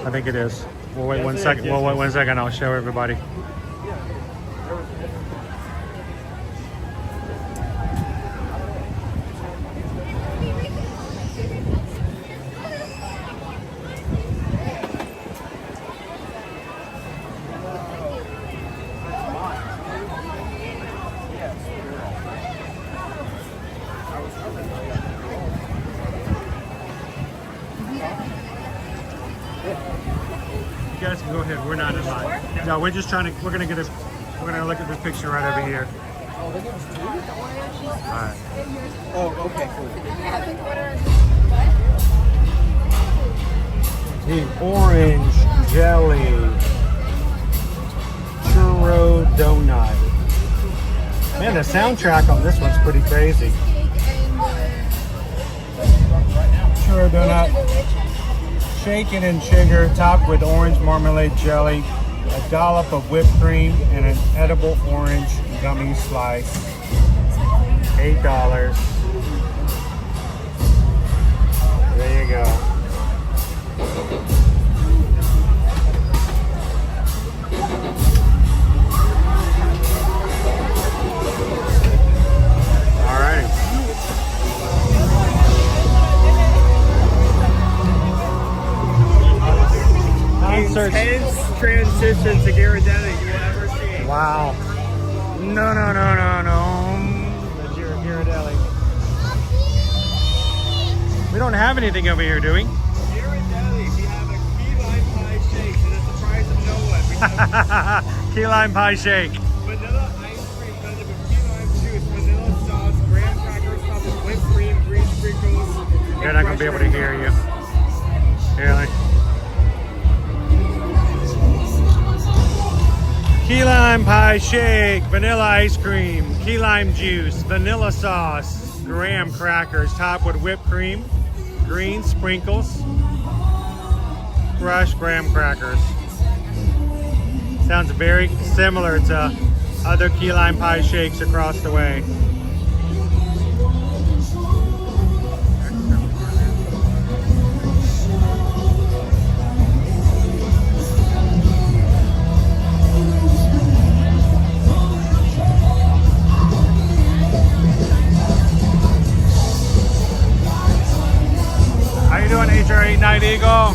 I think it is. We'll wait 1 second. We'll wait 1 second. I'll show everybody. You guys can go ahead. We're not in line. No, we're just trying to. We're gonna look at this picture right over here. Oh, they give us two? All right. Oh, okay, cool. The orange jelly churro donut. Man, the soundtrack on this one's pretty crazy. Churro donut, shaken in sugar, topped with orange marmalade jelly, a dollop of whipped cream, and an edible orange gummy slice. $8. There you go. All right. Intense transition to Ghirardelli you will ever see. Wow. No. The Ghirardelli. We don't have anything over here, do we? Ghirardelli, we have a key lime pie shake to the surprise of no one. We have Key lime pie shake. vanilla ice cream blended with key lime juice, vanilla sauce, graham crackers topped with whipped cream, green sprinkles. They're not going to be able to hear you. Really? Key lime pie shake, vanilla ice cream, key lime juice, vanilla sauce, graham crackers topped with whipped cream, green sprinkles, crushed graham crackers. Sounds very similar to other key lime pie shakes across the way. How you doing, HR8 Night Eagle?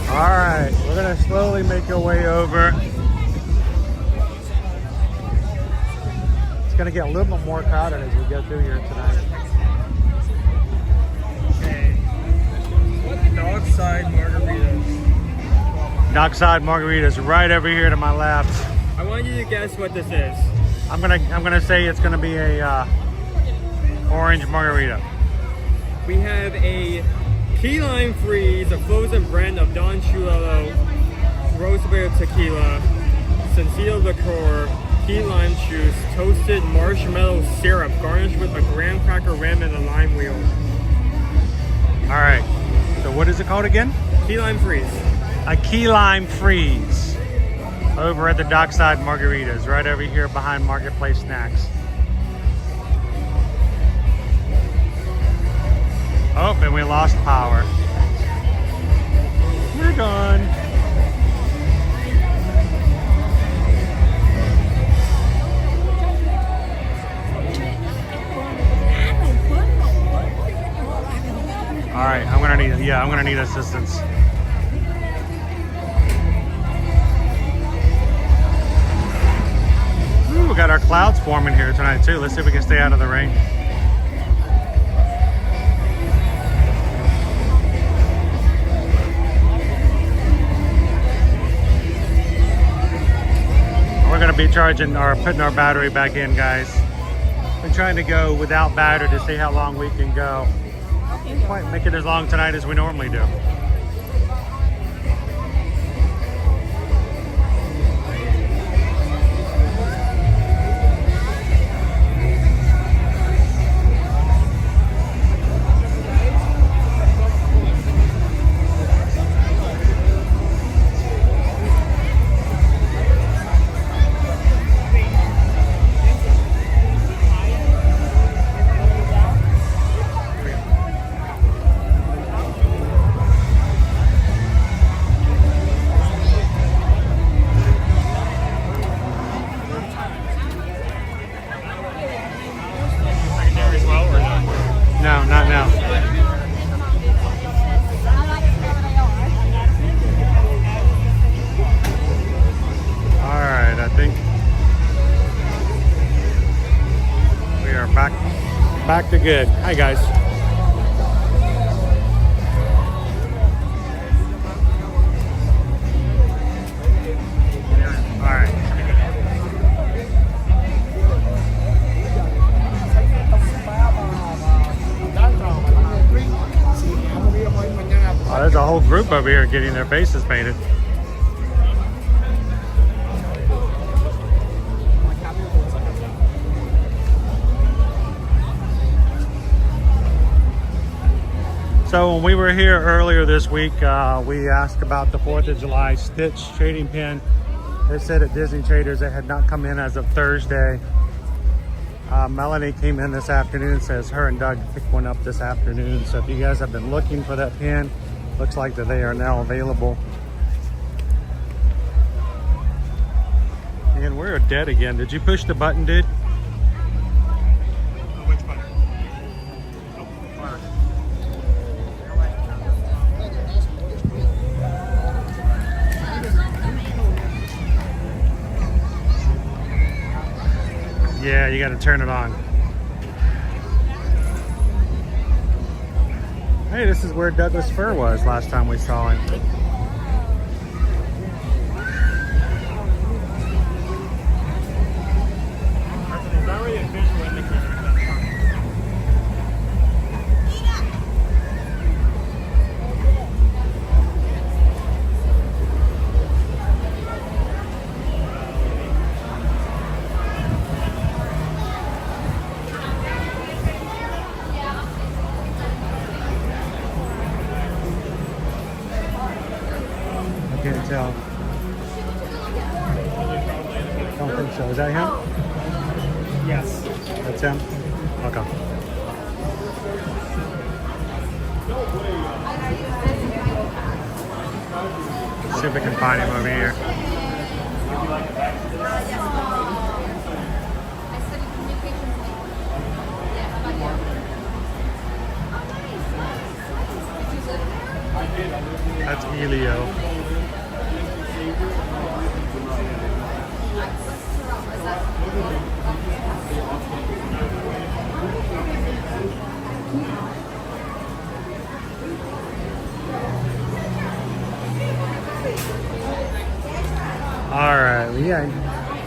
All right, we're gonna slowly make our way over. It's gonna get a little bit more crowded as we go through here tonight. Okay. Dockside margaritas. Dockside margaritas right over here to my left. I want you to guess what this is. I'm gonna say it's gonna be a Orange margarita. We have a key lime freeze, a frozen blend of Don Chulelo, roseberry tequila, Sencillo liqueur, key lime juice, toasted marshmallow syrup, garnished with a graham cracker rim and a lime wheel. All right. So what is it called again? Key lime freeze. A key lime freeze. Over at the Dockside Margaritas, right over here behind Marketplace Snacks. Oh, and we lost power. We're gone. All right, I'm gonna need assistance. Ooh, we got our clouds forming here tonight too. Let's see if we can stay out of the rain. We're gonna be charging or putting our battery back in, guys. Been trying to go without battery to see how long we can go. Didn't quite make it as long tonight as we normally do. No, not now. All right, I think we are back to good. Hi, guys. All right. Oh, there's a whole group over here getting their faces painted. So when we were here earlier this week, we asked about the 4th of July Stitch trading pin. They said at Disney Traders it had not come in as of Thursday. Melanie came in this afternoon, says her and Doug picked one up this afternoon. So if you guys have been looking for that pin, looks like that they are now available. And we're dead again. Did you push the button, dude? Which button? Yeah, you got to turn it on. Hey, this is where Douglas Fir was last time we saw him. It's not really a visual indicator. Can't tell. Don't think so. Is that him? Yes. That's him? Okay. See if we can find him over here. That's Elio. All right, well, yeah,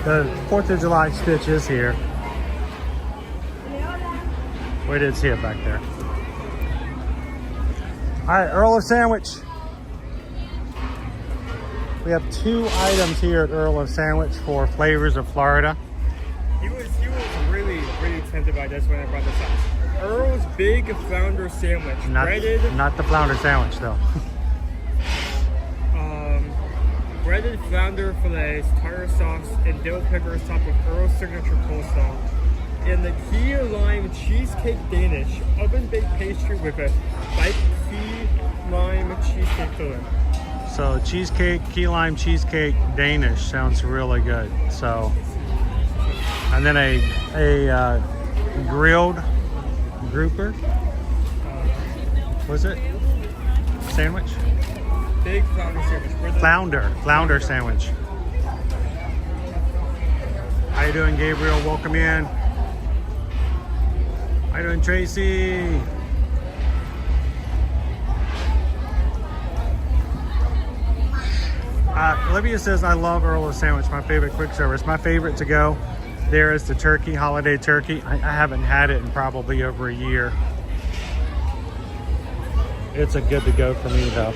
the 4th of July Stitch is here. We did see it back there. All right, Earl of Sandwich. We have 2 items here at Earl of Sandwich for flavors of Florida. He was really tempted by this when I brought this up. Earl's Big Flounder Sandwich. Not the flounder sandwich though. Breaded flounder fillets, tartar sauce, and dill pickles topped with Earl's signature coleslaw. And the key lime cheesecake Danish, oven-baked pastry with a light key lime cheesecake filling. So cheesecake, key lime cheesecake Danish sounds really good. So, and then a grilled grouper. Was it sandwich? Big flounder sandwich. Flounder sandwich. How you doing, Gabriel? Welcome in. How you doing, Tracy? Olivia says, I love Earl of Sandwich, my favorite quick service. My favorite to go there is the turkey, holiday turkey. I haven't had it in probably over a year. It's a good to go for me though.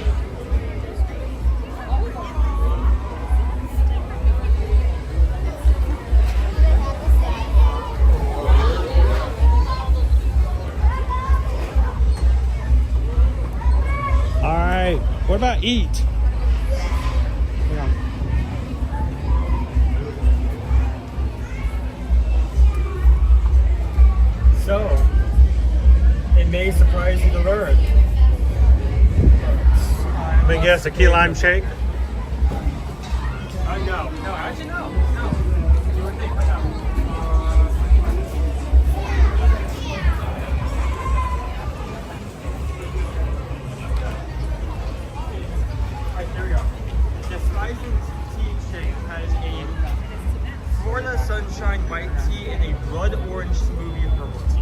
All right, what about eat? So, it may surprise you to learn. Let me guess, a key lime shake? No, actually no. You would think, no. Alright, here we go. The Spicy Tea Shake has a Florida Sunshine White Tea and a Blood Orange Smoothie Herbal Tea.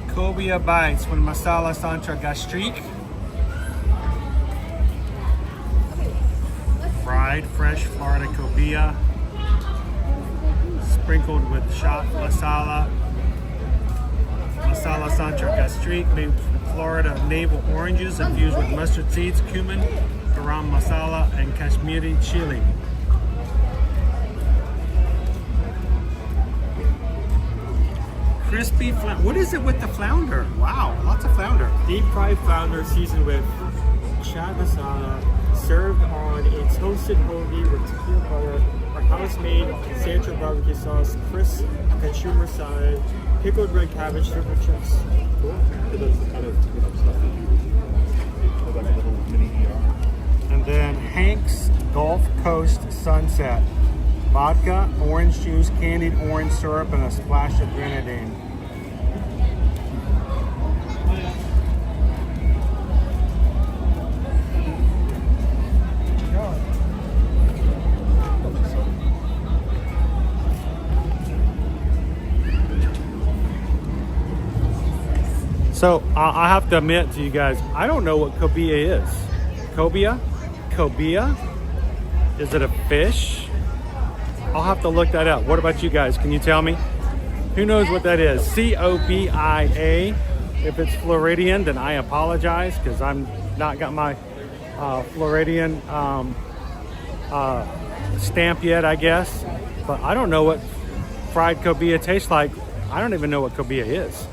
Cobia bites with masala santra gastrique. Fried fresh Florida cobia. Sprinkled with shot masala. Masala santra gastrique made with Florida navel oranges infused with mustard seeds, cumin, garam masala, and Kashmiri chili. Crispy flounder. What is it with the flounder? Wow, lots of flounder. Deep fried flounder seasoned with chat masala, served on a toasted hoagie with tequila butter, or house-made Santa barbecue sauce, crisp consumer side, pickled red cabbage, triple chips. Cool. And then Hank's Gulf Coast Sunset. Vodka, orange juice, candied orange syrup, and a splash of grenadine. So I have to admit to you guys, I don't know what cobia is. Cobia? Cobia? Is it a fish? I'll have to look that up. What about you guys? Can you tell me? Who knows what that is? C-O-B-I-A. If it's Floridian, then I apologize because I'm not got my Floridian stamp yet, I guess. But I don't know what fried cobia tastes like. I don't even know what cobia is.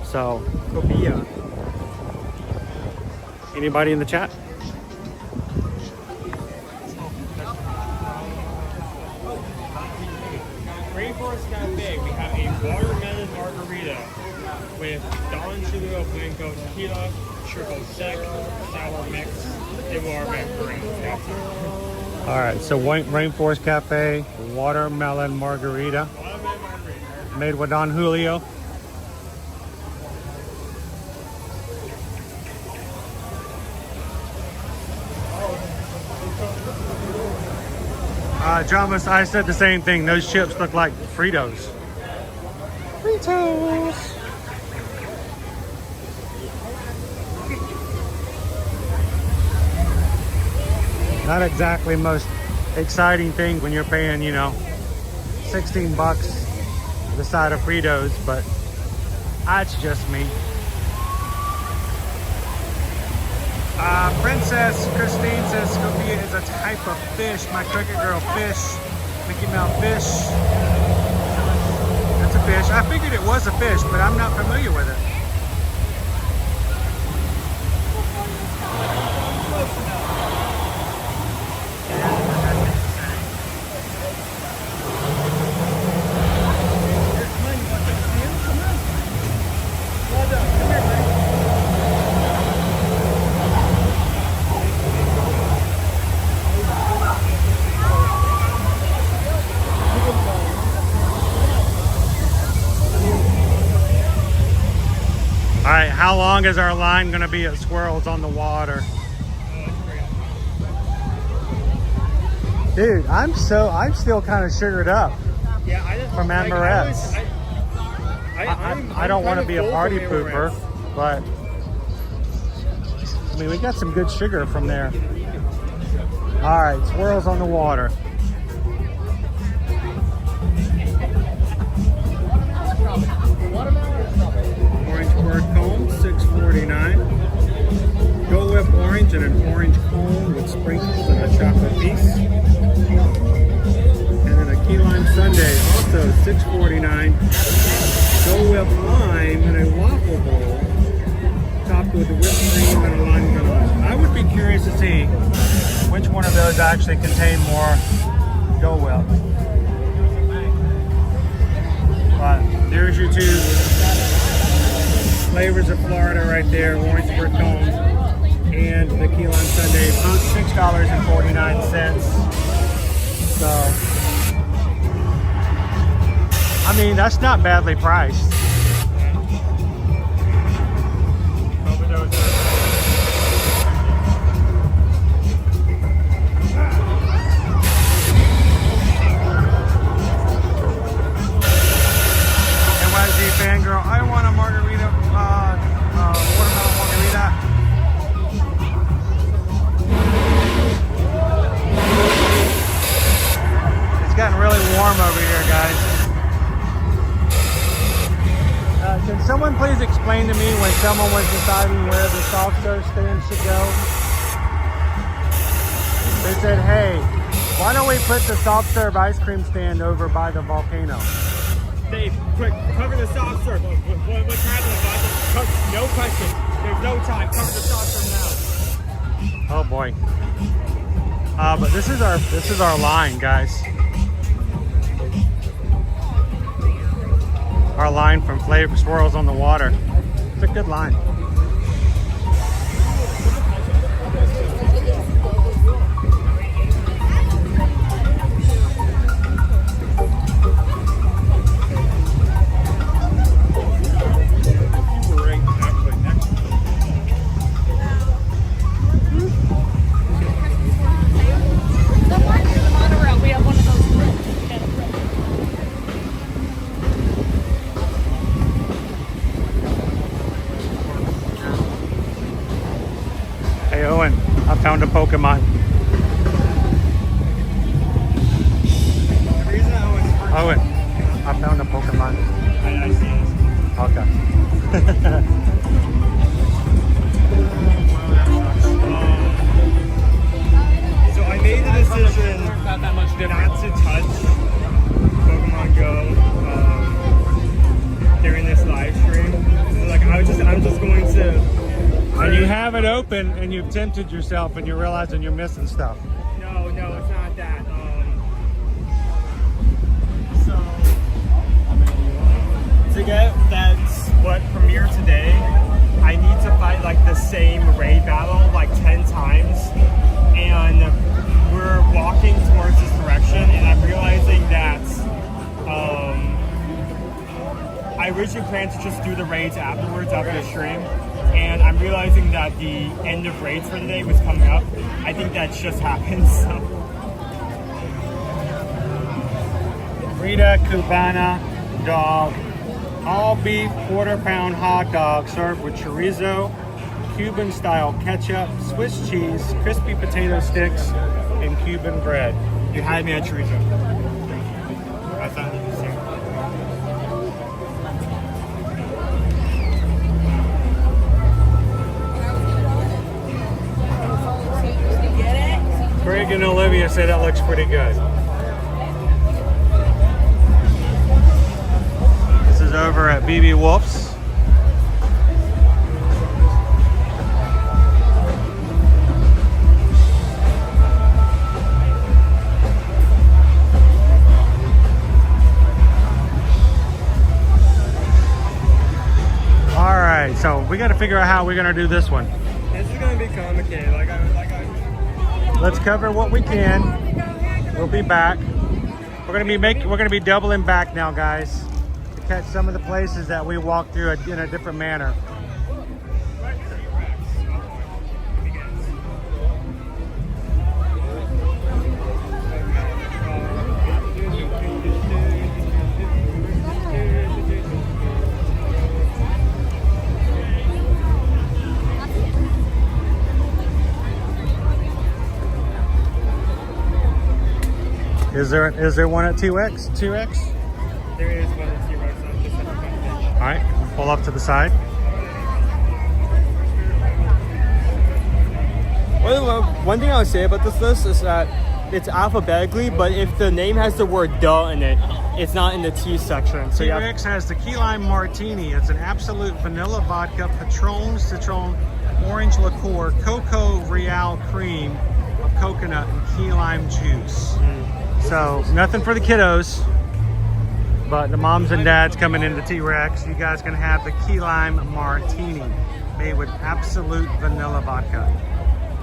So, cobia. Anybody in the chat? Rainforest Cafe, we have a watermelon margarita with Don Julio Blanco tequila, triple sec, sour mix, and watermelon green. All right, so Rainforest Cafe, watermelon margarita. Watermelon margarita. Made with Don Julio. Thomas, I said the same thing. Those chips look like Fritos. Fritos. Not exactly most exciting thing when you're paying, you know, 16 bucks for the side of Fritos, but that's just me. Princess Christine says Scopia is a type of fish. My cricket girl fish. Mickey Mouse fish. That's a fish. I figured it was a fish, but I'm not familiar with it. All right, how long is our line gonna be at Squirrels on the Water? Dude, I'm still kind of sugared up from Amorette's. I don't want to be a party pooper, but I mean, we got some good sugar from there. All right, Squirrels on the Water. Orange cone, $6.49. Go Whip orange and an orange cone with sprinkles and a chocolate piece. And then a key lime sundae, also $6.49. Go Whip lime in a waffle bowl, topped with whipped cream and a lime banana. I would be curious to see which one of those actually contain more Go Whip. But there's your two flavors of Florida right there, orange per cone and the key lime sundae, both $6.49. So, I mean, that's not badly priced. NYZ fangirl, I want a margarita, watermelon margarita. It's gotten really warm over here, guys. Can someone please explain to me when someone was deciding where the soft serve stand should go? They said, hey, why don't we put the soft serve ice cream stand over by the volcano? Dave, quick, cover the soft serve. What's happening, bud? No question. There's no time. Cover the soft serve now. Oh boy. But this is our line, guys. Our line from Flavor Swirls on the Water. It's a good line. Hey Owen, I found a Pokemon. The reason I was Owen, I found a Pokemon. I see this. Okay. So I made the decision not to touch Pokemon Go during this live stream. So like I'm just going to. And you have it open and you've tempted yourself and you're realizing you're missing stuff. No, it's not that. So to get that what premiere today, I need to fight like the same raid battle like 10 times, and we're walking towards this direction, and I'm realizing that I originally planned to just do the raids afterwards after the stream. And I'm realizing that the end of raids for today was coming up. I think that just happened, so. Rita Cubana dog. All beef quarter-pound hot dog served with chorizo, Cuban style ketchup, Swiss cheese, crispy potato sticks, and Cuban bread. You had me at chorizo. That's not what you say. Craig and Olivia say that looks pretty good. This is over at BB Wolf's. All right, so we got to figure out how we're gonna do this one. This is gonna be complicated. Let's cover what we can. We'll be back. We're gonna be doubling back now, guys, to catch some of the places that we walked through in a different manner. Is there one at 2X? 2X? There is one at T-Rex on this other page. All right, pull up to the side. Well, one thing I would say about this list is that it's alphabetically, but if the name has the word "duh" in it, it's not in the T section. So T-Rex has the key lime martini. It's an absolute vanilla vodka, Patron, citron, orange liqueur, cocoa real cream of coconut, and key lime juice. So nothing for the kiddos, but the moms and dads coming into T-Rex, you guys can have the key lime martini made with absolute vanilla vodka.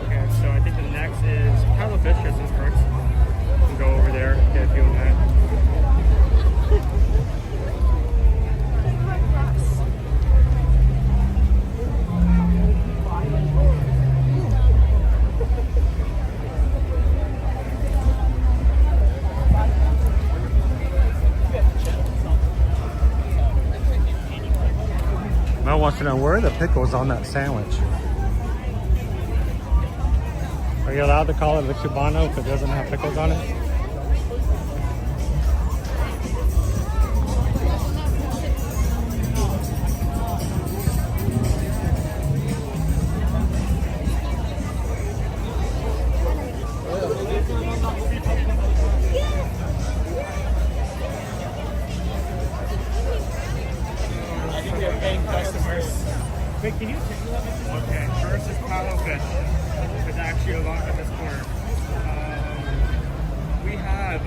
Okay, so I think the next is paddlefish. Yes, that's correct. We can go over there, get a feel of that. Mel wants to know, where are the pickles on that sandwich? Are you allowed to call it the Cubano if it doesn't have pickles on it? Wait, can you Okay, first is paddlefish. There's actually a lot at this corner. We have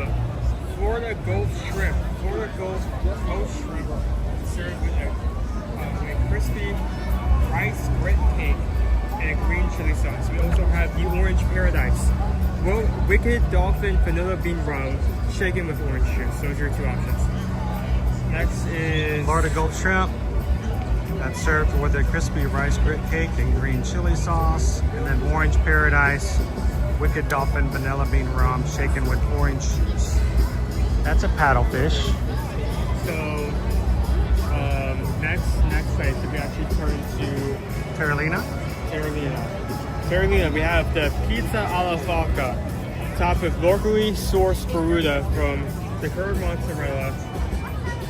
Florida Gulf Shrimp. Florida Gulf Shrimp served with a crispy rice grit cake and a green chili sauce. We also have the Orange Paradise. Wicked Dolphin Vanilla Bean Rum shaken with orange juice. Those are your two options. Next is Florida Gulf Shrimp. That's served with a crispy rice grit cake and green chili sauce. And then Orange Paradise, Wicked Dolphin Vanilla Bean Rum shaken with orange juice. That's a paddlefish. So, next place that we actually turn to Terralina. Terralina, we have the pizza alla vodka, topped with locally sourced Peruta from the curd mozzarella,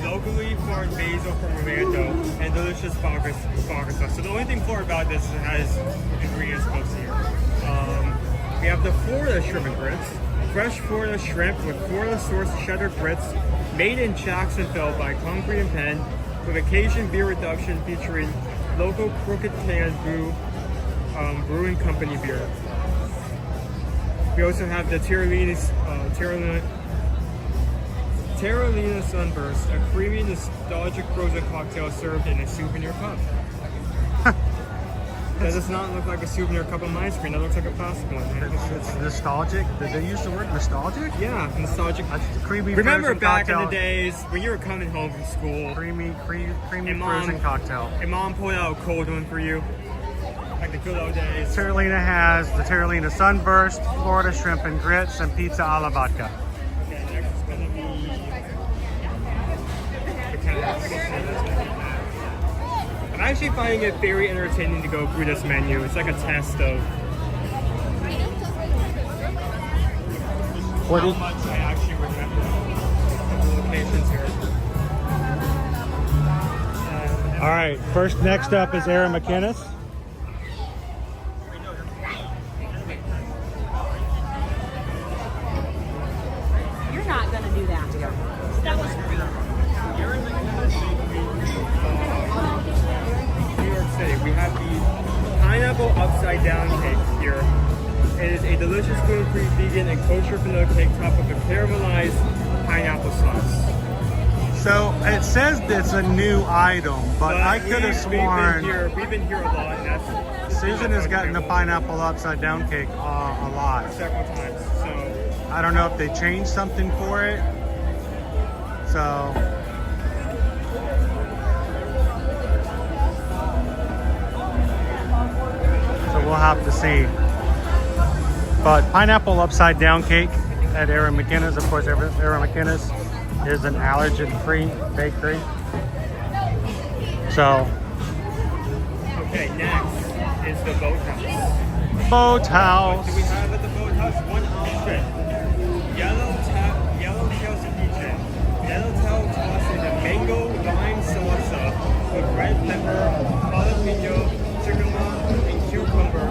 locally farmed basil from Morimoto, and delicious vodka sauce. So the only thing Florida about this is it has ingredients posted here. We have the Florida shrimp and grits, fresh Florida shrimp with Florida-sourced cheddar grits, made in Jacksonville by Concrete and Pen, with occasion beer reduction featuring local Crooked Can Brewing Company beer. We also have the Terralina Sunburst, a creamy, nostalgic frozen cocktail served in a souvenir cup. That does not look like a souvenir cup on my screen. That looks like a plastic one. It's nostalgic. Did they use the word nostalgic? Yeah, nostalgic. That's the creamy. Remember frozen back cocktail. in the days when you were coming home from school, Creamy And frozen cocktail. and mom pulled out a cold one for you, like the good old days. Terralina has the Terralina Sunburst, Florida Shrimp and Grits, and Pizza alla Vodka. Okay, next is gonna be I'm actually finding it very entertaining to go through this menu. It's like a test of What how is, much I actually remember of the locations here. all right, first next up is Aaron McInnes. You're not gonna do that. That was New York City, we have the pineapple upside down cake here. It is a delicious gluten-free, vegan, and kosher vanilla cake topped with a caramelized pineapple sauce. So it says it's a new item, but I could have sworn We've been here a lot, and that's Susan has gotten the pineapple upside down cake a lot. several times. So I don't know if they changed something for it. So we'll have to see. But pineapple upside down cake at Aaron McInnes. Of course, Aaron McInnes is an allergen-free bakery. So, okay, next is the boathouse. boathouse. What do we have at the boathouse? One option. Yellowtail ceviche. Yellowtail tossed into mango lime salsa with red pepper, jalapeno, jicama, and cucumber,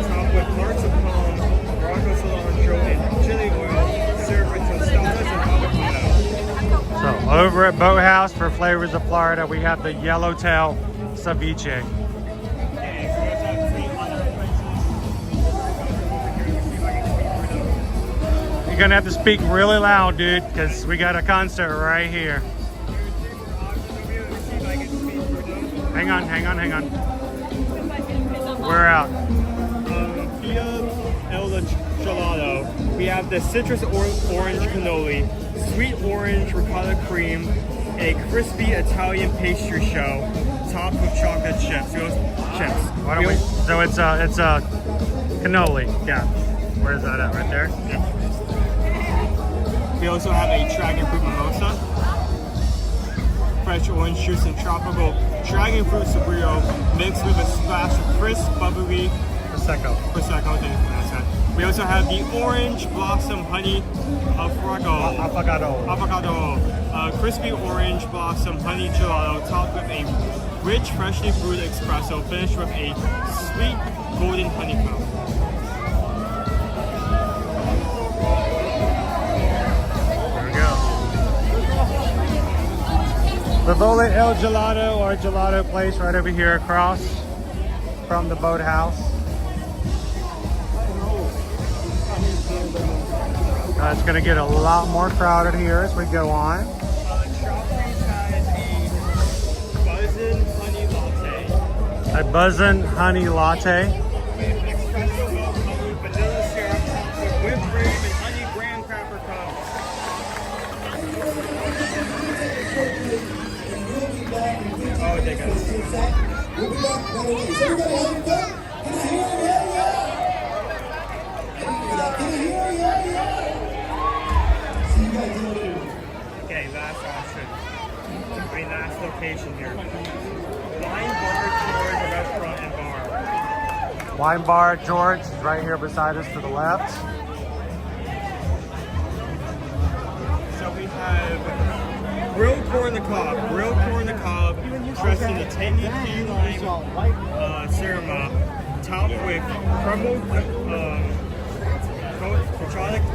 topped with hearts of palm, Morocco cilantro, and chili oil, served with tostadas and avocado. So over at Boathouse for Flavors of Florida, we have the Yellowtail ceviche. You're gonna have to speak really loud, dude, because we got a concert right here. Hang on. We're out. Via El Gelato, we have the citrus orange cannoli, sweet orange ricotta cream, a crispy Italian pastry shell, topped with chocolate chips. Why don't we? So it's a cannoli. Yeah. Where's that at? Right there. Yeah. We also have a dragon fruit mimosa, fresh orange juice and tropical dragon fruit sobrio mixed with a splash of crisp, bubbly Prosecco. Thank you for that. We also have the orange blossom honey avocado, crispy orange blossom honey gelato topped with a rich, freshly brewed espresso finished with a sweet golden honeycomb. Vivole El Gelato, our gelato place right over here across from the boathouse. It's going to get a lot more crowded here as we go on. Strawberries has a buzzin honey latte. A buzzin honey latte. With espresso milk covered with vanilla syrup with whipped cream and honey graham cracker cups. Oh, they got Okay, last option. My last location here. Wine Bar George Restaurant and Bar. Wine Bar George is right here beside us to the left. So we have grilled corn on the cob, dressed in a tangy key lime serum, topped with crumbled Patrick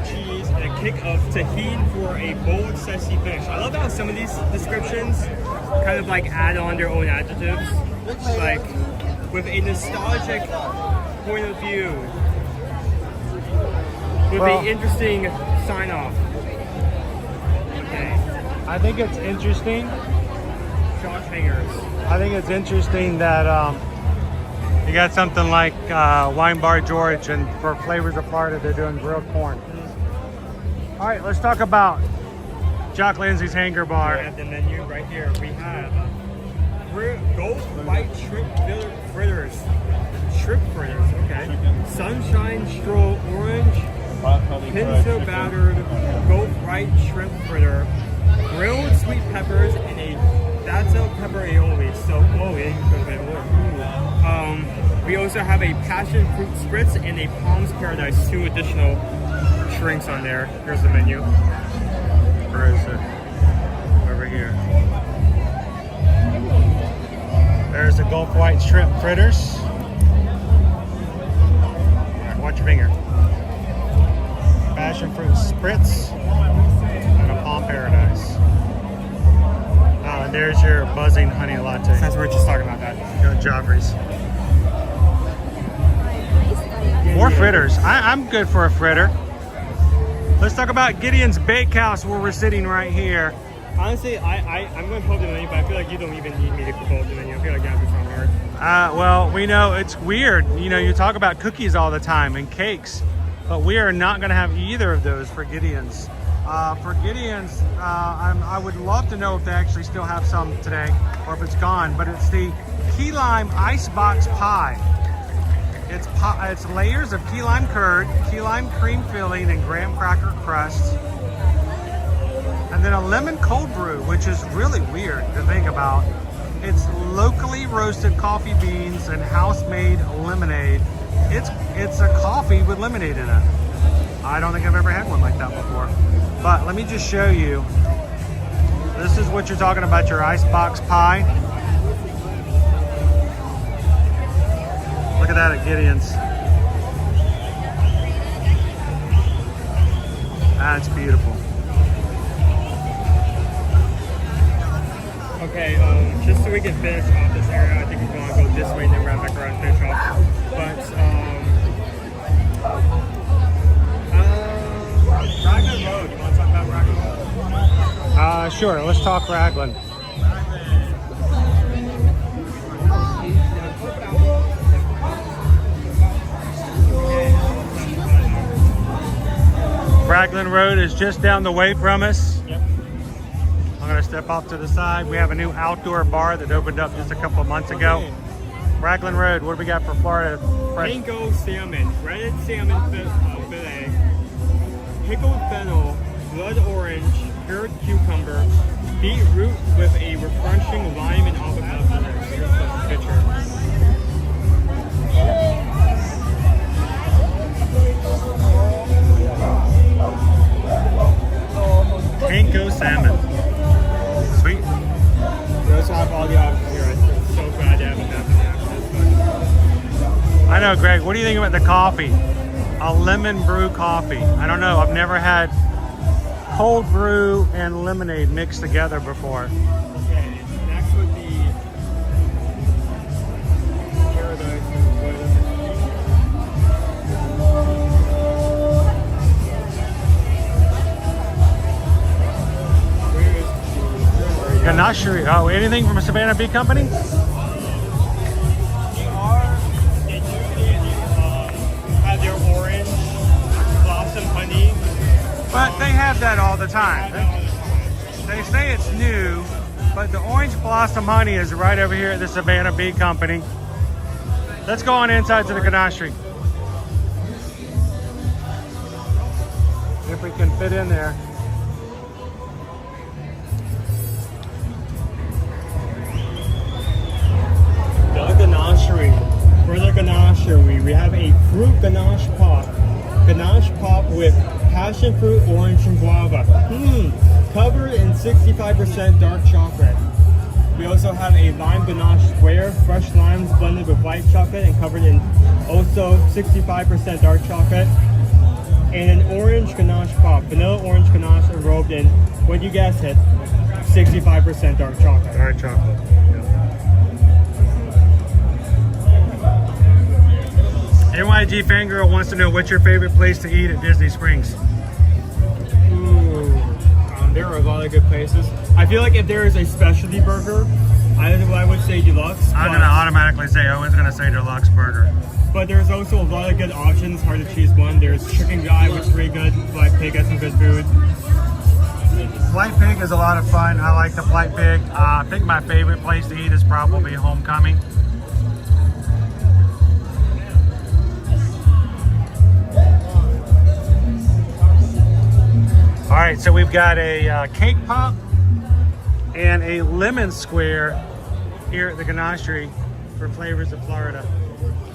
cheese and a kick of tahini for a bold, sexy finish. I love how some of these descriptions kind of like add on their own adjectives, like with a nostalgic point of view, with an interesting sign off. Okay. I think it's interesting. Shot hangers. I think it's interesting that you got something like Wine Bar George, and for Flavors of Florida, they're doing grilled corn. All right, let's talk about Jock Lindsay's Hanger Bar. We have the menu right here. We have gold white shrimp fritters. Shrimp fritters, okay. Sunshine stroll orange, pinto battered gold white shrimp fritter, grilled sweet peppers, and a that's pepper aioli. So, also have a passion fruit spritz and a Palms Paradise, 2 additional drinks on there. Here's the menu. Where is it? Over here. There's the Gulf White Shrimp Fritters. Alright, watch your finger. Passion fruit spritz and a Palm Paradise. Oh, and there's your buzzing honey latte. Since we're just talking about that. Go Joffrey's. More fritters. I'm good for a fritter. Let's talk about Gideon's Bakehouse, where we're sitting right here. Honestly, I'm going to pull up the menu, but I feel like you don't even need me to pull up the menu. I feel like you have to try hard. Well, we know it's weird. You know, you talk about cookies all the time and cakes, but we are not going to have either of those for Gideon's. For Gideon's, I would love to know if they actually still have some today or if it's gone, but it's the key lime icebox pie. It's layers of key lime curd, key lime cream filling, and graham cracker crust. And then a lemon cold brew, which is really weird to think about. It's locally roasted coffee beans and house-made lemonade. It's a coffee with lemonade in it. I don't think I've ever had one like that before. But let me just show you. This is what you're talking about, your icebox pie. Look at that at Gideon's. That's beautiful. Okay, just so we can finish off this area, I think we're going to go this way and then round back around and finish off. But, Raglan Road, you want to talk about Raglan Road? Sure, let's talk Raglan. Raglan Road is just down the way from us. Yep. I'm gonna step off to the side. We have a new outdoor bar that opened up just a couple of months ago. Raglan Road, what do we got for Florida? Mango salmon, breaded salmon fillet, pickled fennel, blood orange, cured cucumber, beetroot with a refreshing lime and avocado flavor. Here's the picture. Panko salmon. Sweet. We also have all the options here. I'm so glad to have enough I know, Greg. What do you think about the coffee? A lemon brew coffee. I don't know. I've never had cold brew and lemonade mixed together before. Okay, next would be Paradise. Ganachery. Oh, anything from a Savannah Bee Company? They usually have their orange blossom honey. But they have that all the time. They say it's new, but the orange blossom honey is right over here at the Savannah Bee Company. Let's go on inside to the ganachery. If we can fit in there. The ganachery. For the ganachery, we have a fruit ganache pop. Ganache pop with passion fruit, orange, and guava. Covered in 65% dark chocolate. We also have a lime ganache square, fresh limes blended with white chocolate and covered in also 65% dark chocolate. And an orange ganache pop, vanilla orange ganache enrobed in, what you guessed it, 65% dark chocolate. Dark chocolate. NYG Fangirl wants to know what's your favorite place to eat at Disney Springs? There are a lot of good places. I feel like if there is a specialty burger, I would say D-Luxe. I'm going to automatically say, Owen's going to say D-Luxe Burger. But there's also a lot of good options, hard to choose one. There's Chicken Guy, which is pretty good. Black Pig has some good food. Flight Pig is a lot of fun. I like the Flight Pig. I think my favorite place to eat is probably Homecoming. All right, so we've got a cake pop and a lemon square here at the Ganachery for Flavors of Florida.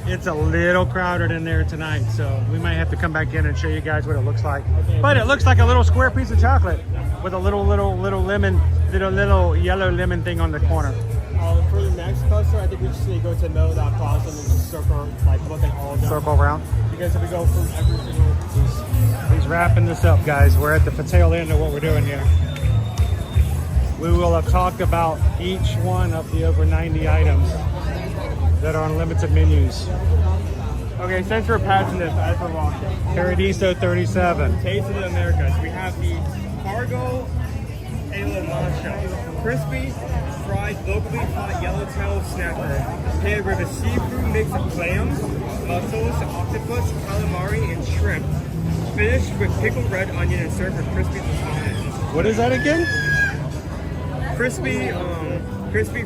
It's a little crowded in there tonight, so we might have to come back in and show you guys what it looks like. But it looks like a little square piece of chocolate with a little lemon, little yellow lemon thing on the corner. For the next cluster, I think we just need to go to the middle of that plaza and just circle, like look at all of them. Circle around. Because if we go from every single... He's wrapping this up, guys. We're at the tail end of what we're doing here. We will have talked about each one of the over 90 items that are on limited menus. Okay, since we're passing this, as we're walking. Paradiso 37. Taste of the Americas. We have the Cargo a la mancha. Crispy, fried, locally hot yellowtail snapper. Paired with a seafood mix of clams, mussels, octopus, calamari, and shrimp. Finished with pickled red onion and served with crispy lasagna. What is that again? Crispy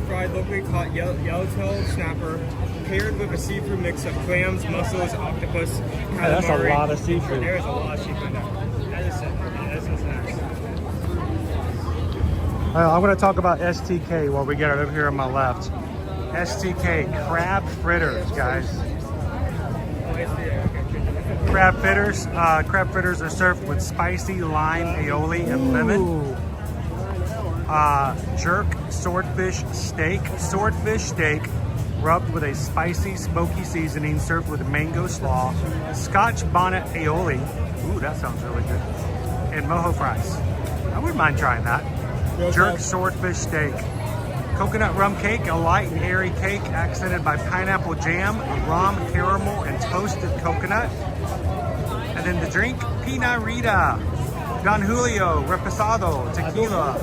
fried, locally caught yellowtail snapper, paired with a seafood mix of clams, mussels, octopus, calamari. That's a lot of seafood. There is a lot of seafood there. That is it. That is a snack. I'm going to talk about STK while we get it over here on my left. STK crab fritters, guys. Crab fritters. Crab fritters are served with spicy lime, aioli, and lemon. Jerk swordfish steak. Swordfish steak rubbed with a spicy, smoky seasoning, served with mango slaw. Scotch bonnet aioli. Ooh, that sounds really good. And mojo fries. I wouldn't mind trying that. Jerk swordfish steak. Coconut rum cake, a light and airy cake accented by pineapple jam, rum, caramel, and toasted coconut. And then the drink, Pinarita, Don Julio, Reposado, Tequila,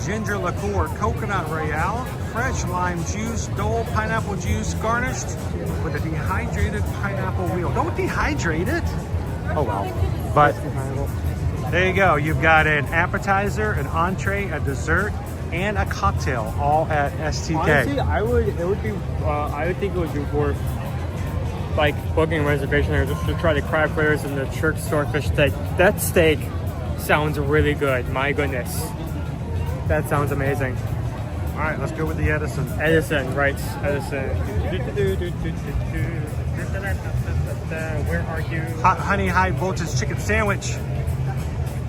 Ginger Liqueur, Coconut Royale, fresh lime juice, Dole pineapple juice, garnished with a dehydrated pineapple wheel. Don't dehydrate it. Oh well. But there you go. You've got an appetizer, an entree, a dessert, and a cocktail, all at STK. Honestly, I would think it would be worth like booking a reservation there just to try the crab fritters and the jerk swordfish steak. That steak sounds really good. My goodness. That sounds amazing. All right, let's go with the Edison. Edison, right? Edison. Where are you? Hot honey high voltage chicken sandwich.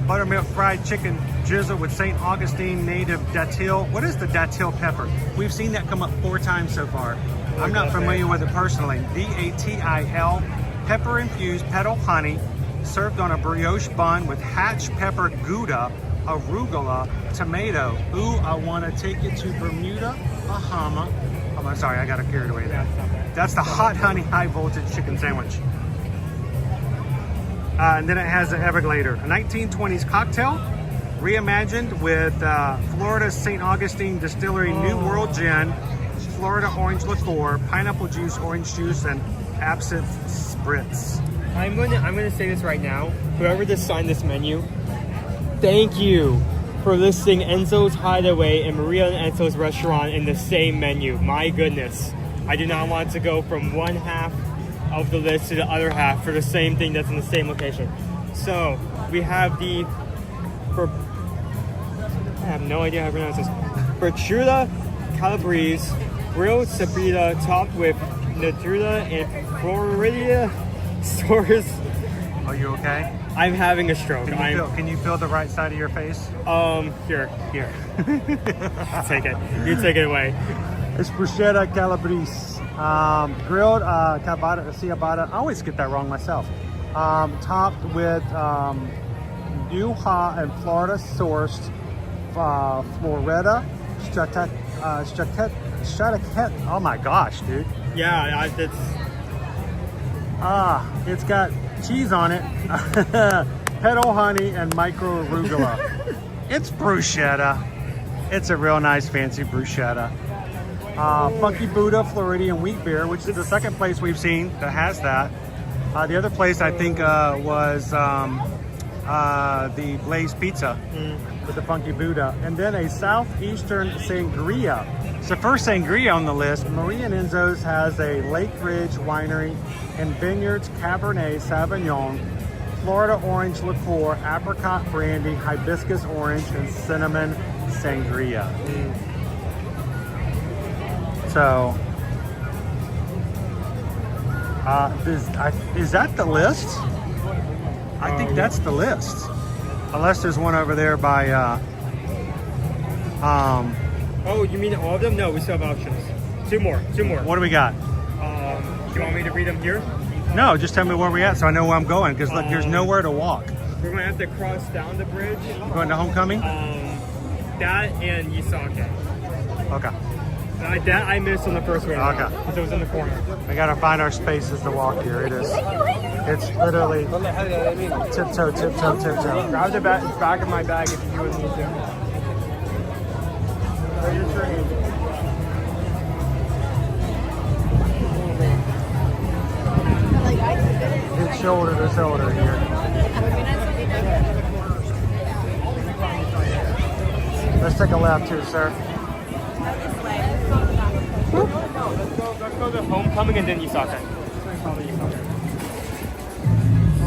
Buttermilk fried chicken drizzle with St. Augustine native datil. What is the datil pepper? We've seen that come up 4 times so far. I'm not familiar with it personally. D-A-T-I-L, pepper infused petal honey, served on a brioche bun with hatch pepper gouda, arugula, tomato. Ooh, I want to take you to Bermuda, Bahama. Oh, I'm sorry, I got carried away there. That's the hot honey high voltage chicken sandwich. And then it has the Everglader, a 1920s cocktail, reimagined with Florida's St. Augustine Distillery New World Gin, Florida orange liqueur, pineapple juice, orange juice, and absinthe spritz. I'm gonna say this right now. Whoever designed this menu, thank you for listing Enzo's Hideaway and Maria and Enzo's Restaurant in the same menu. My goodness. I do not want to go from one half of the list to the other half for the same thing that's in the same location. So we have the, I have no idea how to pronounce this, Bertruda Calabrese, grilled sabita topped with Natruda and Florida sauce. Are you okay? I'm having a stroke. Can you feel the right side of your face? Here. Take it. You take it away. It's bruschetta calabrese. Grilled ciabatta. I always get that wrong myself. Topped with Utah and Florida sourced Florida Strataket. Oh my gosh, dude. Yeah, It's got cheese on it, petal honey, and micro arugula. It's bruschetta. It's a real nice fancy bruschetta. Funky Buddha Floridian wheat beer, which is the second place we've seen that has that. The other place I think was the Blaze Pizza with the Funky Buddha. And then a Southeastern Sangria. So first sangria on the list, Maria and Enzo's has a Lake Ridge Winery and Vineyards Cabernet Sauvignon, Florida Orange Liqueur, Apricot Brandy, Hibiscus Orange, and Cinnamon Sangria. So, Is that the list? I think that's the list. Unless there's one over there by. Oh, you mean all of them? No, we still have options. Two more. What do we got? Do you want me to read them here? No, just tell me where we at so I know where I'm going. Because look, there's nowhere to walk. We're gonna have to cross down the bridge. Going to Homecoming? That and Yisake. Okay. That I missed on the first one. Okay. Because it was in the corner. We gotta find our spaces to walk here. It's literally tiptoe. Grab the back of my bag if you would need to. It's shoulder to shoulder here. Let's take a left here, sir. Let's go to Homecoming and then Yisake.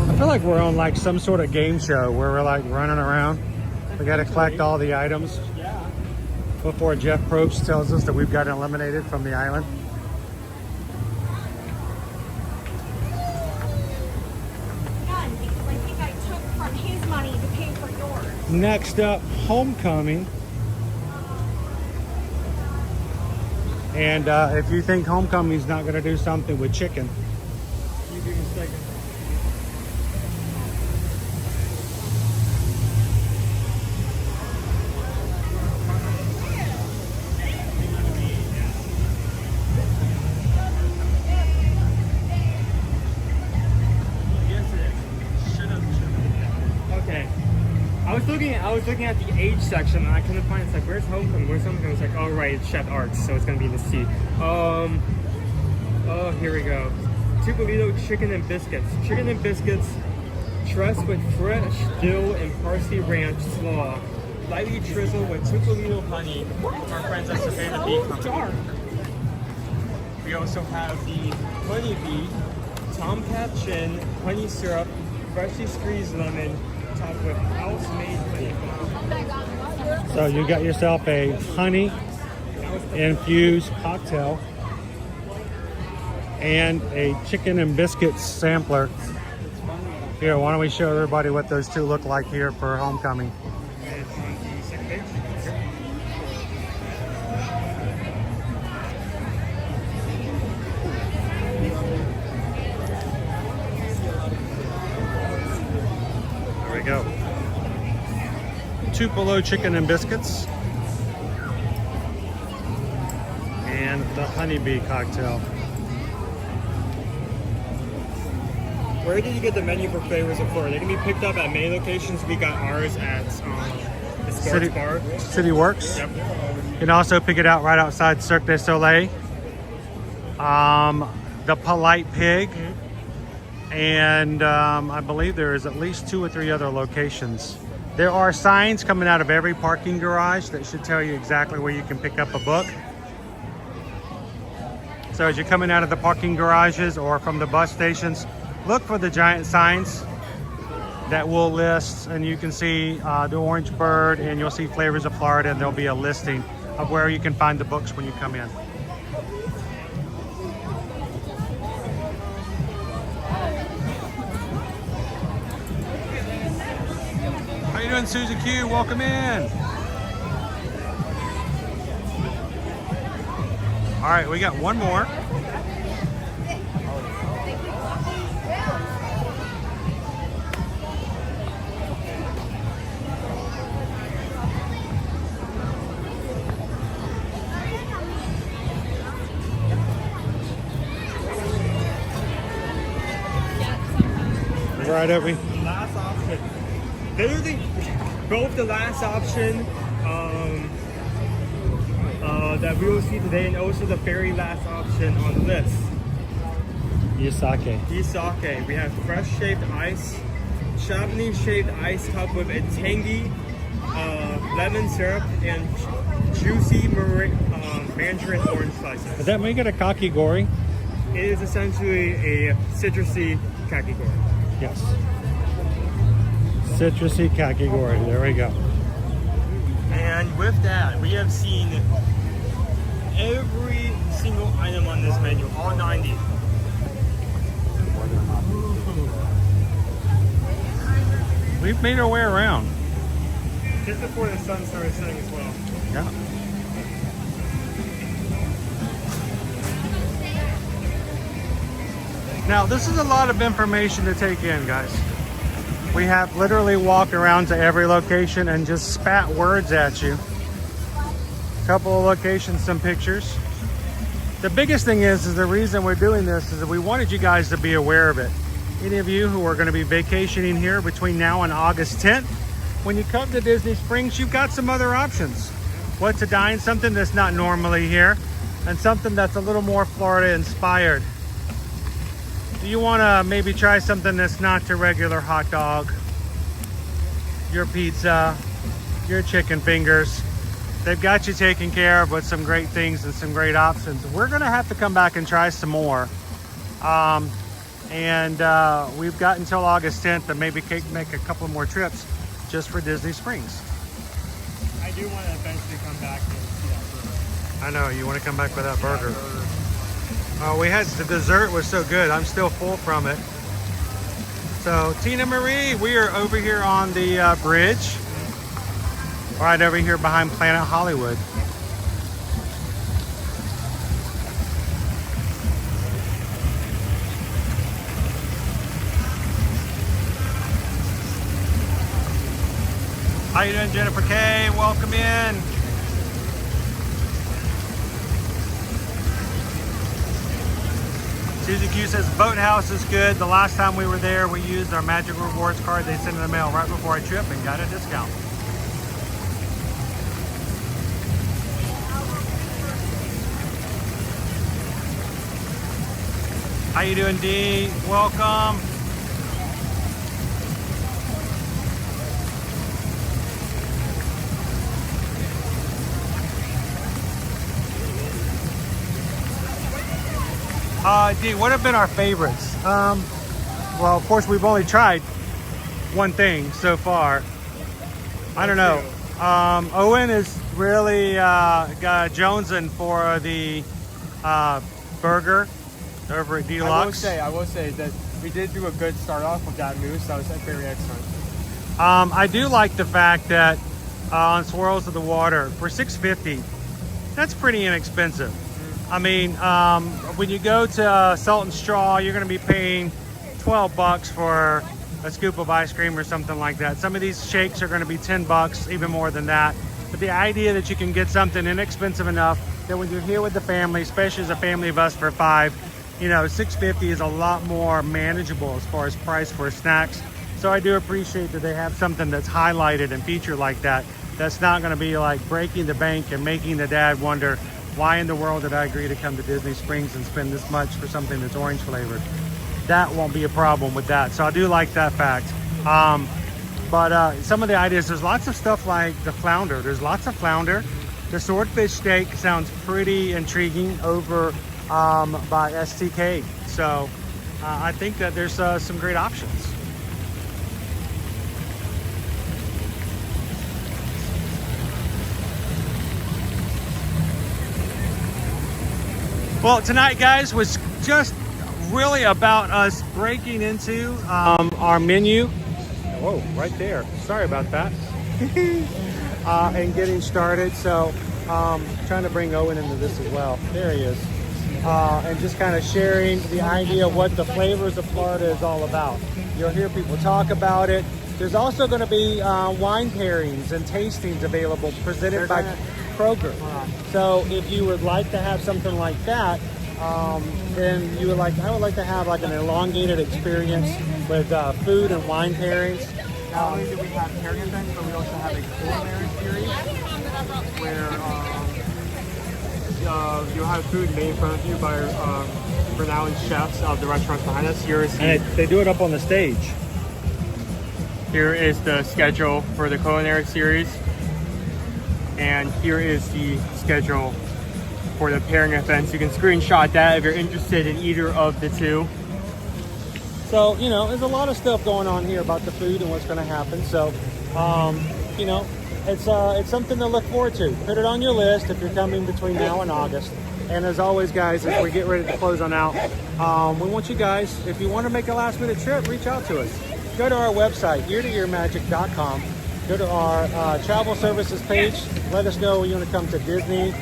I feel like we're on like some sort of game show where we're like running around. We got to collect all the items before Jeff Probst tells us that we've gotten eliminated from the island. None, because I think I took from his money to pay for yours. Next up, Homecoming. And if you think Homecoming's not going to do something with chicken, you'd be mistaken. Okay. I was looking at the age section and I couldn't find it. It's like, where's Homecoming? Where's Homecoming? It's like, oh right, it's Chef Arts, so it's gonna be in the sea. Oh, here we go. Tupolito chicken and biscuits. Chicken and biscuits, trussed with fresh dill and parsley ranch slaw, lightly drizzled with Tupolito honey. Our friends at Scavenger Beef Company. We also have the honey bee, tomcat chin, honey syrup, freshly squeezed lemon, topped with house-made honey. so you got yourself a honey infused cocktail and a chicken and biscuits sampler. Here, why don't we show everybody what those two look like here for Homecoming. It's on the second page. There we go. Tupelo chicken and biscuits. And the honeybee cocktail. Where did you get the menu for Flavors of Florida? They can be picked up at many locations. We got ours at the Sports Bar. City Works. Yep. You can also pick it out right outside Cirque du Soleil. The Polite Pig. And I believe there is at least 2 or 3 other locations. There are signs coming out of every parking garage that should tell you exactly where you can pick up a book. So as you're coming out of the parking garages or from the bus stations, look for the giant signs that will list, and you can see the Orange Bird, and you'll see Flavors of Florida, and there'll be a listing of where you can find the books when you come in. How you doing, Susie Q? Welcome in. All right, we got one more. Right over. Last option. Literally, both the last option that we will see today, and also the very last option on the list. Yisake. We have fresh shaved ice, Chamonix shaved ice topped with a tangy lemon syrup and juicy mandarin orange slices. Does that make it a kakigori? It is essentially a citrusy kakigori. Yes. Citrusy kakigori. There we go. And with that, we have seen every single item on this menu, all 90. we've made our way around. Just before the sun started setting as well. Yeah. Now, this is a lot of information to take in, guys. We have literally walked around to every location and just spat words at you. A couple of locations, some pictures. The biggest thing is the reason we're doing this is that we wanted you guys to be aware of it. Any of you who are going to be vacationing here between now and August 10th, when you come to Disney Springs, you've got some other options. What to dine, something that's not normally here, and something that's a little more Florida inspired. Do you want to maybe try something that's not your regular hot dog, your pizza, your chicken fingers? They've got you taken care of with some great things and some great options. We're going to have to come back and try some more. We've got until August 10th to maybe make a couple more trips just for Disney Springs. I do want to eventually come back and see that burger. I know, you want to come back for that burger. We had the dessert was so good. I'm still full from it. So Tina Marie, we are over here on the bridge, right over here behind Planet Hollywood. How you doing, Jennifer K? Welcome in. Susie Q says Boathouse is good. The last time we were there, we used our Magic Rewards card they sent in the mail right before our trip and got a discount. How you doing, Dee? Welcome. Dee, what have been our favorites? Well, of course, we've only tried one thing so far. I don't know. Owen is really jonesing for the burger over at D-Luxe. I will say that we did do a good start off with that mousse. That was very excellent. I do like the fact that on Swirls of the Water for $6.50, that's pretty inexpensive. I mean, when you go to Salt and Straw, you're going to be paying $12 for a scoop of ice cream or something like that. Some of these shakes are going to be $10, even more than that. But the idea that you can get something inexpensive enough that when you're here with the family, especially as a family of us for 5, you know, $6.50 is a lot more manageable as far as price for snacks. So I do appreciate that they have something that's highlighted and featured like that. That's not going to be like breaking the bank and making the dad wonder, why in the world did I agree to come to Disney Springs and spend this much for something that's orange flavored? That won't be a problem with that. So I do like that fact. But some of the ideas, there's lots of stuff like the flounder. There's lots of flounder. The swordfish steak sounds pretty intriguing over by STK. So I think that there's some great options. Well, tonight, guys, was just really about us breaking into our menu. Whoa, right there. Sorry about that. And getting started. So, trying to bring Owen into this as well. There he is. And just kind of sharing the idea of what the flavors of Florida is all about. You'll hear people talk about it. There's also going to be wine pairings and tastings available presented by Kroger. So if you would like to have something like that, then I would like to have like an elongated experience with food and wine pairings. Not only do we have pairing events, but we also have a culinary series where you'll have food made in front of you by renowned chefs of the restaurants behind us. They do it up on the stage. Here is the schedule for the culinary series. And here is the schedule for the pairing events. You can screenshot that if you're interested in either of the two. So, you know, there's a lot of stuff going on here about the food and what's going to happen. So, you know, it's something to look forward to. Put it on your list if you're coming between now and August. And as always, guys, as we get ready to close on out, we want you guys, if you want to make a last minute trip, reach out to us. go to our website, eartoearmagic.com. Go to our travel services page. Let us know you want to come to Disney,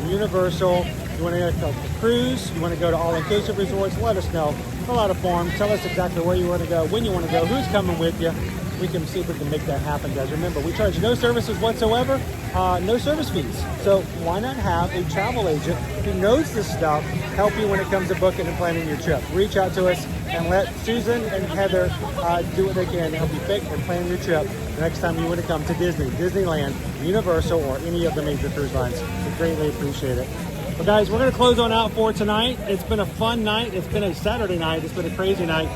Universal, you want to go to a cruise, you want to go to all-inclusive resorts. Let us know. Fill out a form. Tell us exactly where you want to go, when you want to go, who's coming with you. We can see if we can make that happen, guys. Remember, we charge no services whatsoever, no service fees. So why not have a travel agent who knows this stuff help you when it comes to booking and planning your trip? Reach out to us and let Susan and Heather do what they can to help you pick and plan your trip the next time you want to come to Disney, Disneyland, Universal, or any of the major cruise lines. We greatly appreciate it. But guys, we're going to close on out for tonight. It's been a fun night. It's been a Saturday night. It's been a crazy night.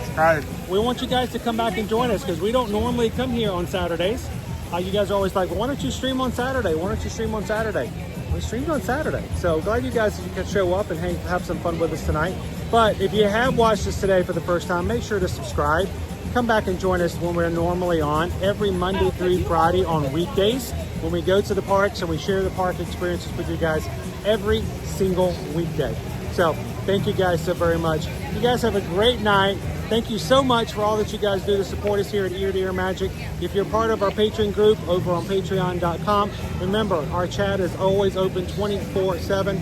We want you guys to come back and join us because we don't normally come here on Saturdays. You guys are always like, well, why don't you stream on Saturday? Why don't you stream on Saturday? We streamed on Saturday. So glad you guys can show up and have some fun with us tonight. But if you have watched us today for the first time, make sure to subscribe. Come back and join us when we're normally on every Monday through Friday on weekdays when we go to the parks and we share the park experiences with you guys every single weekday. So thank you guys so very much. You guys have a great night. Thank you so much for all that you guys do to support us here at Ear to Ear Magic. If you're part of our Patreon group over on patreon.com, remember our chat is always open 24/7.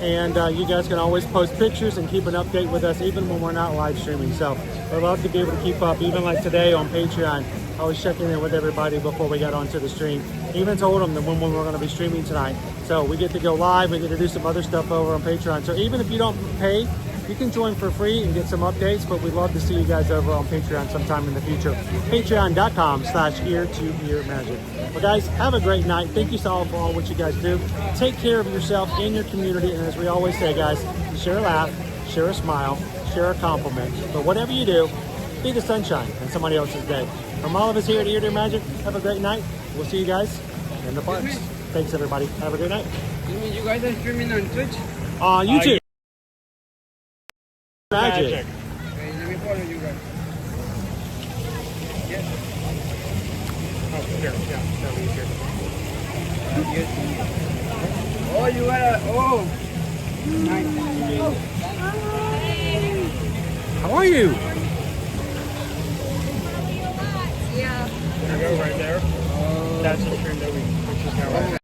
And you guys can always post pictures and keep an update with us even when we're not live streaming. So we'd love to be able to keep up, even like today on Patreon. I was checking in with everybody before we got onto the stream. Even told them that when we're going to be streaming tonight. So we get to go live, we get to do some other stuff over on Patreon. So even if you don't pay, you can join for free and get some updates, but we'd love to see you guys over on Patreon sometime in the future. Patreon.com/ear-to-ear-magic. Well, guys, have a great night. Thank you all for all what you guys do. Take care of yourself and your community. And as we always say, guys, share a laugh, share a smile, share a compliment. But whatever you do, be the sunshine in somebody else's day. From all of us here at Ear to Ear Magic, have a great night. We'll see you guys in the parks. Thanks, everybody. Have a great night. You mean you guys are streaming on Twitch? YouTube. Magic. Okay, let me follow you guys. Yes. Oh, here, yeah, that'll be easier. Oh, you gotta, oh. Nice. How are you? Yeah. There you go, right there. That's the stream that we purchased now.